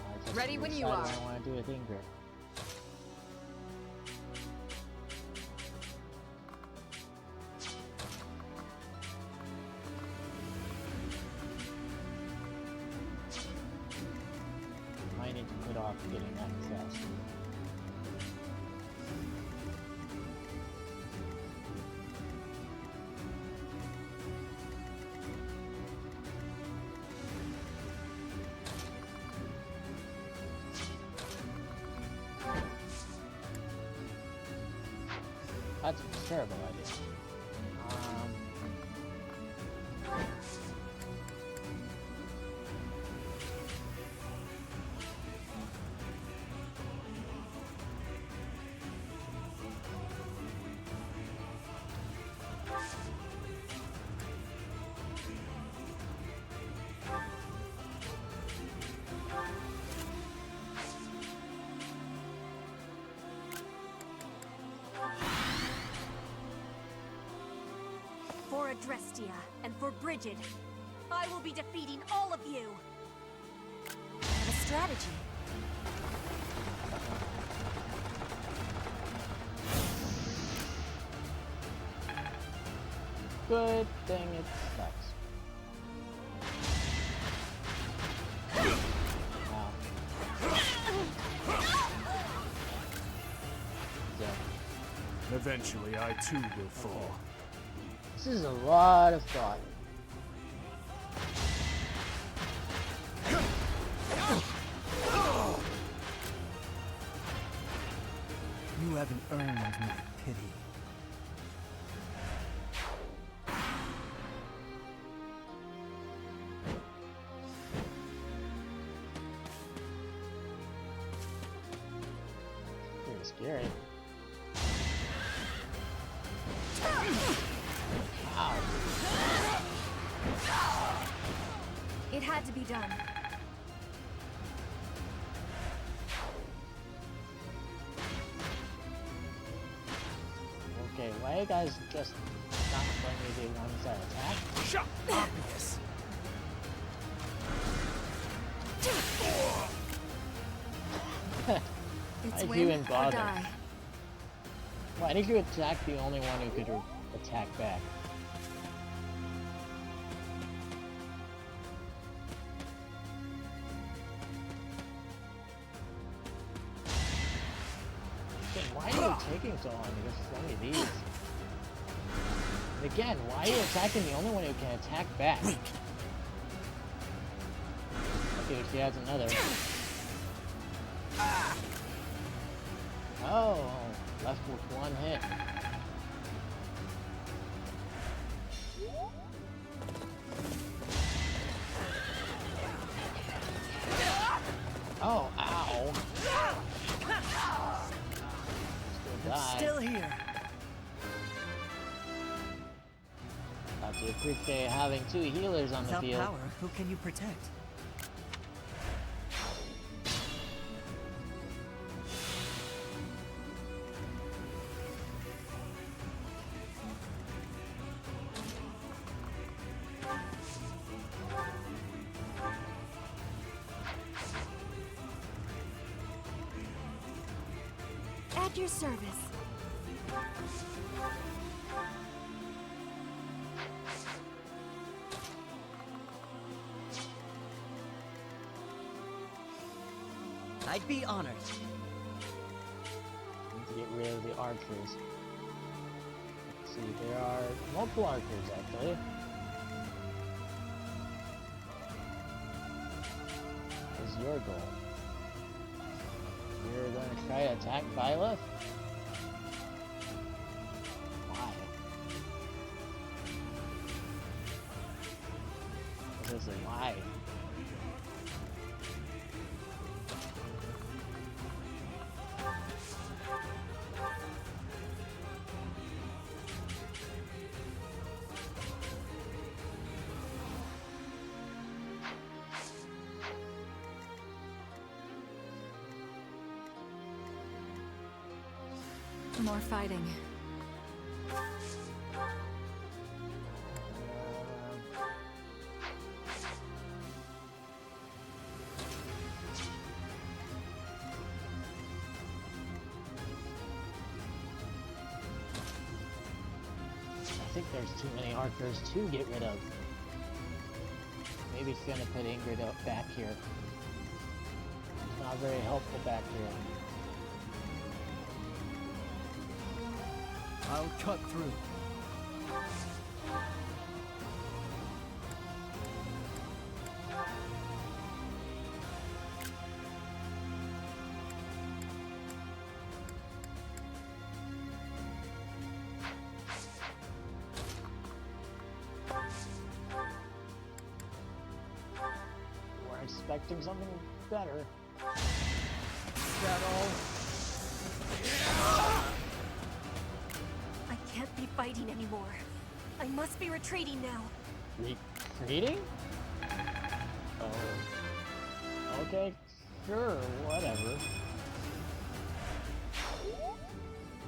I just Ready when you decided are. what I want to do with Ingrid. Might need to put off getting access. That's a terrible idea. For Adrestia and for Brigid, I will be defeating all of you. I have a strategy. Good thing it sucks. Wow. Yeah. Eventually, I too will fall. This is a lot of thought. You haven't earned my pity. Pretty scary. Ow. It had to be done. Okay, why are you guys just not letting me do ones that attack? Shut obvious. It's Why'd win you even or bother? die. Why did you attack the only one who could attack back? Again, why are you taking so long to get so many of these? And again, why are you attacking the only one who can attack back? Okay, she has another. Oh, left with one hit. Oh, ow. Still die. Still here. Thought you appreciate having two healers on the Without field. power, who can you protect? At your service. I'd be honored. Need to get rid of the archers. Let's see, there are multiple archers actually. What is your goal? You're going to try to attack Viola? Why? Seriously, why? More fighting. I think there's too many archers to get rid of. Maybe it's gonna put Ingrid up back here. It's not very helpful back here. I'll cut through. expecting something better. Is that all? I can't be fighting anymore. I must be retreating now. Retreating? Oh. Okay, sure, whatever.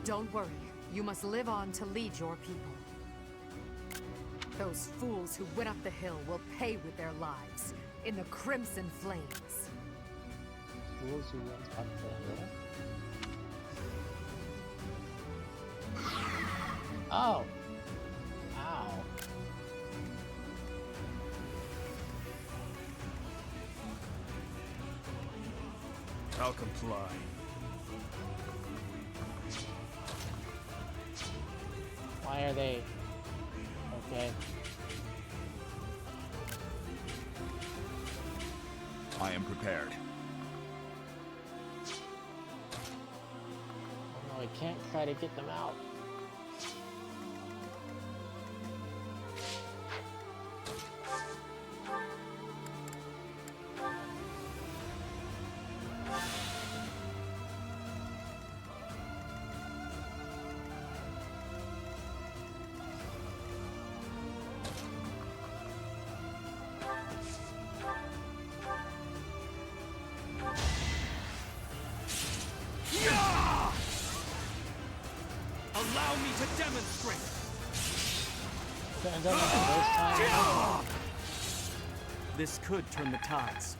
Don't worry. You must live on to lead your people. Those fools who went up the hill will pay with their lives in the crimson flames. Fools who went up the hill? Oh. Ow. I'll comply. Why are they... Okay. I am prepared. Oh no, I can't try to get them out. Allow me to demonstrate! This could turn the tides.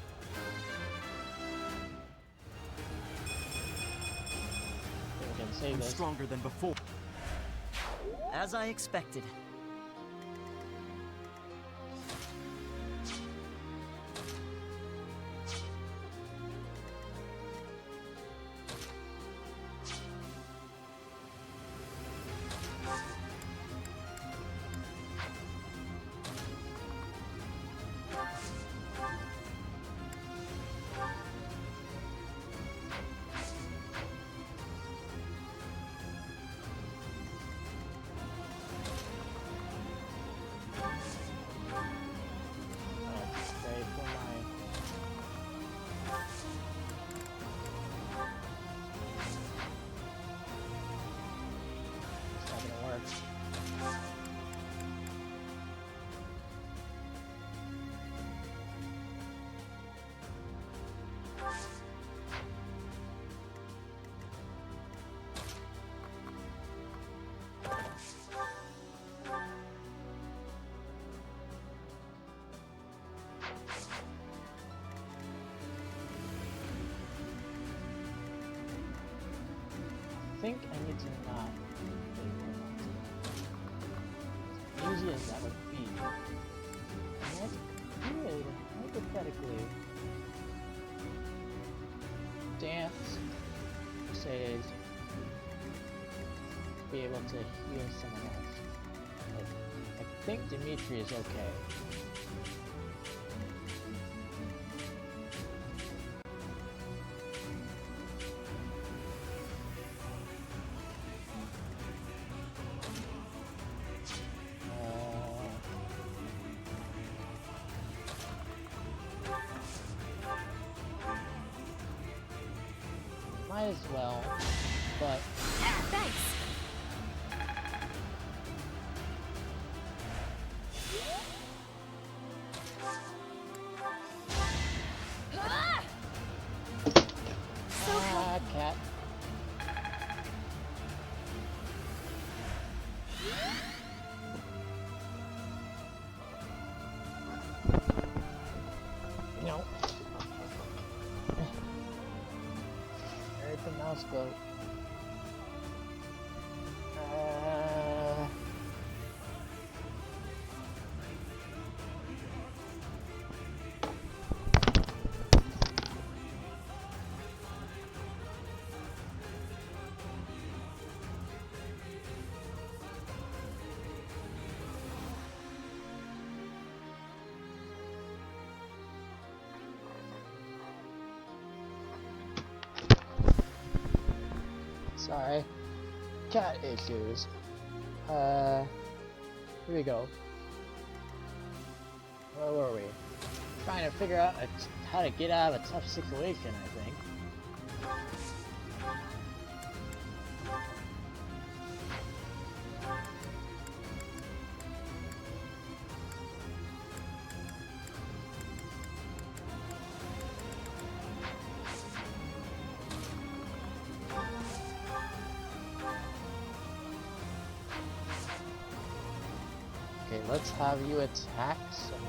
I'm stronger than before. As I expected. I think I need to not as easy as that would be. And that's good, hypothetically. Dance, say, be able to heal someone else. Like, I think Dimitri is okay. Might as well, but... Thanks! Cat. No. Where'd the mouse go? Sorry. Cat issues. Here we go. Where were we? trying to figure out how to get out of a tough situation, I think. Okay, let's have you attack someone.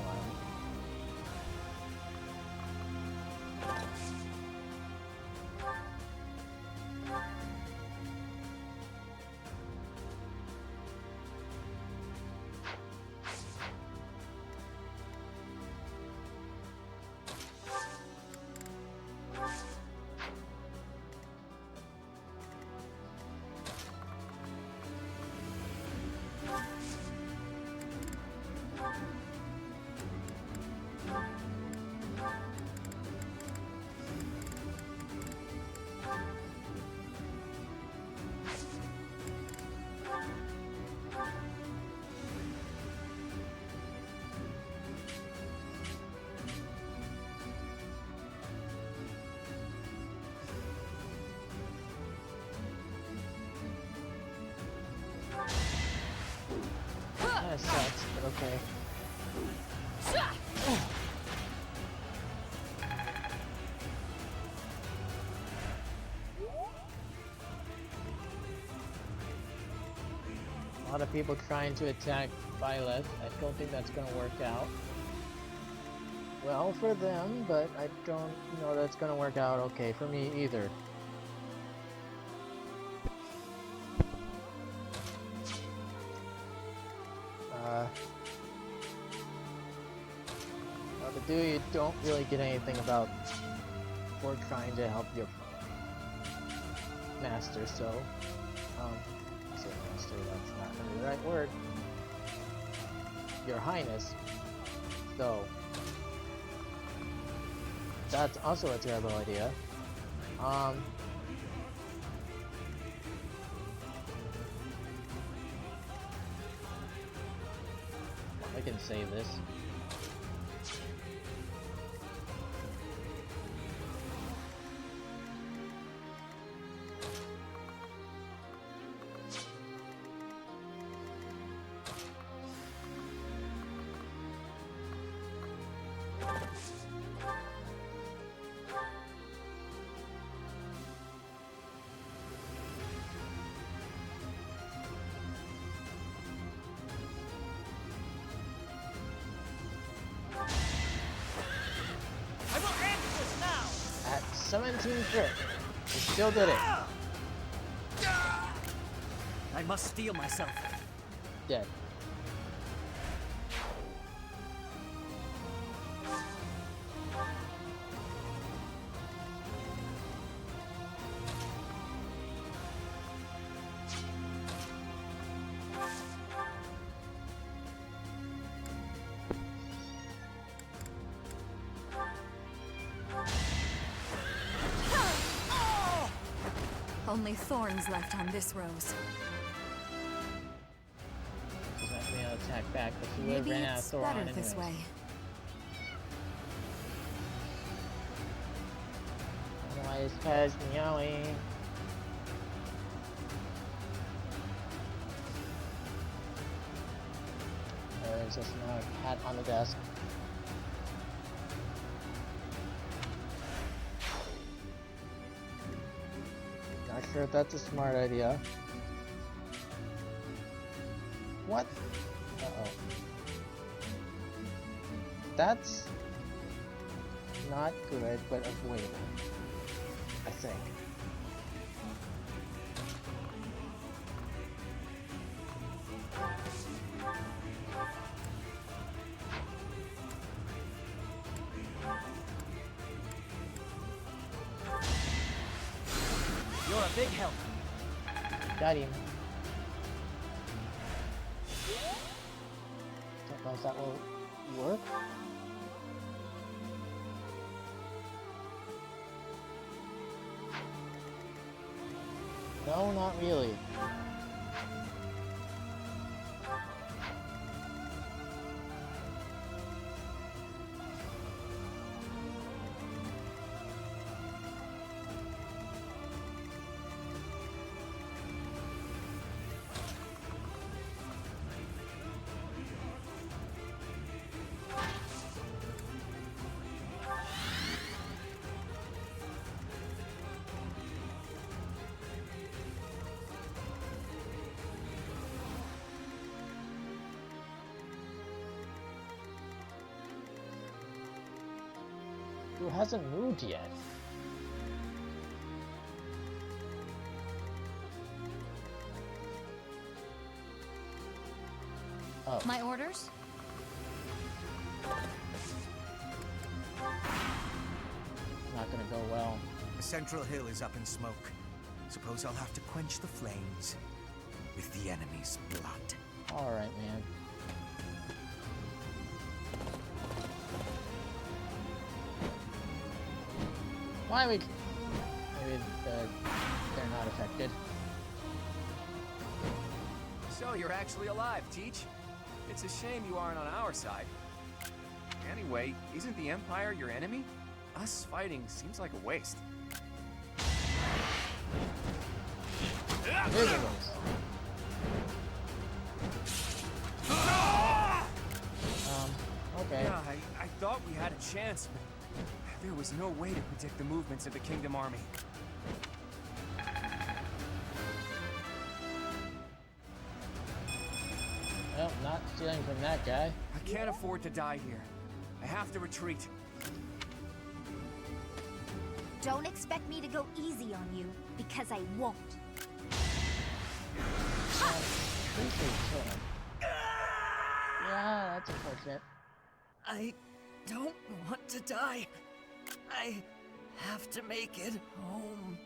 That sucks, but okay. A lot of people trying to attack Violet. I don't think that's gonna work out well for them, but I don't know that's gonna work out okay for me either. Well, to do, you don't really get anything about for trying to help your master, so I say master, that's not really the right word. Your Highness. So that's also a terrible idea. I can save this. I will end this now! At 17 crit, we still did it. I must steel myself. Dead. Only thorns left on this rose. She's not being able to attack back, but she would have Maybe ran out of it's thorn better anyways. this way. Why is Kaz meowing? There's just another cat on the desk. Not sure if that's a smart idea. What? Uh-oh. That's not good, but avoidable, I think. You're a big help. Got him. Don't know if that will work. No, not really. Who hasn't moved yet? Oh. My orders? Not gonna go well. The central hill is up in smoke. Suppose I'll have to quench the flames with the enemy's blood. Alright, man. Why we... Maybe they're not affected. So you're actually alive, Teach. It's a shame you aren't on our side. Anyway, isn't the Empire your enemy? Us fighting seems like a waste. Okay. Yeah, I thought we had a chance, but there was no way to predict the movements of the Kingdom Army. Well, not stealing from that guy. I can't afford to die here. I have to retreat. Don't expect me to go easy on you, because I won't. Yeah, that's unfortunate. I don't want to die. I have to make it home.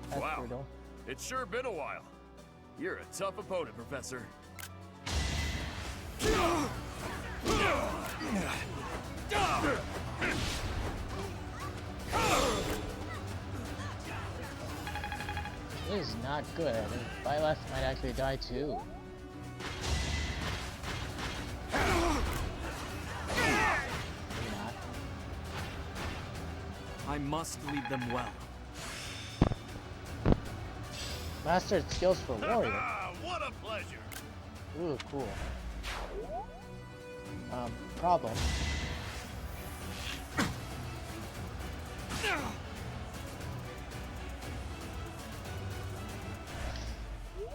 That's wow. brutal. It's sure been a while. You're a tough opponent, Professor. This is not good. If I left, I might actually die too. Maybe not. I must lead them well. Mastered skills for warrior. What a pleasure! Ooh, cool. Problem.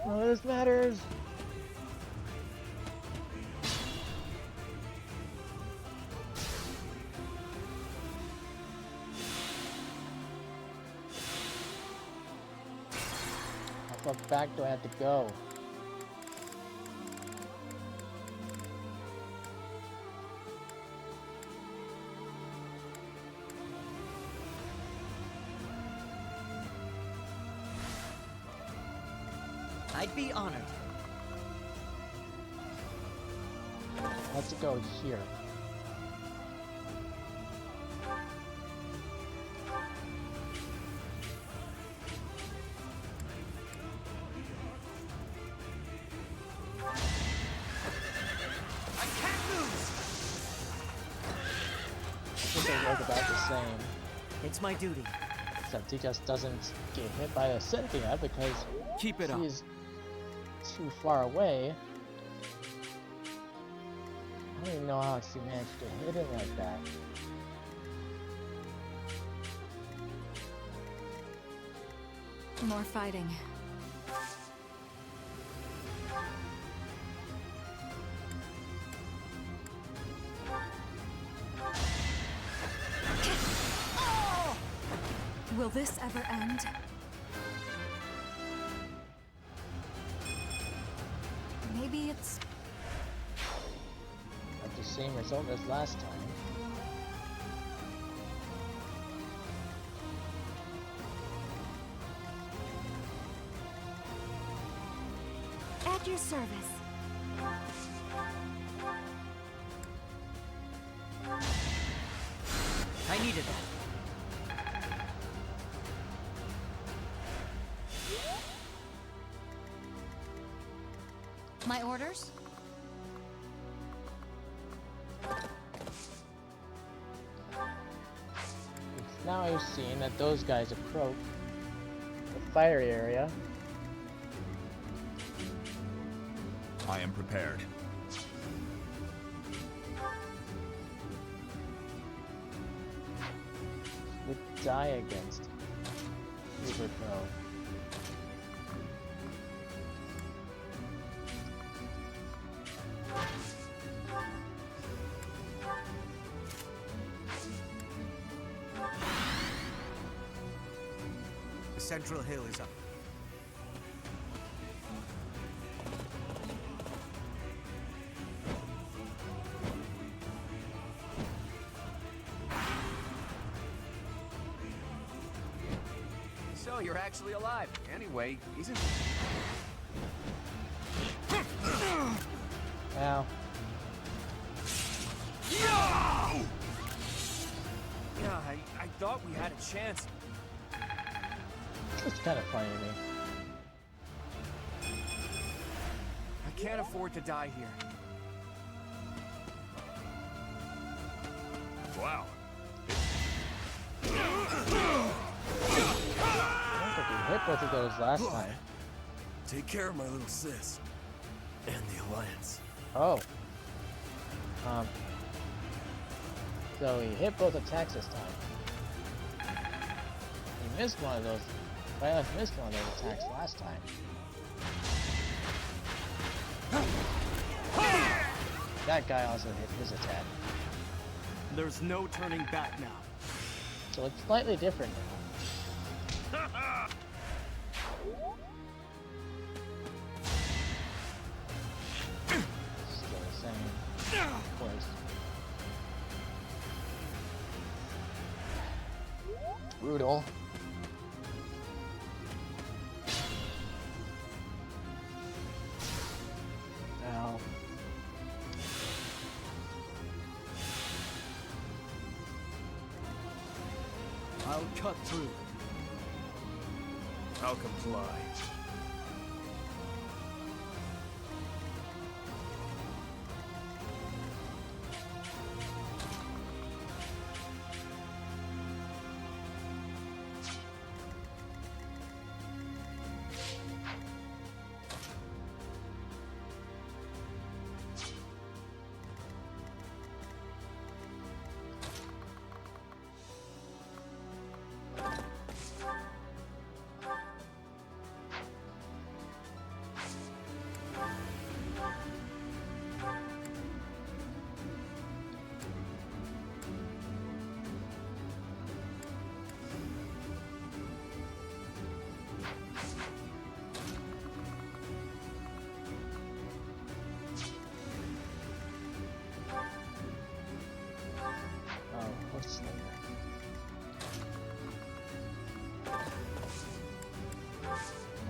None of this matters. How far back do I have to go? I'd be honored. Let's go here. I can't lose. I think they work about the same. It's my duty. Except he just doesn't get hit by a Cynthia because Keep it up. he's too far away. I don't even know how she managed to hit him like that. More fighting. Will this ever end? Maybe it's... Like the same result as last time. At your service. I needed that. My orders? Now you've seen that those guys approach the fiery area. I am prepared. Would die against Uber Pro. central hill is up. So you're actually alive. Anyway, isn't... Ow. Yeah, I thought we had a chance. It's kind of funny to me. I can't afford to die here. Wow. I don't think we hit both of those last time. Take care of my little sis. And the Alliance. Oh. So he hit both attacks this time. He missed one of those. Violet missed one of those attacks last time. That guy also hit his attack. There's no turning back now. So it's slightly different now. Still the same. Of course. Brutal. Ow. I'll cut through. I'll comply.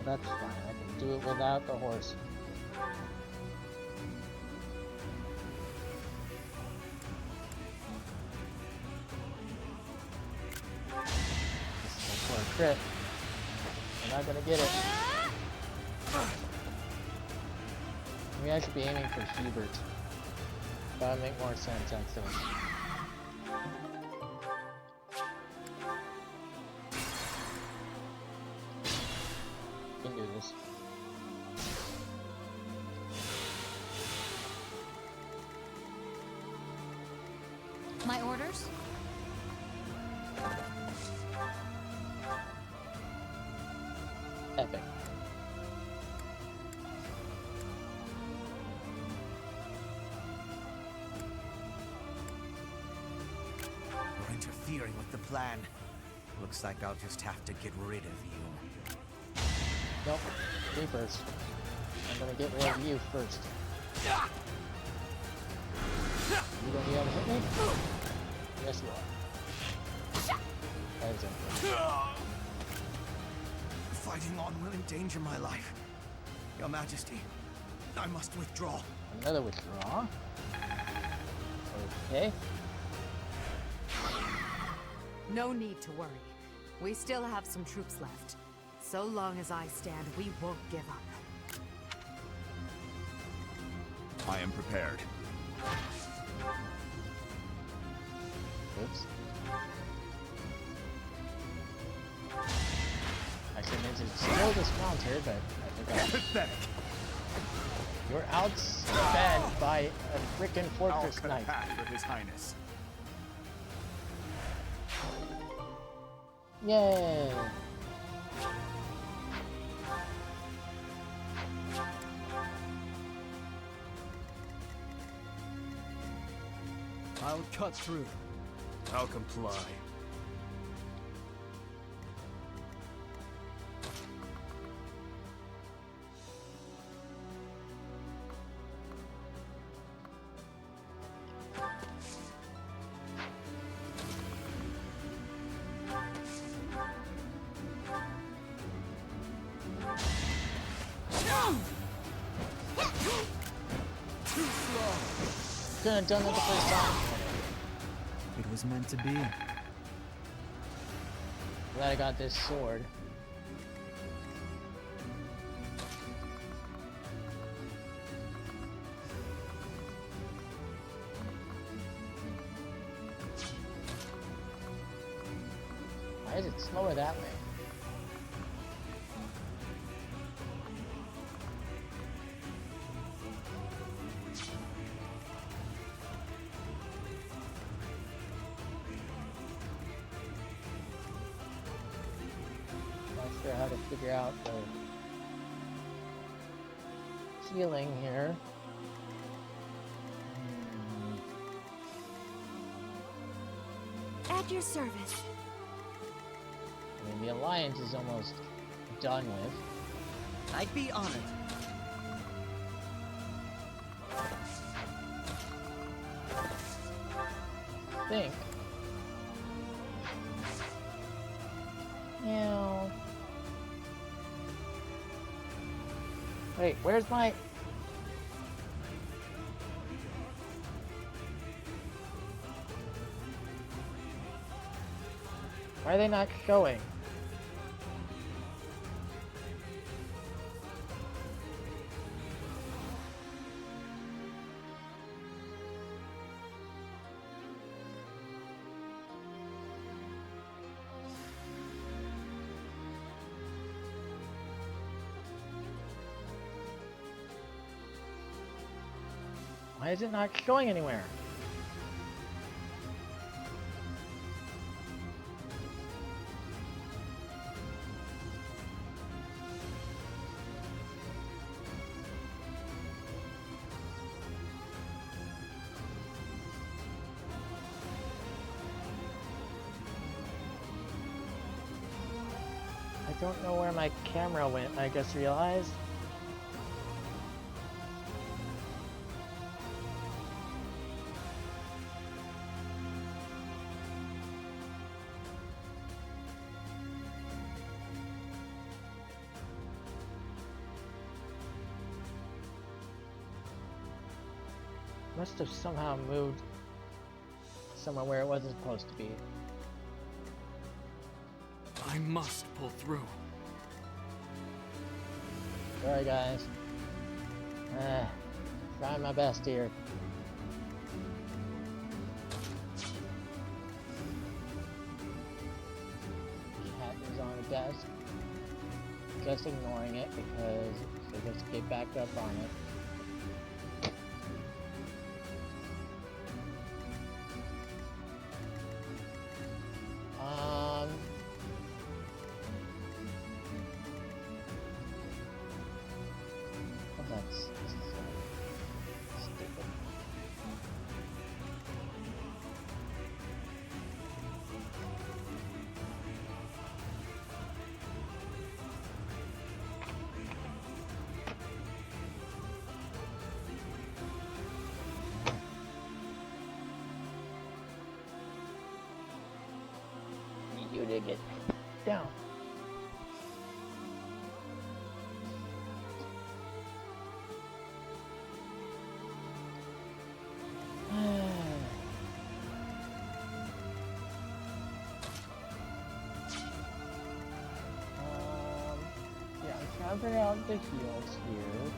Well, that's fine. I can do it without the horse. This is for a crit. I'm not gonna get it. Maybe I should be aiming for Hubert. That would make more sense, actually. Can do this. My orders? Epic. You're interfering with the plan. Looks like I'll just have to get rid of you. Nope. Me first. I'm gonna get rid of you first. You gonna be able to hit me? Yes, you are. That is it. Fighting on will endanger my life. Your Majesty, I must withdraw. Another withdraw? Okay. No need to worry. We still have some troops left. So long as I stand, we won't give up. I am prepared. Oops. Actually, meant to steal this counter, but I forgot. Pathetic. You're outspanned by a frickin' fortress I'll cut knight. a path for His Highness. Yay! I'll cut through. I'll comply. Couldn't have done it the first time. It was meant to be. Glad I got this sword. Why is it slower that way? Not sure how to figure out the healing here. At your service. I mean, the alliance is almost done with. I'd be honored. I think. Meow. Wait, where's my... Why are they not showing? Why is it not showing anywhere? I don't know where my camera went, I just realized. Must have somehow moved somewhere where it wasn't supposed to be. I must pull through. Sorry guys. Trying my best here. Cat is on the desk. Just ignoring it because she'll just get back up on it. That's stupid. Need you to get down. Yeah, I'm trying to figure out the heals here.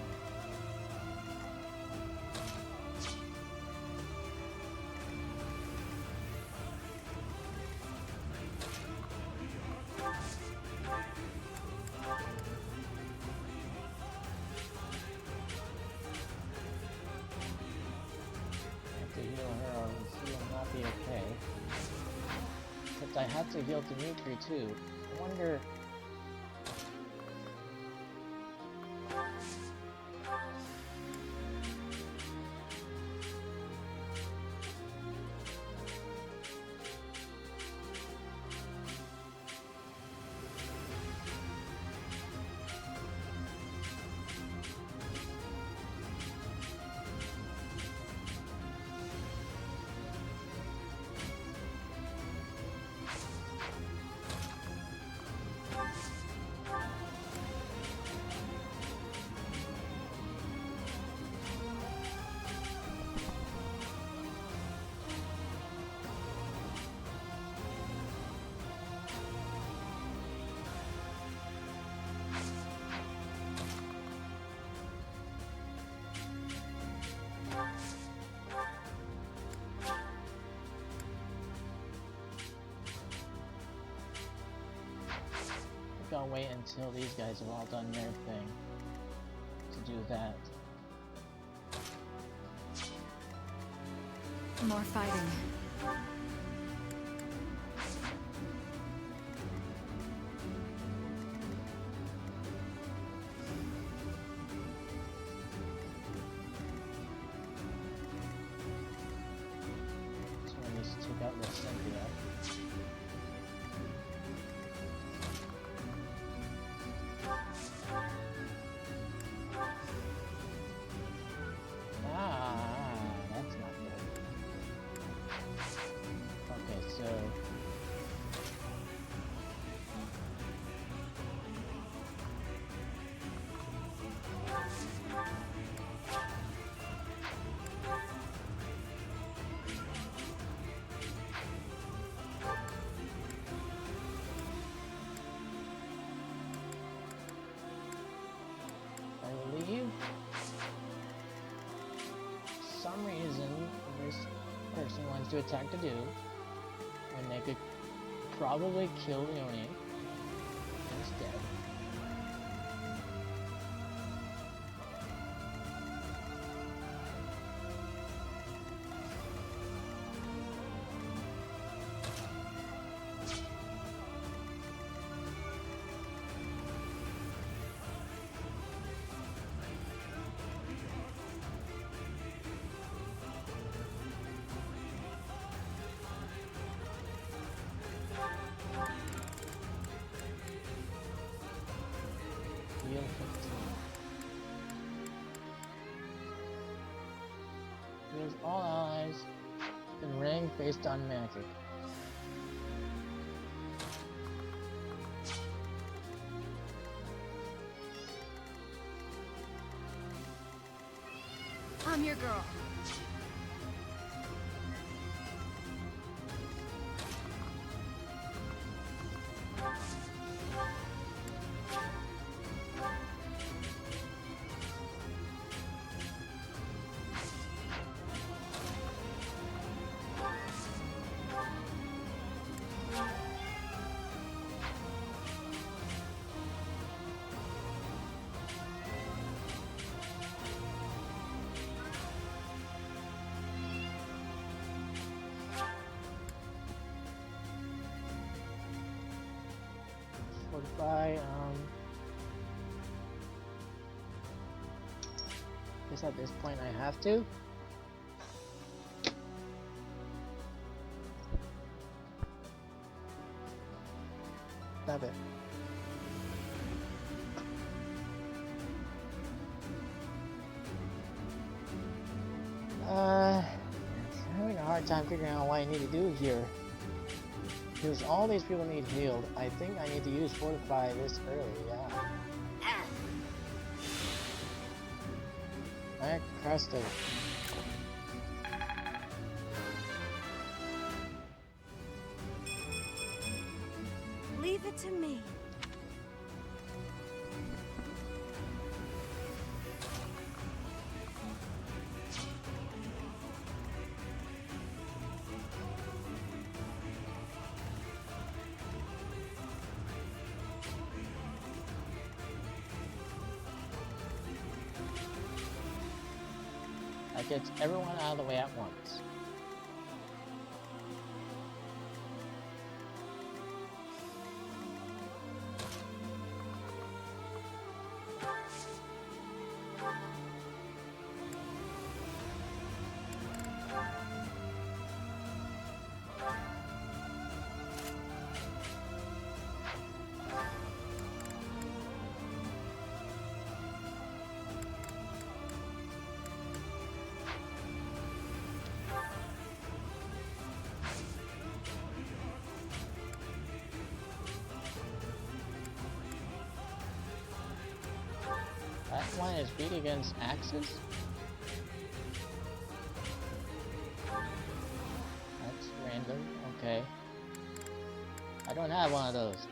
To heal her or she will not be okay. Except I have to heal Dimitri too. I wonder... think I'll wait until these guys have all done their thing to do that. More fighting. So I need to take out the Cynthia. That's not good. Okay, so I believe for some reason this person wants to attack the dude when they could probably kill Leone instead. Heal 15. Heals all allies in rank based on magic. I'm your girl. Fortify, guess at this point I have to. Stop it. Having a hard time figuring out what I need to do here. Because all these people need healed. I think I need to use Fortify this early, yeah. Alright, Crusted. Leave it to me. That gets everyone out of the way at once. That one is weak against axes? That's random, okay. I don't have one of those.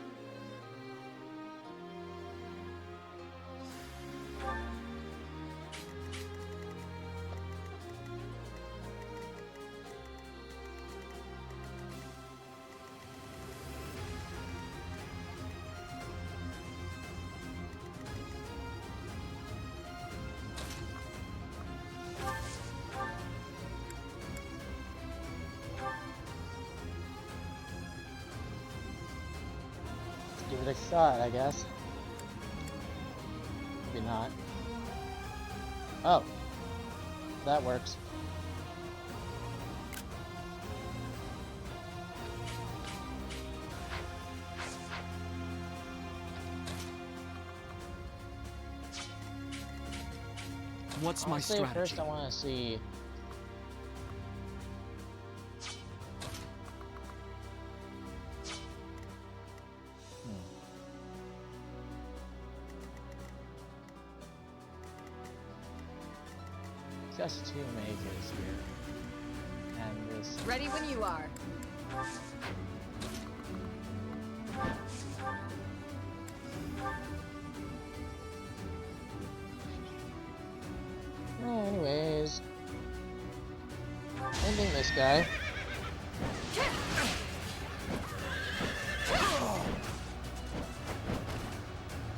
Give it a shot, I guess. Maybe not. Oh. That works. What's my strategy? First, I want to see. Just 2 mages here, and this. Ready when you are. Anyways, ending this guy.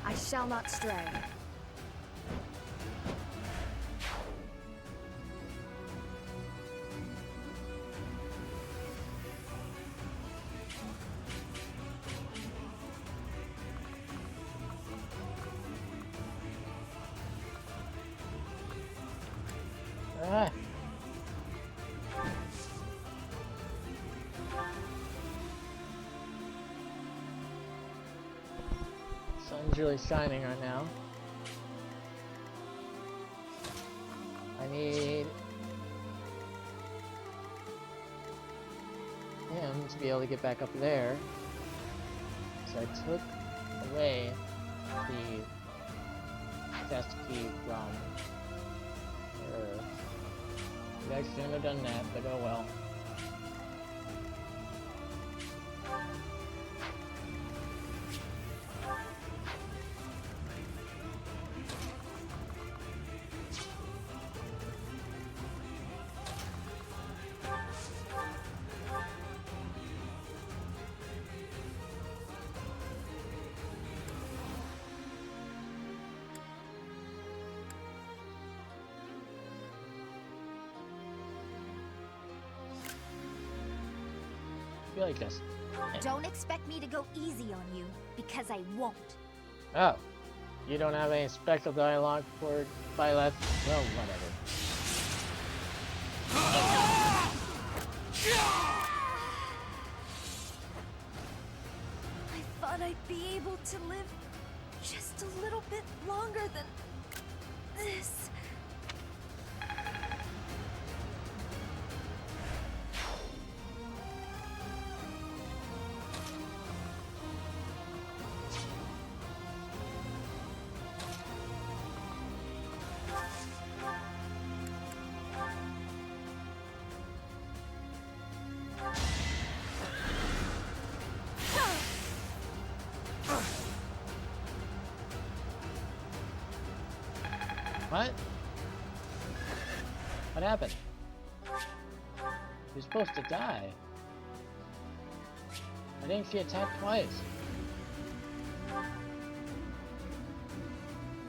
I shall not stray. Ah. Sun's really shining right now. I need him to be able to get back up there. So I took away the chest key from her. I shouldn't have done that, but oh well. I feel like this. Don't expect me to go easy on you, because I won't. Oh. You don't have any special dialogue for Violet? Well, whatever. I thought I'd be able to live just a little bit longer than this. What? What happened? You're supposed to die. I think she attacked twice.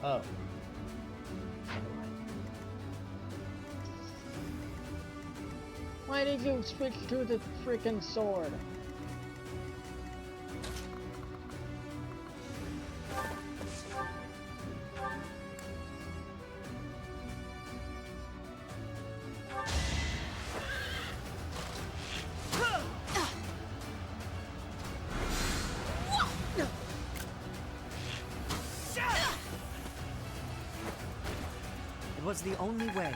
Oh. Never mind. Why did you switch to the freaking sword? It was the only way.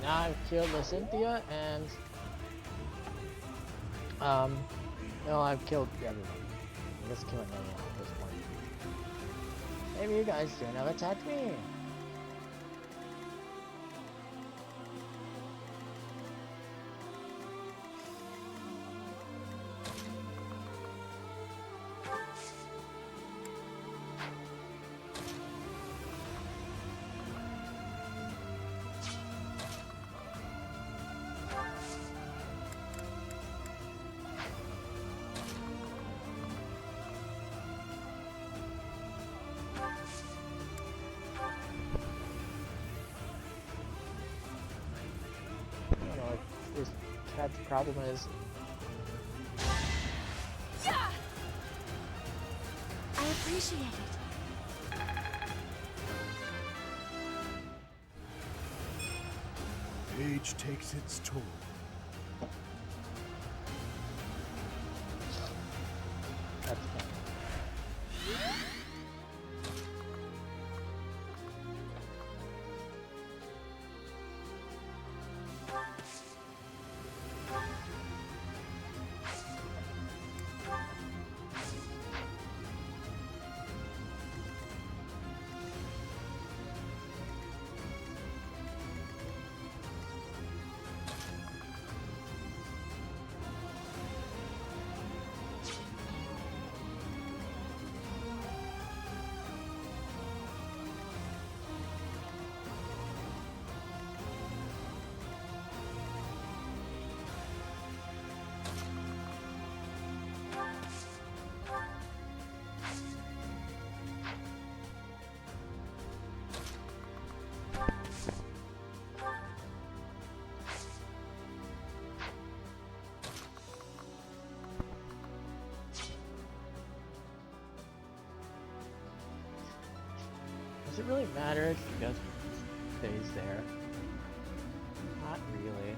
Now I've killed Cynthia and no, I've killed everyone. I'm just killing everyone at this point. Maybe you guys shouldn't have attacked me. This cat's problem is appreciate it. Age takes its toll. That's fine. Does it really matter if she just stays there? Not really.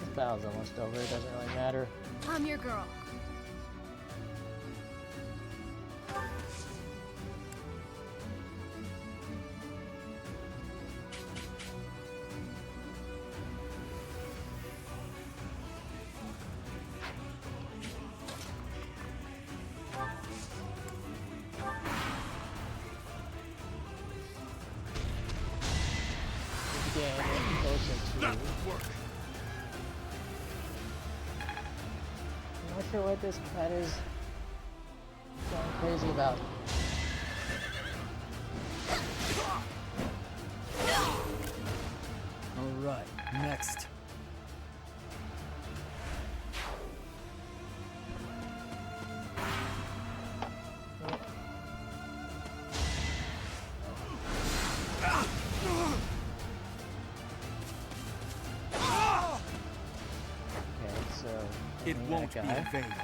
This battle's almost over, it doesn't really matter. I'm your girl. That would work. I'm not sure what this cat is going crazy about. Alright, next. It won't be in vain.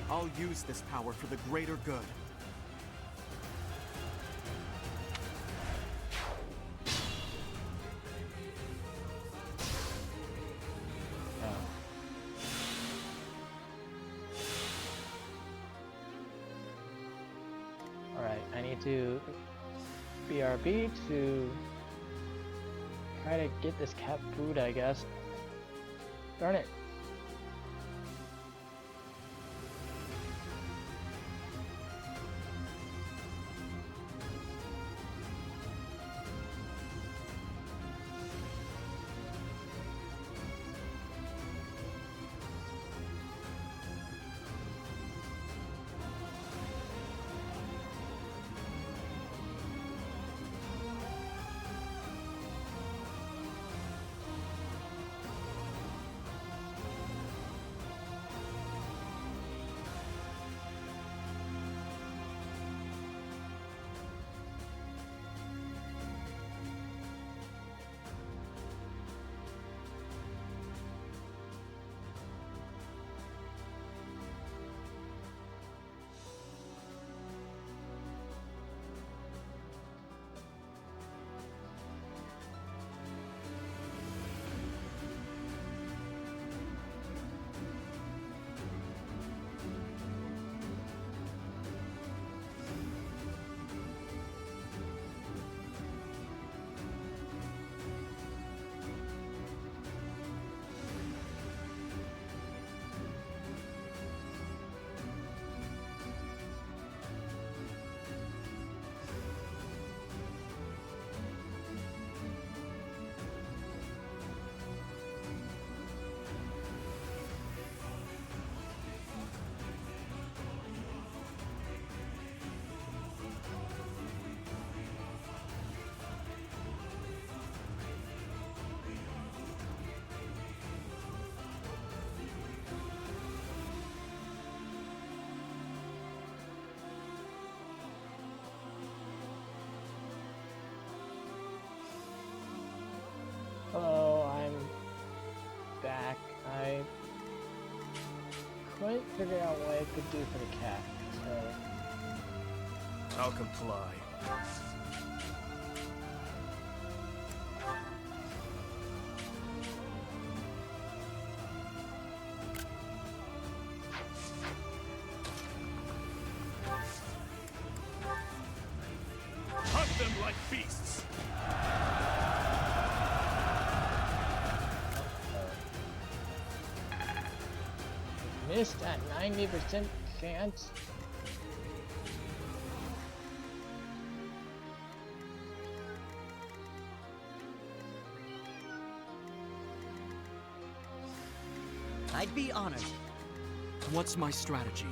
I'll use this power for the greater good. Alright, I need to BRB to try to get this cat food, I guess. Darn it. figure out what I could do for the cat. So I'll comply. Hunt them like beasts! missed at 90% chance. I'd be honored. What's my strategy?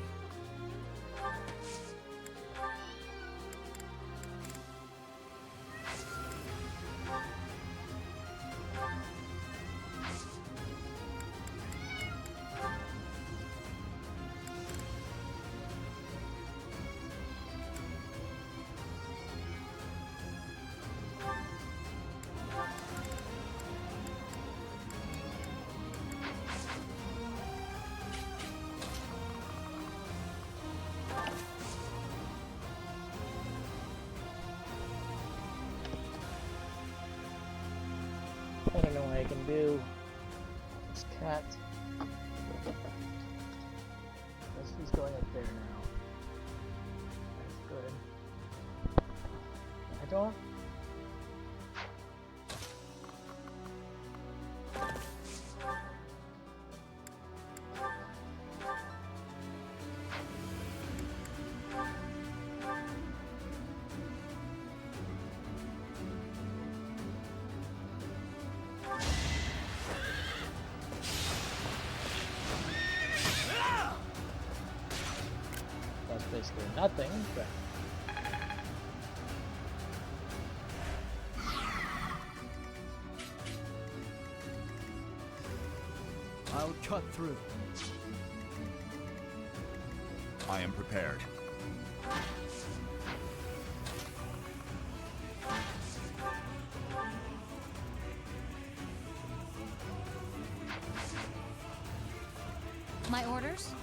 I don't know what I can do. This cat. Guess he's going up there now. That's good. I don't. That's basically nothing, but I'll cut through. I am prepared. My orders?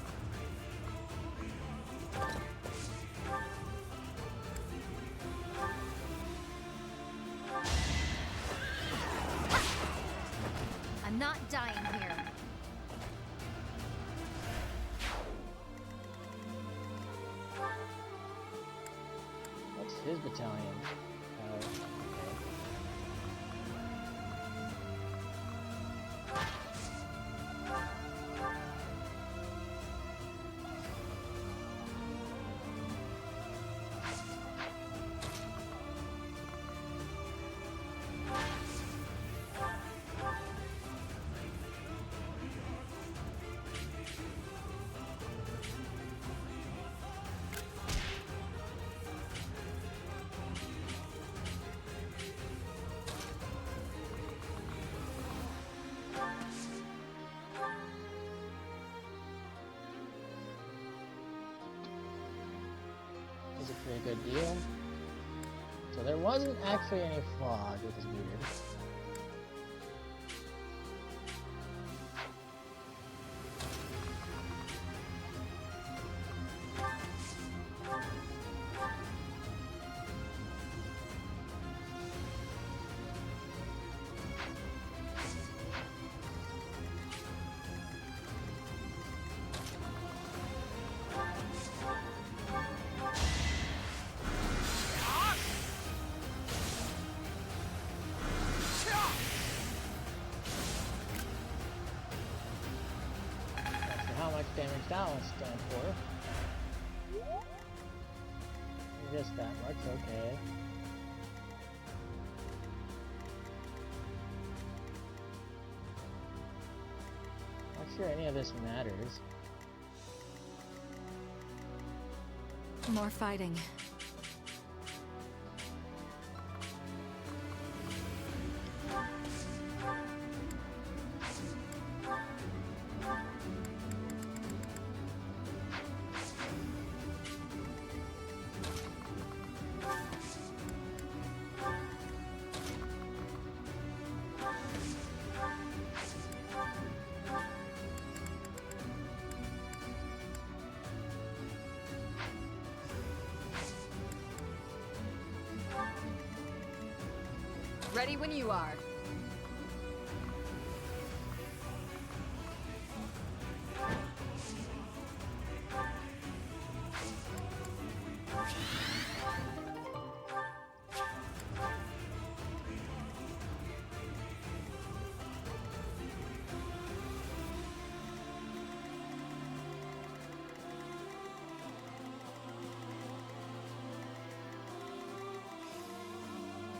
I'm not dying here. what's his battalion? Okay. Is a pretty good deal. So there wasn't actually any fog, which is weird. How much damage that one's done for? Just that much, okay. Not sure any of this matters. More fighting. Ready when you are.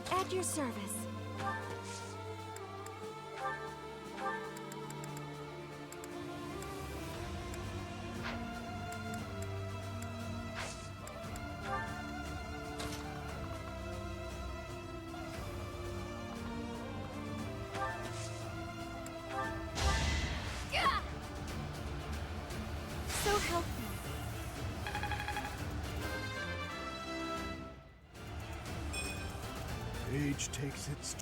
At your service. So helpful. Age takes its...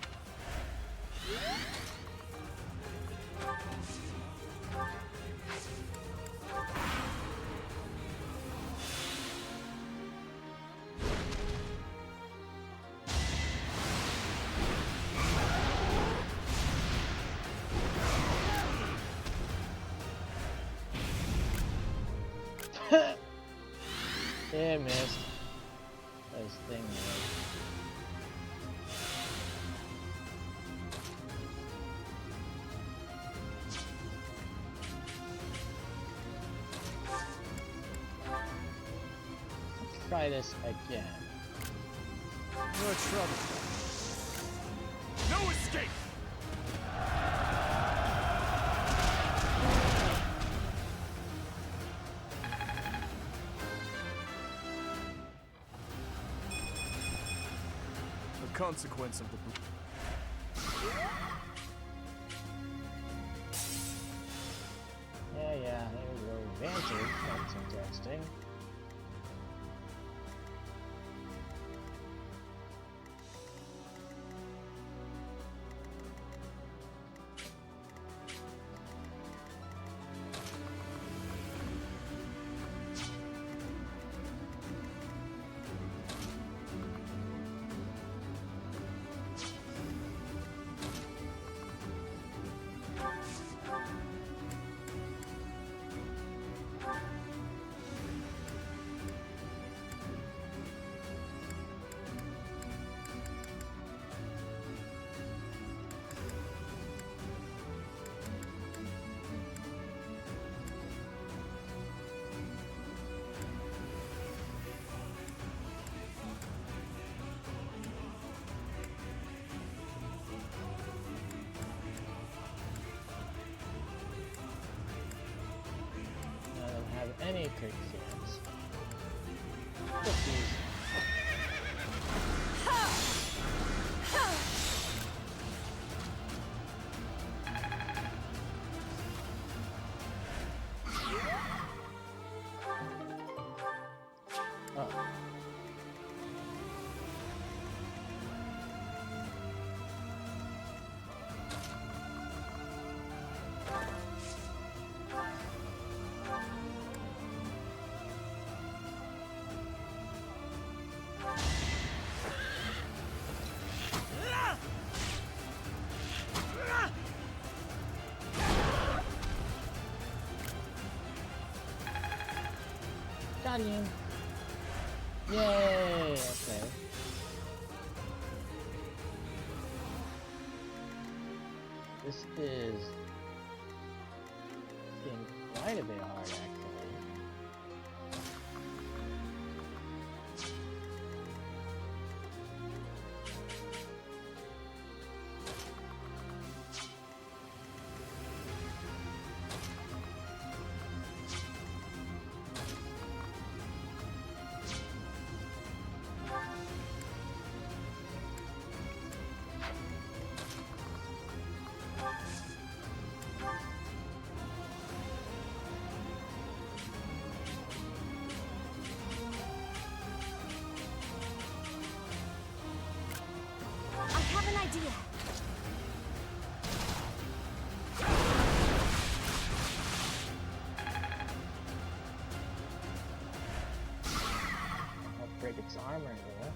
Yeah, missed. Those things. Try this again. No trouble. No escape! The consequence of the... Yeah, there we go. Advantage. That's interesting. Any quick hits. Got him. Yay! Okay. This is getting quite a bit hard, actually. Idea. I'll break its armor here.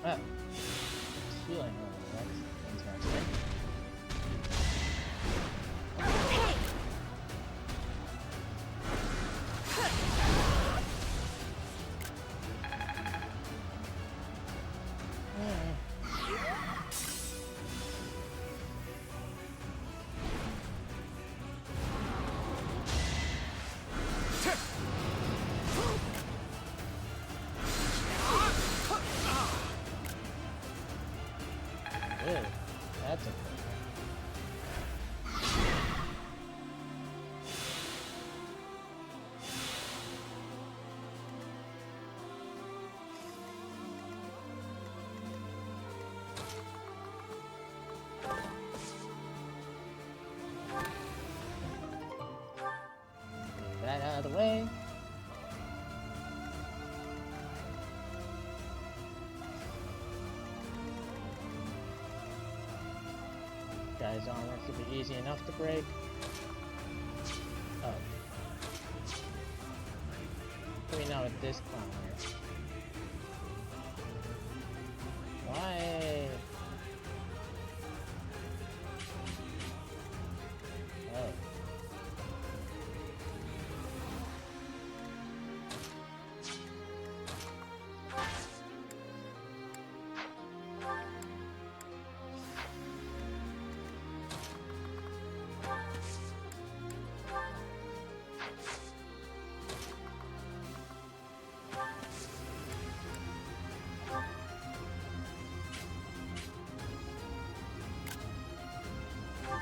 Oh. It's healing. Oh, that's interesting. Hey! Ew, that's a Get that out of the way. Guy's armor should be easy enough to break. Oh. Maybe not with this clown here. Why? Oh.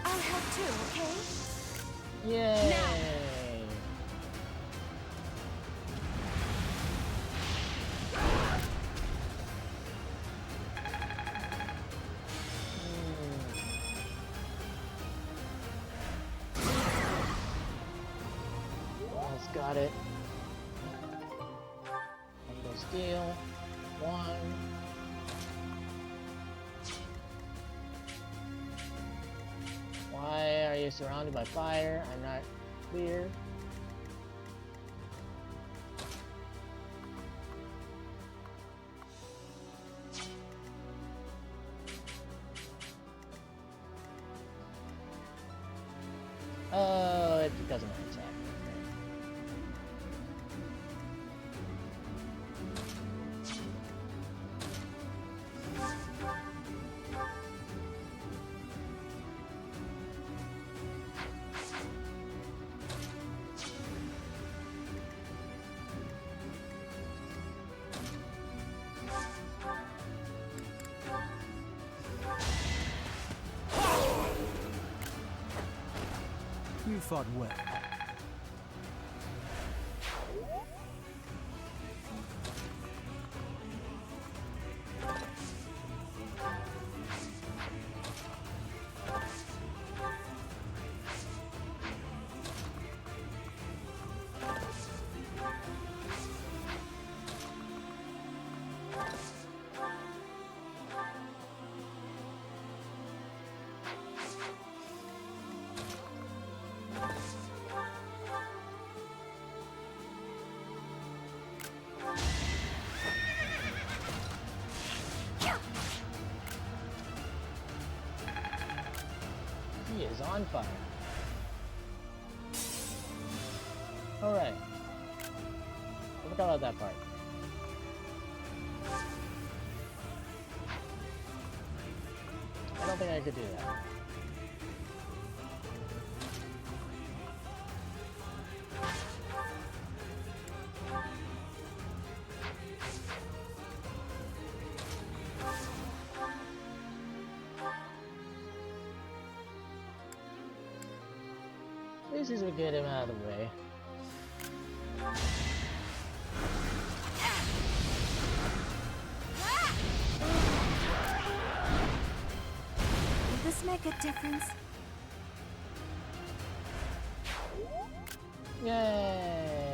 I'll help too, okay? Yay! Now. Almost got it. Go steal. One. Why are you surrounded by fire? I'm not clear. Oh, it doesn't attack. You fought well. He is on fire. Alright. I forgot about that part. I don't think I could do that. At least we get him out of the way. Will this make a difference? Yay!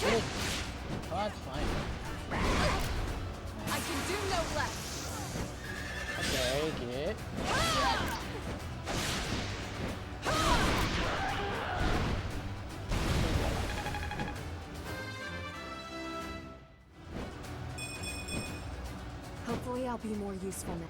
Oh, that's fine. I can do no less. Okay, get. Hopefully I'll be more useful now.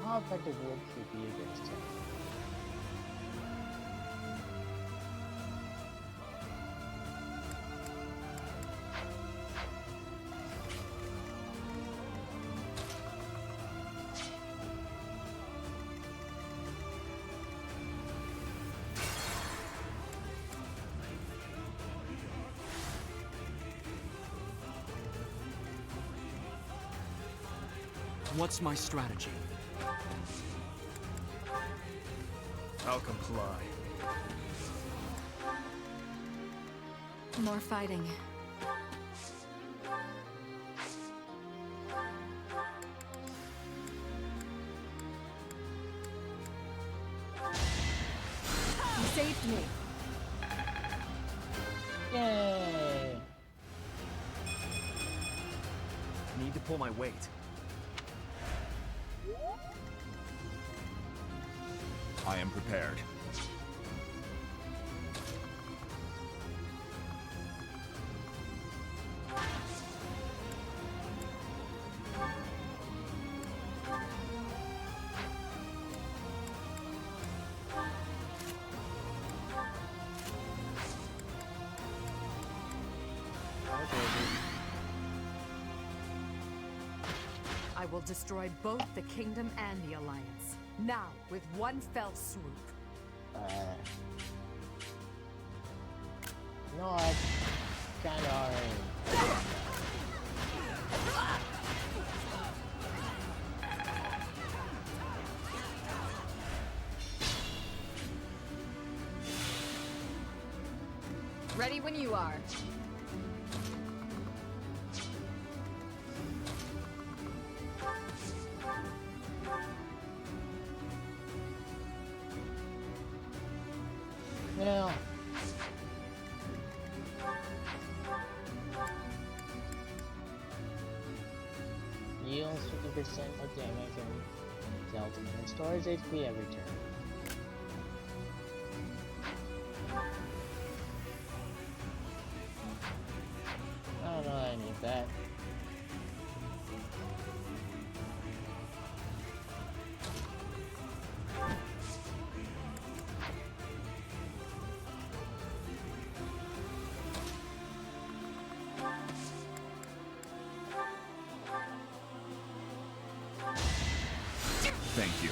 How effective would he be against him? What's my strategy? I'll comply. More fighting. You saved me. Yay! Need to pull my weight. I am prepared. I will destroy both the kingdom and the alliance. Now, with one fell swoop. No, I kinda already. Ready when you are. Well, yields 50% of damage and dealt and restores HP every turn. I don't know that I need that. Thank you.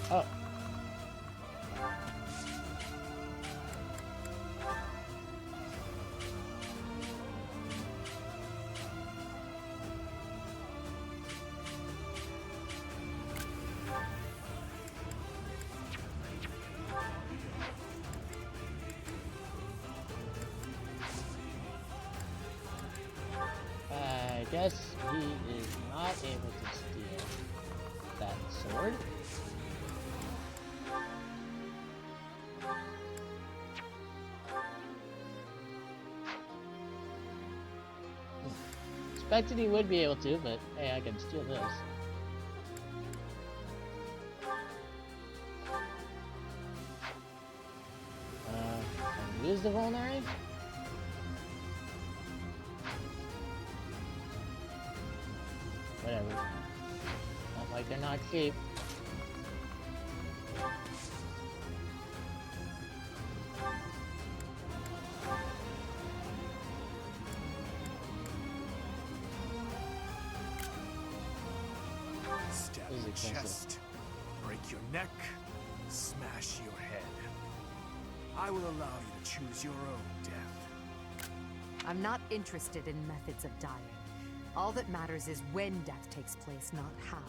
Oh. I guess he is not able to steal that sword. Expected he would be able to, but hey, I can steal this. Use the vulnerary? but they're not cheap. Stab your chest, break your neck, smash your head. I will allow you to choose your own death. I'm not interested in methods of dying. All that matters is when death takes place, not how.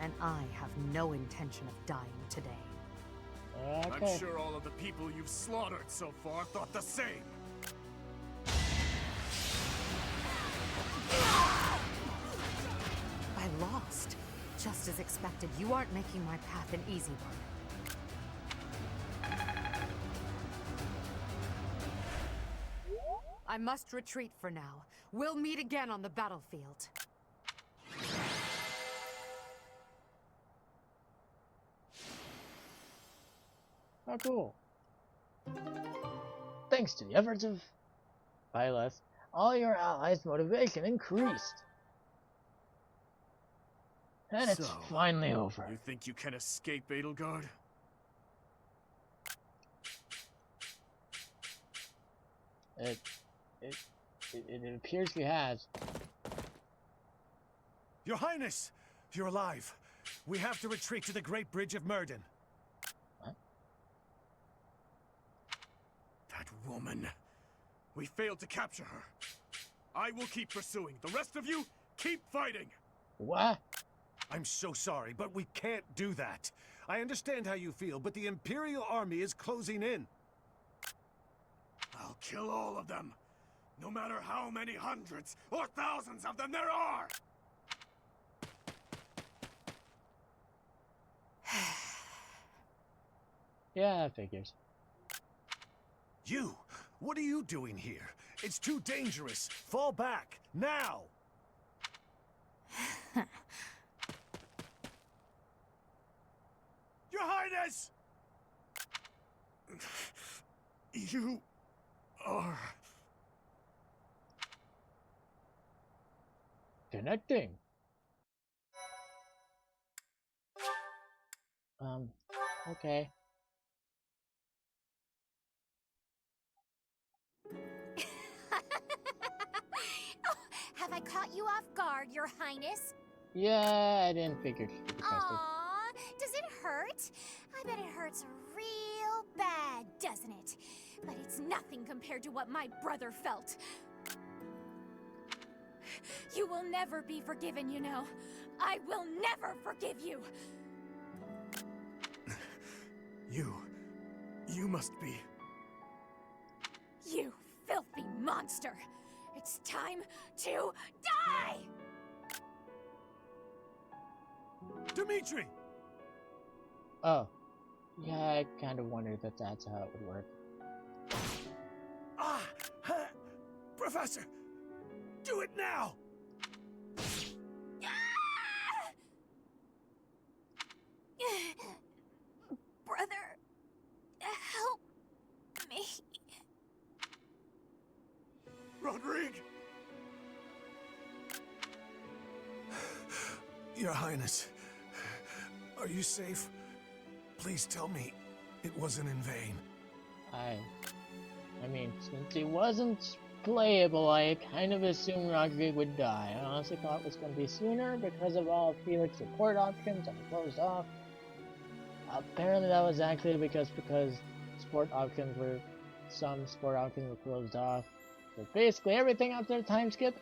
And I have no intention of dying today. Okay. I'm sure all of the people you've slaughtered so far thought the same. I lost. Just as expected, you aren't making my path an easy one. I must retreat for now. We'll meet again on the battlefield. Oh, cool. Thanks to the efforts of Byleth, all your allies' motivation increased. And it's finally over. You think you can escape, Edelgard? It appears he has. Your Highness! You're alive. We have to retreat to the Great Bridge of Myrden. What? That woman. We failed to capture her. I will keep pursuing. The rest of you, keep fighting! What? I'm so sorry, but we can't do that. I understand how you feel, but the Imperial Army is closing in. I'll kill all of them. No matter how many hundreds or thousands of them there are! Yeah, that figures. You! What are you doing here? It's too dangerous. Fall back, now! Your Highness! You are... Connecting. Okay. Have I caught you off guard, Your Highness? Yeah, I didn't figure to be tested. Aww, does it hurt? I bet it hurts real bad, doesn't it? But it's nothing compared to what my brother felt. You will never be forgiven, you know. I will never forgive you. You must be... You filthy monster. It's time to die! Dimitri! Oh. Yeah, I kind of wondered that that's how it would work. Professor! Do it now! Brother, help me. Rodrigue! Your Highness, are you safe? Please tell me it wasn't in vain. I mean, since he wasn't playable, I kind of assumed Rodrigue would die. I honestly thought it was going to be sooner because of all of Felix's support options that were closed off. Apparently that was actually because some sport options were closed off. But basically everything after the time skip.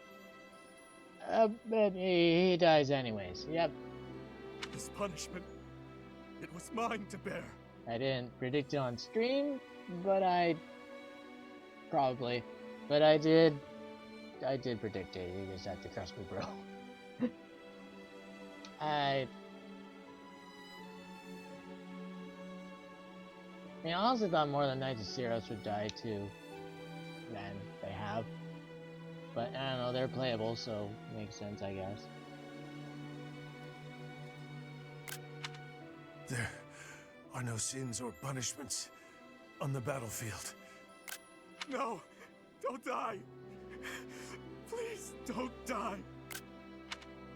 But he dies anyways. Yep. This punishment, it was mine to bear. I didn't predict it on stream, but I did predict it. You just have to trust me, bro. I honestly thought more than Knights of Syros would die too than they have. But I don't know, they're playable, so makes sense, I guess. There are no sins or punishments on the battlefield. No! Don't die! Please, don't die!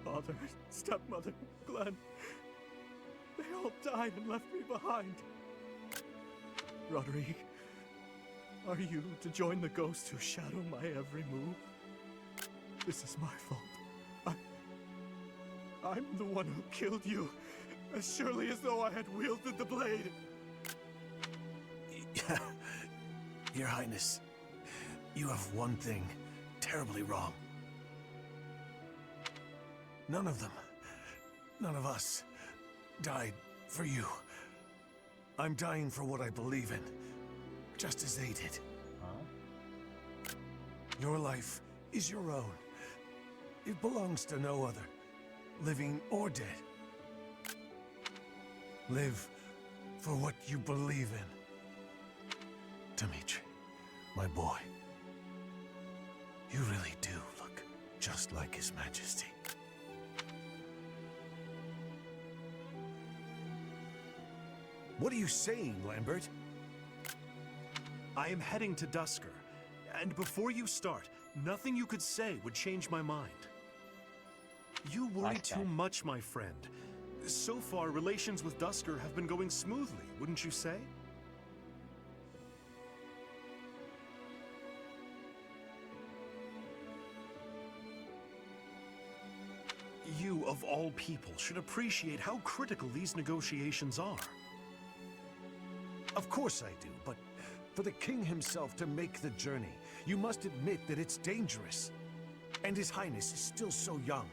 Father, stepmother, Glenn. They all died and left me behind. Rodrigue, are you to join the ghosts who shadow my every move? This is my fault. I'm the one who killed you, as surely as though I had wielded the blade. Your Highness, you have one thing terribly wrong. None of them, none of us, died for you. I'm dying for what I believe in, just as they did. Huh? Your life is your own. It belongs to no other, living or dead. Live for what you believe in. Dimitri, my boy, you really do look just like His Majesty. What are you saying, Lambert? I am heading to Dusker, and before you start, nothing you could say would change my mind. You worry too much, my friend. So far, relations with Dusker have been going smoothly, wouldn't you say? You, of all people, should appreciate how critical these negotiations are. Of course I do, but for the king himself to make the journey, you must admit that it's dangerous. And His Highness is still so young.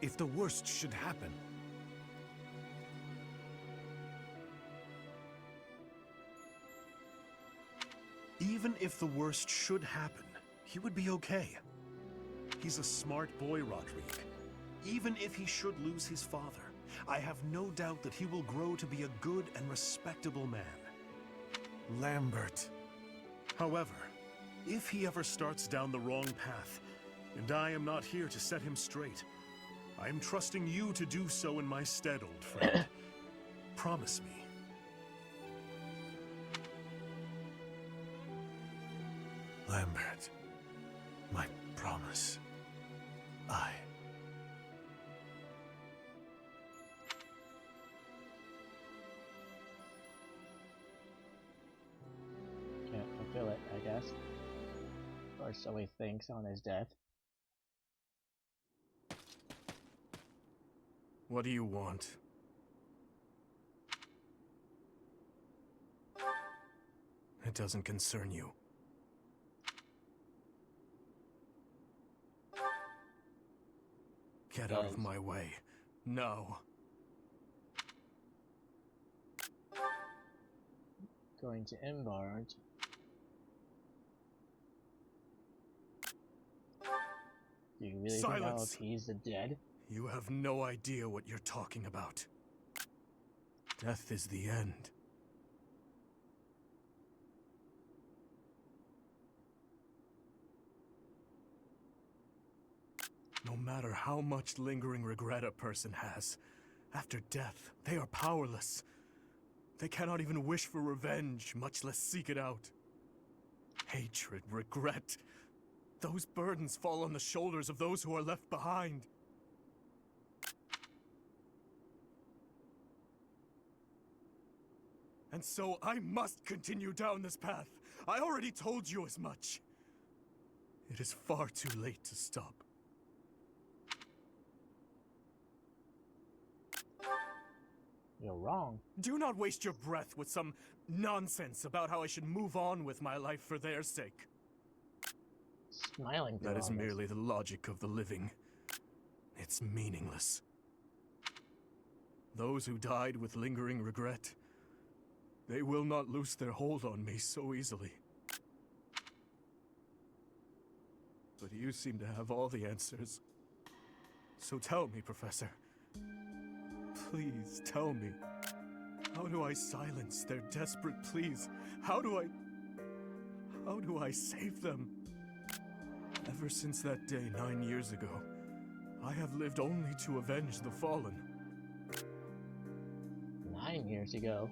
If the worst should happen... Even if the worst should happen, he would be okay. He's a smart boy, Rodrigue. Even if he should lose his father, I have no doubt that he will grow to be a good and respectable man. Lambert. However, if he ever starts down the wrong path, and I am not here to set him straight, I am trusting you to do so in my stead, old friend. Promise me. Lambert, my promise. Can't fulfill it, I guess. Or so he thinks on his death. What do you want? It doesn't concern you. Get out of my way. No. Going to Embar, aren't you? Do you really think I'll appease the dead? You have no idea what you're talking about. Death is the end. No matter how much lingering regret a person has, after death, they are powerless. They cannot even wish for revenge, much less seek it out. Hatred, regret, those burdens fall on the shoulders of those who are left behind. And so I must continue down this path. I already told you as much. It is far too late to stop. You're wrong. Do not waste your breath with some nonsense about how I should move on with my life for their sake. Smiling. That is merely the logic of the living. It's meaningless. Those who died with lingering regret, they will not loose their hold on me so easily. But you seem to have all the answers. So tell me, Professor. Please tell me. How do I silence their desperate pleas? How do I save them? Ever since that day 9 years ago, I have lived only to avenge the fallen. 9 years ago?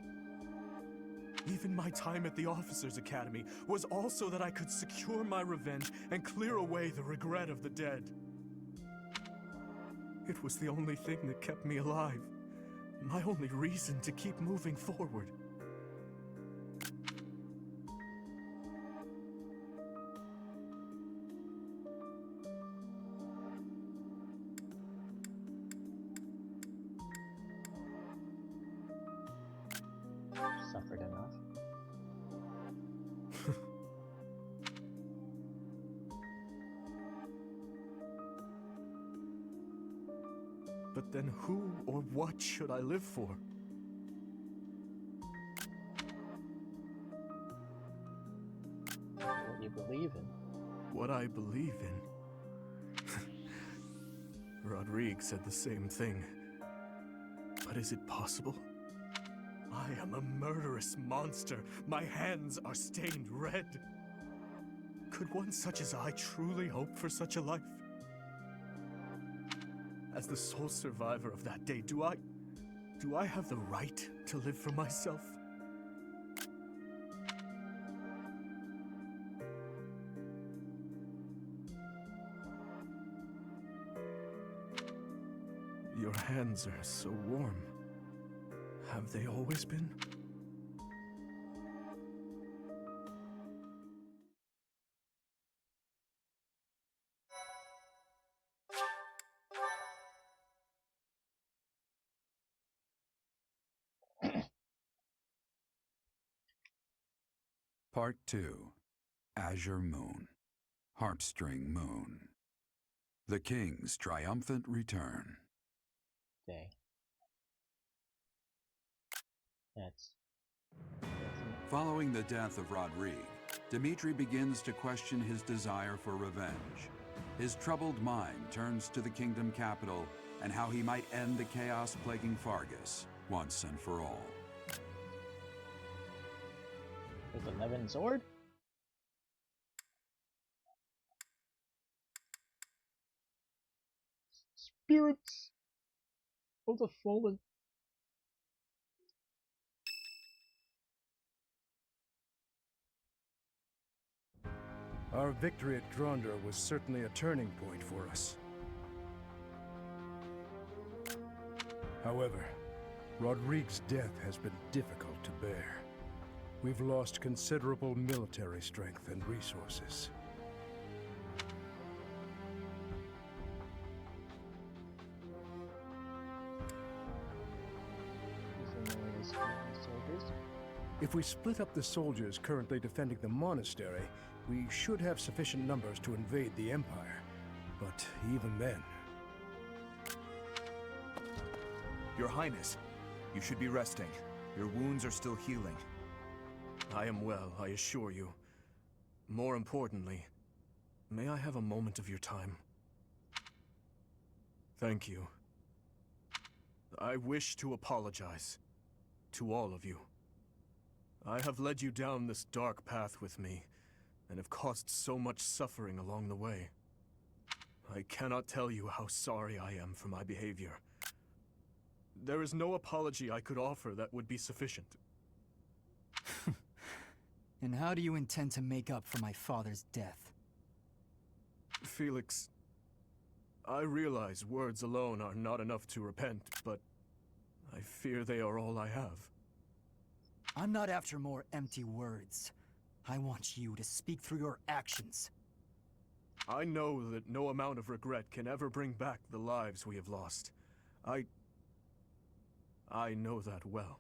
Even my time at the Officers' Academy was also that I could secure my revenge and clear away the regret of the dead. It was the only thing that kept me alive. My only reason to keep moving forward. Suffered enough. But then who or what should I live for? What you believe in. What I believe in? Rodrigue said the same thing. But is it possible? I am a murderous monster. My hands are stained red. Could one such as I truly hope for such a life? As the sole survivor of that day, do I have the right to live for myself? Your hands are so warm. Have they always been? Part 2. Azure Moon. Harpstring Moon. The King's Triumphant Return. Okay. That's Following the death of Rodrigue, Dimitri begins to question his desire for revenge. His troubled mind turns to the kingdom capital and how he might end the chaos plaguing Fargus once and for all. with 11 sword. Spirits of the fallen. Our victory at Gronder was certainly a turning point for us. However, Rodrigue's death has been difficult to bear. We've lost considerable military strength and resources. If we split up the soldiers currently defending the monastery, we should have sufficient numbers to invade the Empire. But even then... Your Highness, you should be resting. Your wounds are still healing. I am well, I assure you. More importantly, may I have a moment of your time? Thank you. I wish to apologize to all of you. I have led you down this dark path with me, and have caused so much suffering along the way. I cannot tell you how sorry I am for my behavior. There is no apology I could offer that would be sufficient. And how do you intend to make up for my father's death? Felix, I realize words alone are not enough to repent, but I fear they are all I have. I'm not after more empty words. I want you to speak through your actions. I know that no amount of regret can ever bring back the lives we have lost. I know that well.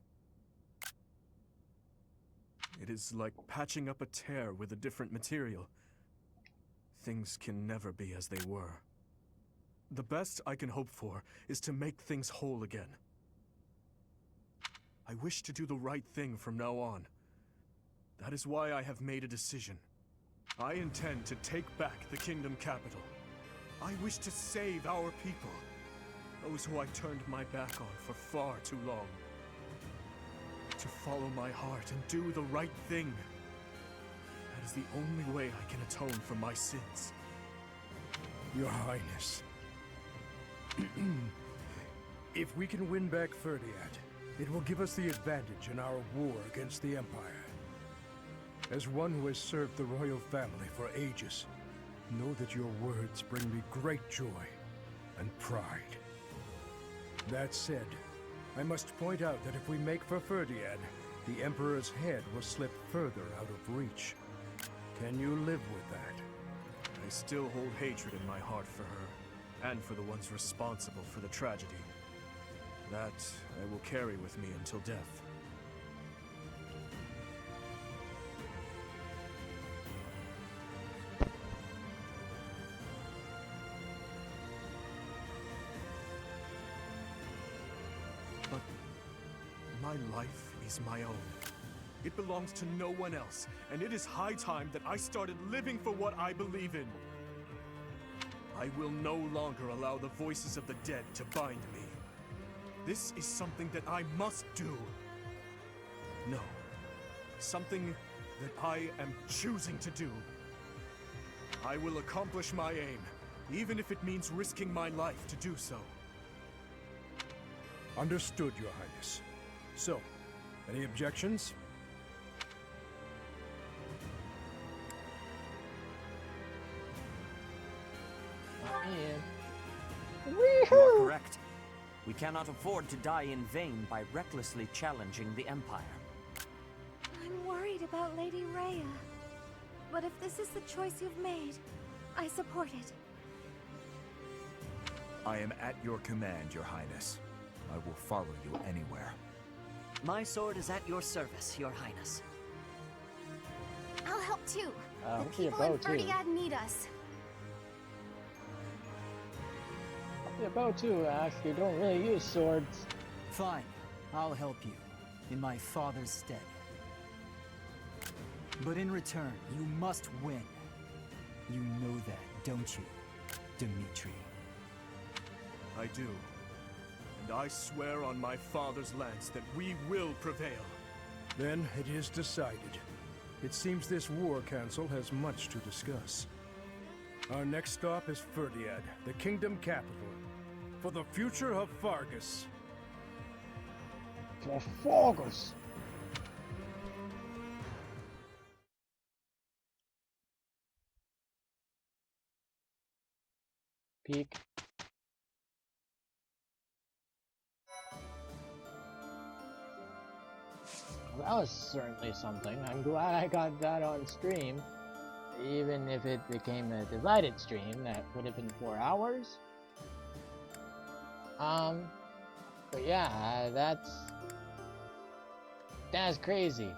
It is like patching up a tear with a different material. Things can never be as they were. The best I can hope for is to make things whole again. I wish to do the right thing from now on. That is why I have made a decision. I intend to take back the kingdom capital. I wish to save our people. Those who I turned my back on for far too long. To follow my heart and do the right thing. That is the only way I can atone for my sins. Your Highness. If we can win back Ferdiad, it will give us the advantage in our war against the Empire. As one who has served the royal family for ages, know that your words bring me great joy and pride. That said, I must point out that if we make for Ferdiad, the Emperor's head will slip further out of reach. Can you live with that? I still hold hatred in my heart for her, and for the ones responsible for the tragedy. That I will carry with me until death. But my life is my own. It belongs to no one else, and it is high time that I started living for what I believe in. I will no longer allow the voices of the dead to bind me. This is something that I must do. No, something that I am choosing to do. I will accomplish my aim, even if it means risking my life to do so. Understood, Your Highness. So, any objections? You are correct. We cannot afford to die in vain by recklessly challenging the Empire. I'm worried about Lady Rhea. But if this is the choice you've made, I support it. I am at your command, Your Highness. I will follow you anywhere. My sword is at your service, Your Highness. I'll help too. The What's your people in bow, too? Ferdiad need us. Yeah, bow too, Ash. You don't really use swords. Fine, I'll help you, in my father's stead. But in return, you must win. You know that, don't you, Dimitri? I do. And I swear on my father's lance that we will prevail. Then it is decided. It seems this war council has much to discuss. Our next stop is Ferdiad, the kingdom capital, for the future of Fargus. For Fargus. Peek. Well, that was certainly something. I'm glad I got that on stream. Even if it became a divided stream, that would have been 4 hours. But yeah, that's crazy.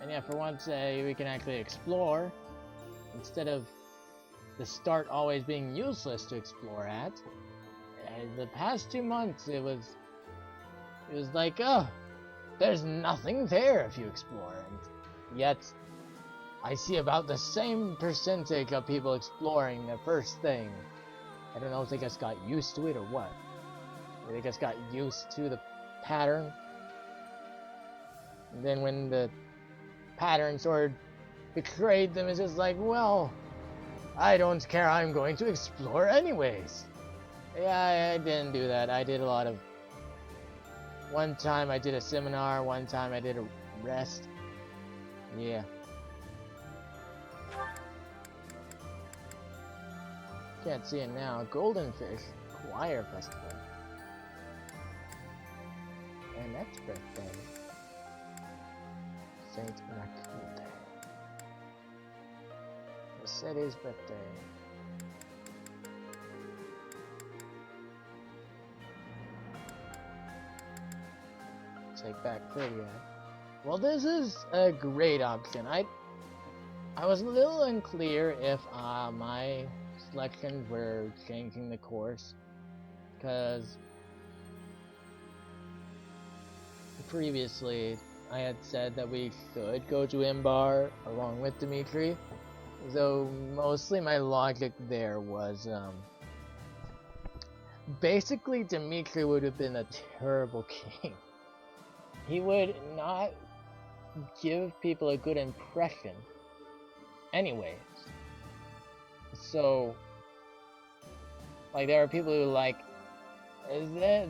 And yeah, for once, we can actually explore instead of the start always being useless to explore at. The past 2 months, it was like, oh, there's nothing there if you explore, and yet I see about the same percentage of people exploring the first thing. I don't know if they just got used to it or what. They just got used to the pattern. And then when the pattern sort of betrayed them, it's just like, well, I don't care, I'm going to explore anyways. Yeah, I didn't do that. I did a lot of... One time I did a seminar, one time I did a rest. Yeah. Can't see it now. Golden Fish Choir Festival. Annette's birthday. Saint Matilde. Mercedes' birthday. Take back 30. Well, this is a great option. I was a little unclear if my selections were changing the course, because previously I had said that we should go to Imbar along with Dimitri, though mostly my logic there was basically Dimitri would have been a terrible king. He would not give people a good impression anyways. So, like, there are people who like,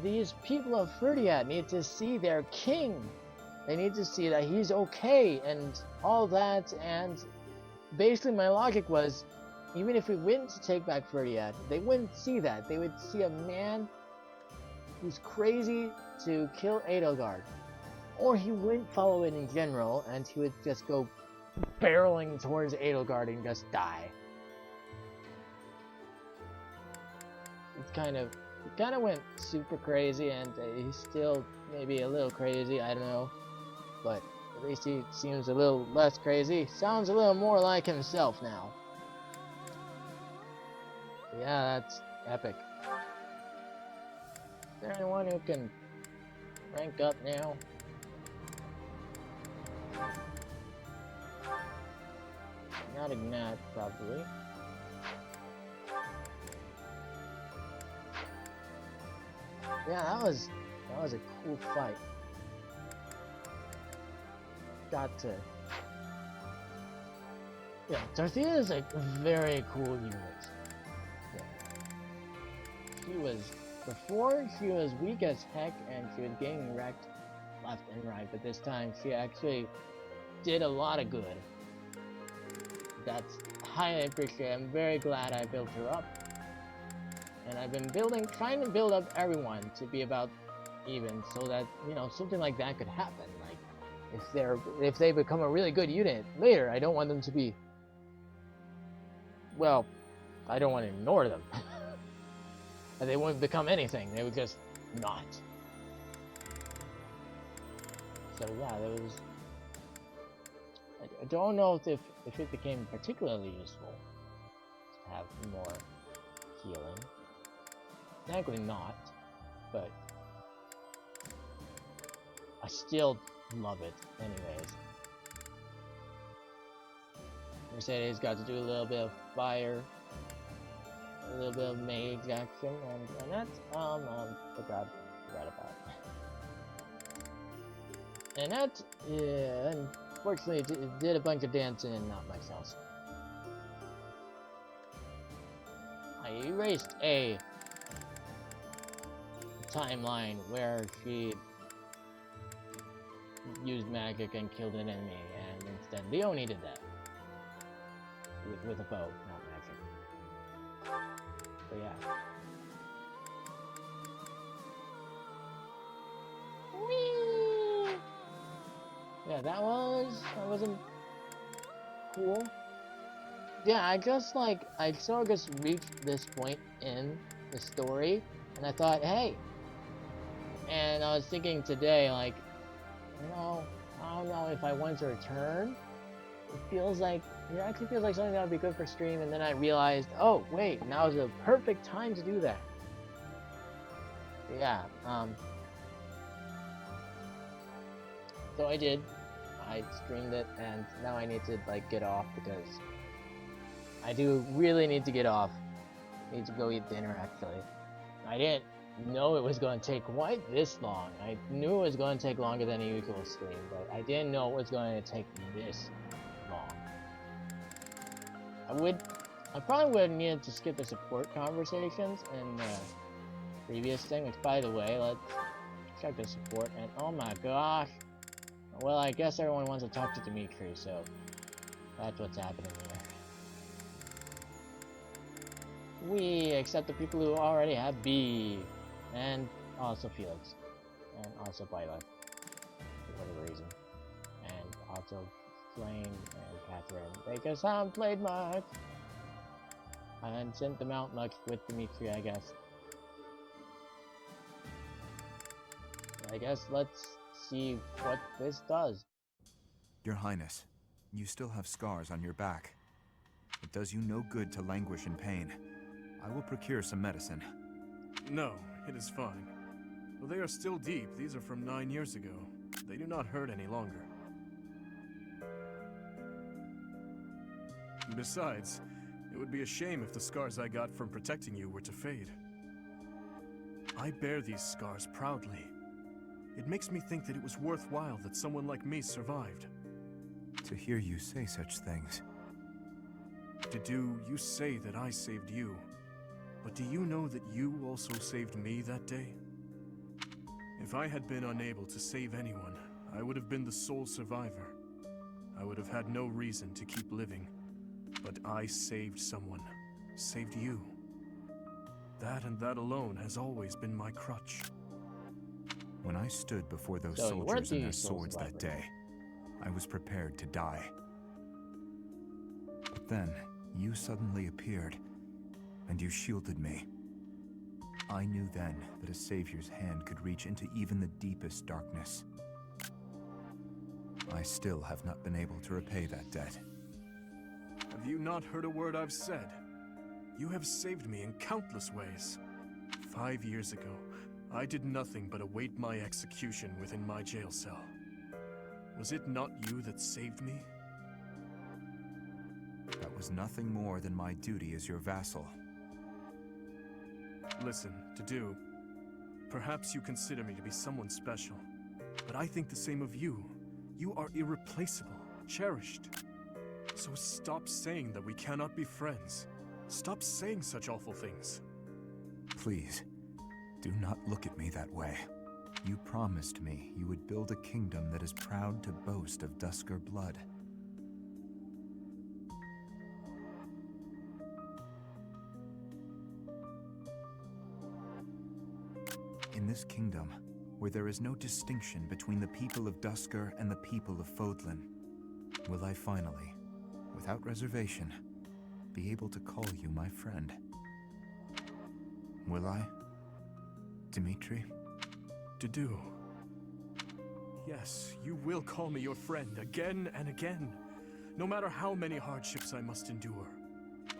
these people of Ferdiad need to see their king. They need to see that he's okay and all that, and basically my logic was, even if we went to take back Ferdiad, they wouldn't see that. They would see a man who's crazy to kill Edelgard. Or he wouldn't follow it in general, and he would just go barreling towards Edelgard and just die. It kind of went super crazy, and he's still maybe a little crazy, I don't know. But at least he seems a little less crazy. Sounds a little more like himself now. Yeah, that's epic. Is there anyone who can rank up now? Not Ignat, probably. Yeah, that was a cool fight. Got to. Yeah, Dorothea is a very cool unit. Yeah. Before she was weak as heck and she was getting wrecked left and right, but this time she actually did a lot of good. That's highly appreciated. I'm very glad I built her up. And I've been trying to build up everyone to be about even, so that, you know, something like that could happen. Like, if they become a really good unit later, I don't want them to be, well, I don't want to ignore them. And they wouldn't become anything, they would just not. So yeah, there was, I don't know if it became particularly useful to have more healing. Technically not, but I still love it anyways. Mercedes got to do a little bit of fire, a little bit of mage action, and that's forgot about. And that, yeah, unfortunately it did a bunch of dancing and not much else. I erased a timeline where she used magic and killed an enemy, and instead Leonie did that with a bow, not magic. But yeah. Whee! Yeah, that wasn't cool. Yeah, I sort of just reached this point in the story, and I thought, hey. And I was thinking today, like, you know, I don't know if I want to return. It actually feels like something that would be good for stream, and then I realized, oh, wait, now is the perfect time to do that. Yeah, so I did. I streamed it, and now I need to, like, get off, because I do really need to get off. I need to go eat dinner, actually. I didn't know it was going to take quite this long. I knew it was going to take longer than a usual stream, but I didn't know it was going to take this long. I probably would have needed to skip the support conversations in the previous thing, which, by the way, let's check the support, and oh my gosh. Well, I guess everyone wants to talk to Dimitri, so that's what's happening here. Except the people who already have B, and also Felix, and also Byla, for whatever reason, and also Flame and Catherine. They just haven't played much. I haven't sent them out much with Dimitri, I guess. I guess let's see what this does. Your Highness, you still have scars on your back. It does you no good to languish in pain. I will procure some medicine. No, it is fine. Though they are still deep, these are from 9 years ago. They do not hurt any longer. Besides, it would be a shame if the scars I got from protecting you were to fade. I bear these scars proudly. It makes me think that it was worthwhile that someone like me survived. To hear you say such things. Didu, you say that I saved you. But do you know that you also saved me that day? If I had been unable to save anyone, I would have been the sole survivor. I would have had no reason to keep living. But I saved someone. Saved you. That and that alone has always been my crutch. When I stood before those So you weren't soldiers and the their soul swords that survivor. day, I was prepared to die. But then, you suddenly appeared, and you shielded me. I knew then that a savior's hand could reach into even the deepest darkness. I still have not been able to repay that debt. Have you not heard a word I've said? You have saved me in countless ways. 5 years ago, I did nothing but await my execution within my jail cell. Was it not you that saved me? That was nothing more than my duty as your vassal. Listen, Tadu, perhaps you consider me to be someone special, but I think the same of you. You are irreplaceable, cherished. So stop saying that we cannot be friends. Stop saying such awful things. Please, do not look at me that way. You promised me you would build a kingdom that is proud to boast of Dusker blood. In this kingdom, where there is no distinction between the people of Dusker and the people of Fodlan, will I finally, without reservation, be able to call you my friend? Will I, Dimitri? Tadu. Yes, you will call me your friend again and again, no matter how many hardships I must endure.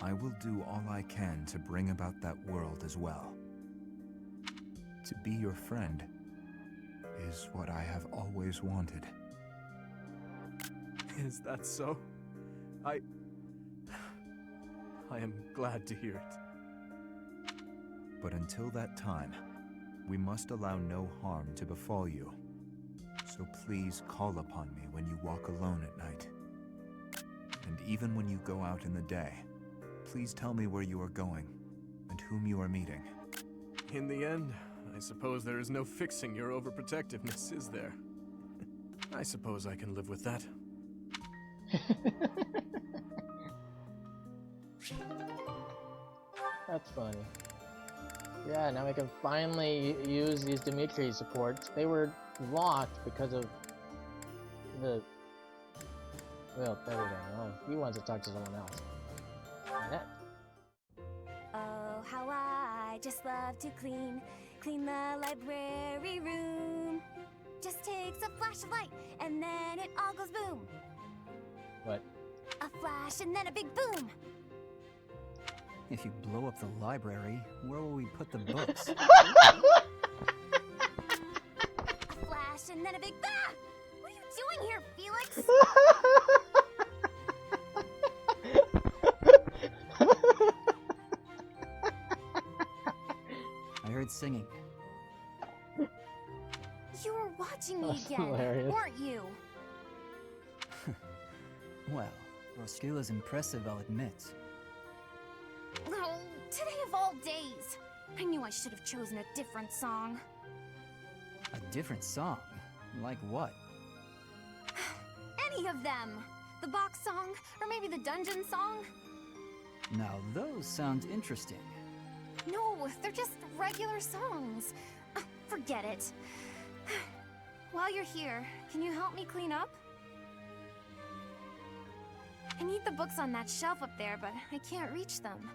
I will do all I can to bring about that world as well. To be your friend is what I have always wanted. Is that so? I am glad to hear it. But until that time, we must allow no harm to befall you. So please call upon me when you walk alone at night. And even when you go out in the day, please tell me where you are going and whom you are meeting. In the end, I suppose there is no fixing your overprotectiveness, is there? I suppose I can live with that. That's funny. Yeah, now we can finally use these Dimitri supports. They were locked because of the... Well, there we go. Oh, he wants to talk to someone else. That. Oh, how I just love to clean the library room. Just takes a flash of light, and then it all goes boom. What? A flash, and then a big boom. If you blow up the library, where will we put the books? A flash, and then a big ah! What are you doing here, Felix? I heard singing. You were watching me That's again, hilarious. weren't you? Well, your skill is impressive, I'll admit. Oh, today of all days. I knew I should have chosen a different song. A different song? Like what? Any of them. The box song, or maybe the dungeon song. Now those sound interesting. No, they're just regular songs. Forget it. While you're here, can you help me clean up? I need the books on that shelf up there, but I can't reach them.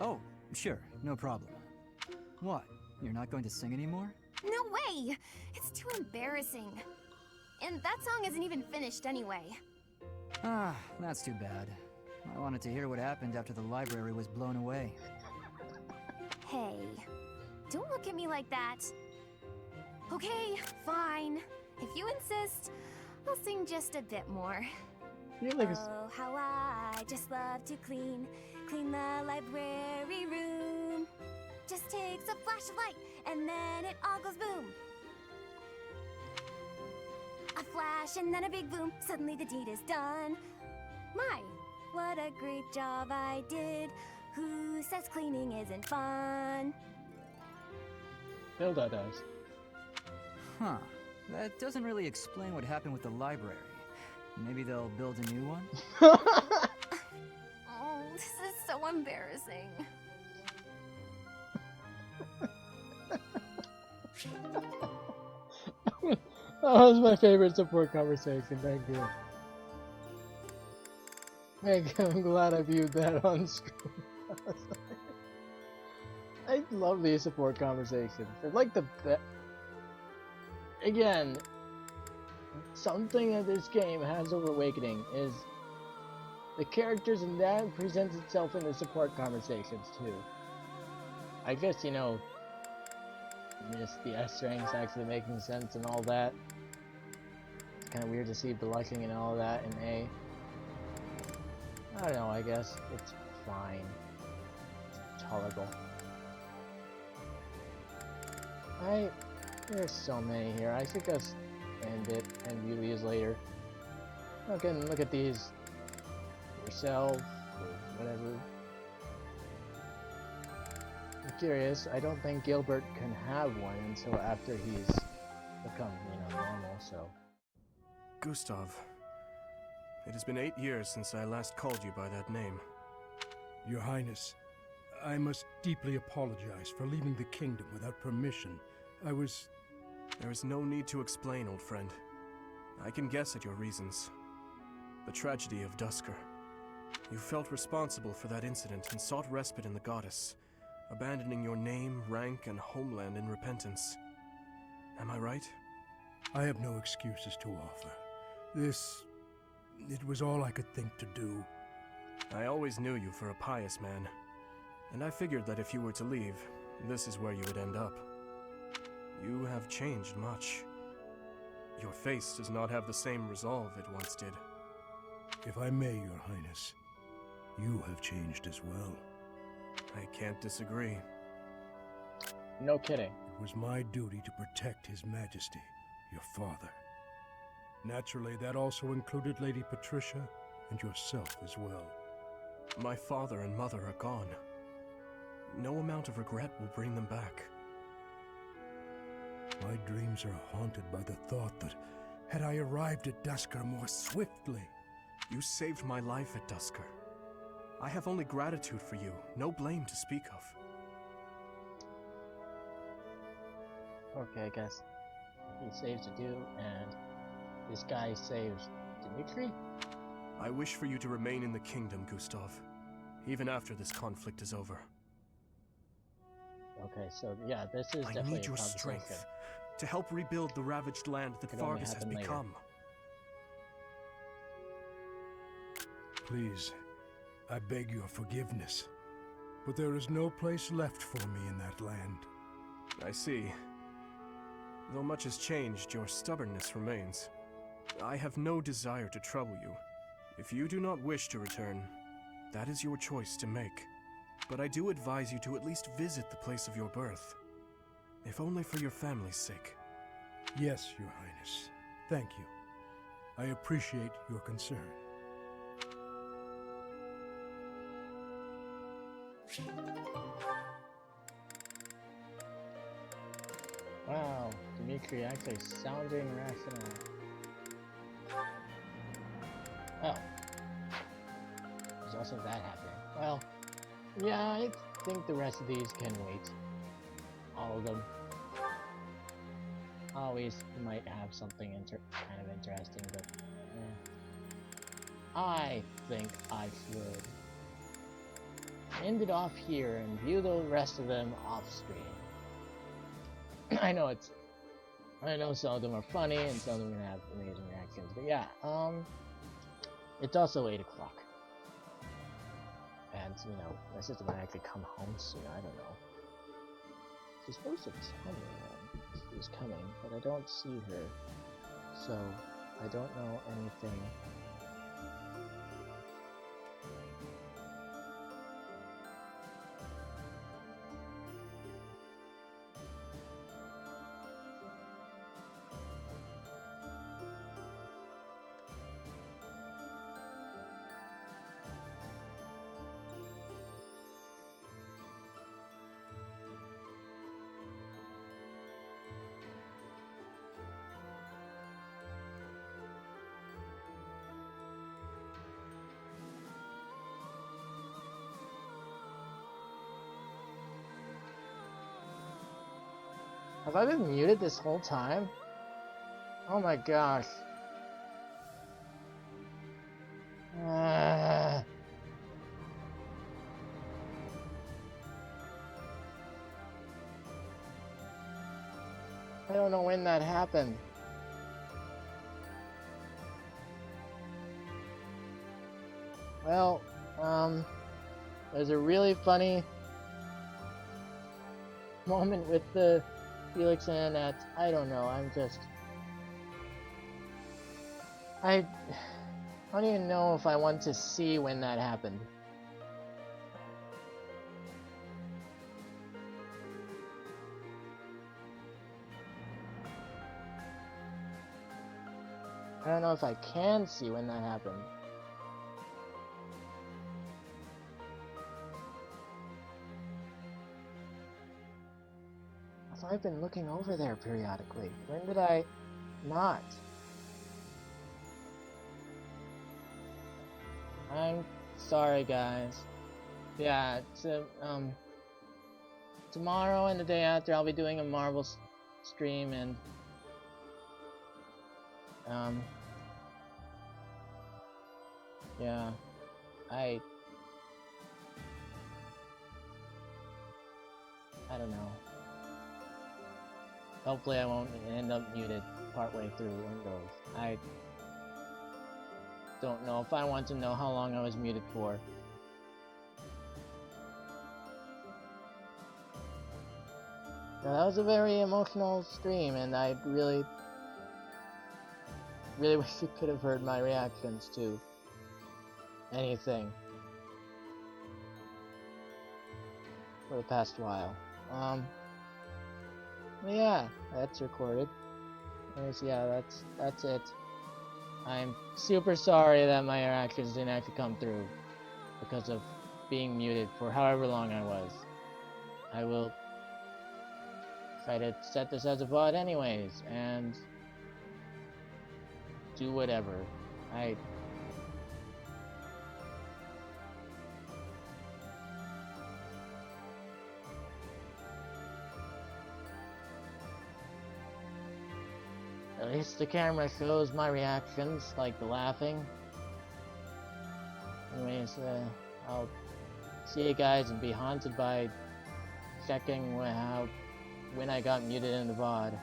Oh, sure, no problem. What? You're not going to sing anymore? No way! It's too embarrassing. And that song isn't even finished anyway. Ah, that's too bad. I wanted to hear what happened after the library was blown away. Hey, don't look at me like that. Okay, fine. If you insist, I'll sing just a bit more. Oh, how I just love to clean the library room. Just takes a flash of light, and then it all goes boom. A flash, and then a big boom. Suddenly the deed is done. My, what a great job I did. Who says cleaning isn't fun? Hilda does. Huh. That doesn't really explain what happened with the library. Maybe they'll build a new one? Oh, this is so embarrassing. That was my favorite support conversation, thank you. I'm glad I viewed that on screen. I love these support conversations. They're like the best. Again, something that this game has over Awakening is the characters, and that presents itself in the support conversations too. I guess, you know, just the S ranks actually making sense and all that. It's kind of weird to see blushing and all that in A. I don't know, I guess it's fine. It's tolerable. There's so many here. I should just end it and view these later. Okay, look at these yourself or whatever. I'm curious. I don't think Gilbert can have one until after he's become, you know, normal. So. Gustav, it has been 8 years since I last called you by that name. Your Highness, I must deeply apologize for leaving the kingdom without permission. There is no need to explain, old friend. I can guess at your reasons. The tragedy of Duscur. You felt responsible for that incident and sought respite in the goddess, abandoning your name, rank, and homeland in repentance. Am I right? I have no excuses to offer. It was all I could think to do. I always knew you for a pious man, and I figured that if you were to leave, this is where you would end up. You have changed much. Your face does not have the same resolve it once did. If I may, Your Highness, you have changed as well. I can't disagree. No kidding. It was my duty to protect His Majesty, your father. Naturally, that also included Lady Patricia and yourself as well. My father and mother are gone. No amount of regret will bring them back. My dreams are haunted by the thought that, had I arrived at Duscur more swiftly... You saved my life at Duscur. I have only gratitude for you, no blame to speak of. Okay, I guess he saves Adu, and this guy saves Dimitri? I wish for you to remain in the kingdom, Gustav, even after this conflict is over. Okay, so yeah, this is definitely I need your strength to help rebuild the ravaged land that Fargus has become. Please, I beg your forgiveness, but there is no place left for me in that land. I see. Though much has changed, your stubbornness remains. I have no desire to trouble you. If you do not wish to return, that is your choice to make. But I do advise you to at least visit the place of your birth. If only for your family's sake. Yes, Your Highness. Thank you. I appreciate your concern. Wow, Dimitri actually sounding rational. Oh. There's also that happening. Well, yeah, I think the rest of these can wait. All of them. Always might have something kind of interesting, but I think I should end it off here and view the rest of them off screen. I know some of them are funny and some of them have amazing reactions, but yeah, it's also 8 o'clock. And, you know, my sister might actually come home soon, I don't know. She's supposed to tell me when she's coming, but I don't see her, so I don't know anything. Have I been muted this whole time? Oh my gosh. I don't know when that happened. Well, there's a really funny moment with the Felix and Annette. I don't know, I don't even know if I want to see when that happened. I don't know if I can see when that happened. I've been looking over there periodically. When did I not? I'm sorry, guys. Yeah, tomorrow and the day after I'll be doing a Marvel stream, and yeah, I don't know. Hopefully I won't end up muted partway through one of those. I don't know if I want to know how long I was muted for. Now, that was a very emotional stream, and I really wish you could have heard my reactions to anything for the past while. Yeah, that's recorded. Yeah, that's it. I'm super sorry that my reactions didn't actually come through because of being muted for however long I was. I will try to set this as a VOD anyways, and do whatever. At least the camera shows my reactions, like the laughing. Anyways, I'll see you guys and be haunted by checking when I got muted in the VOD.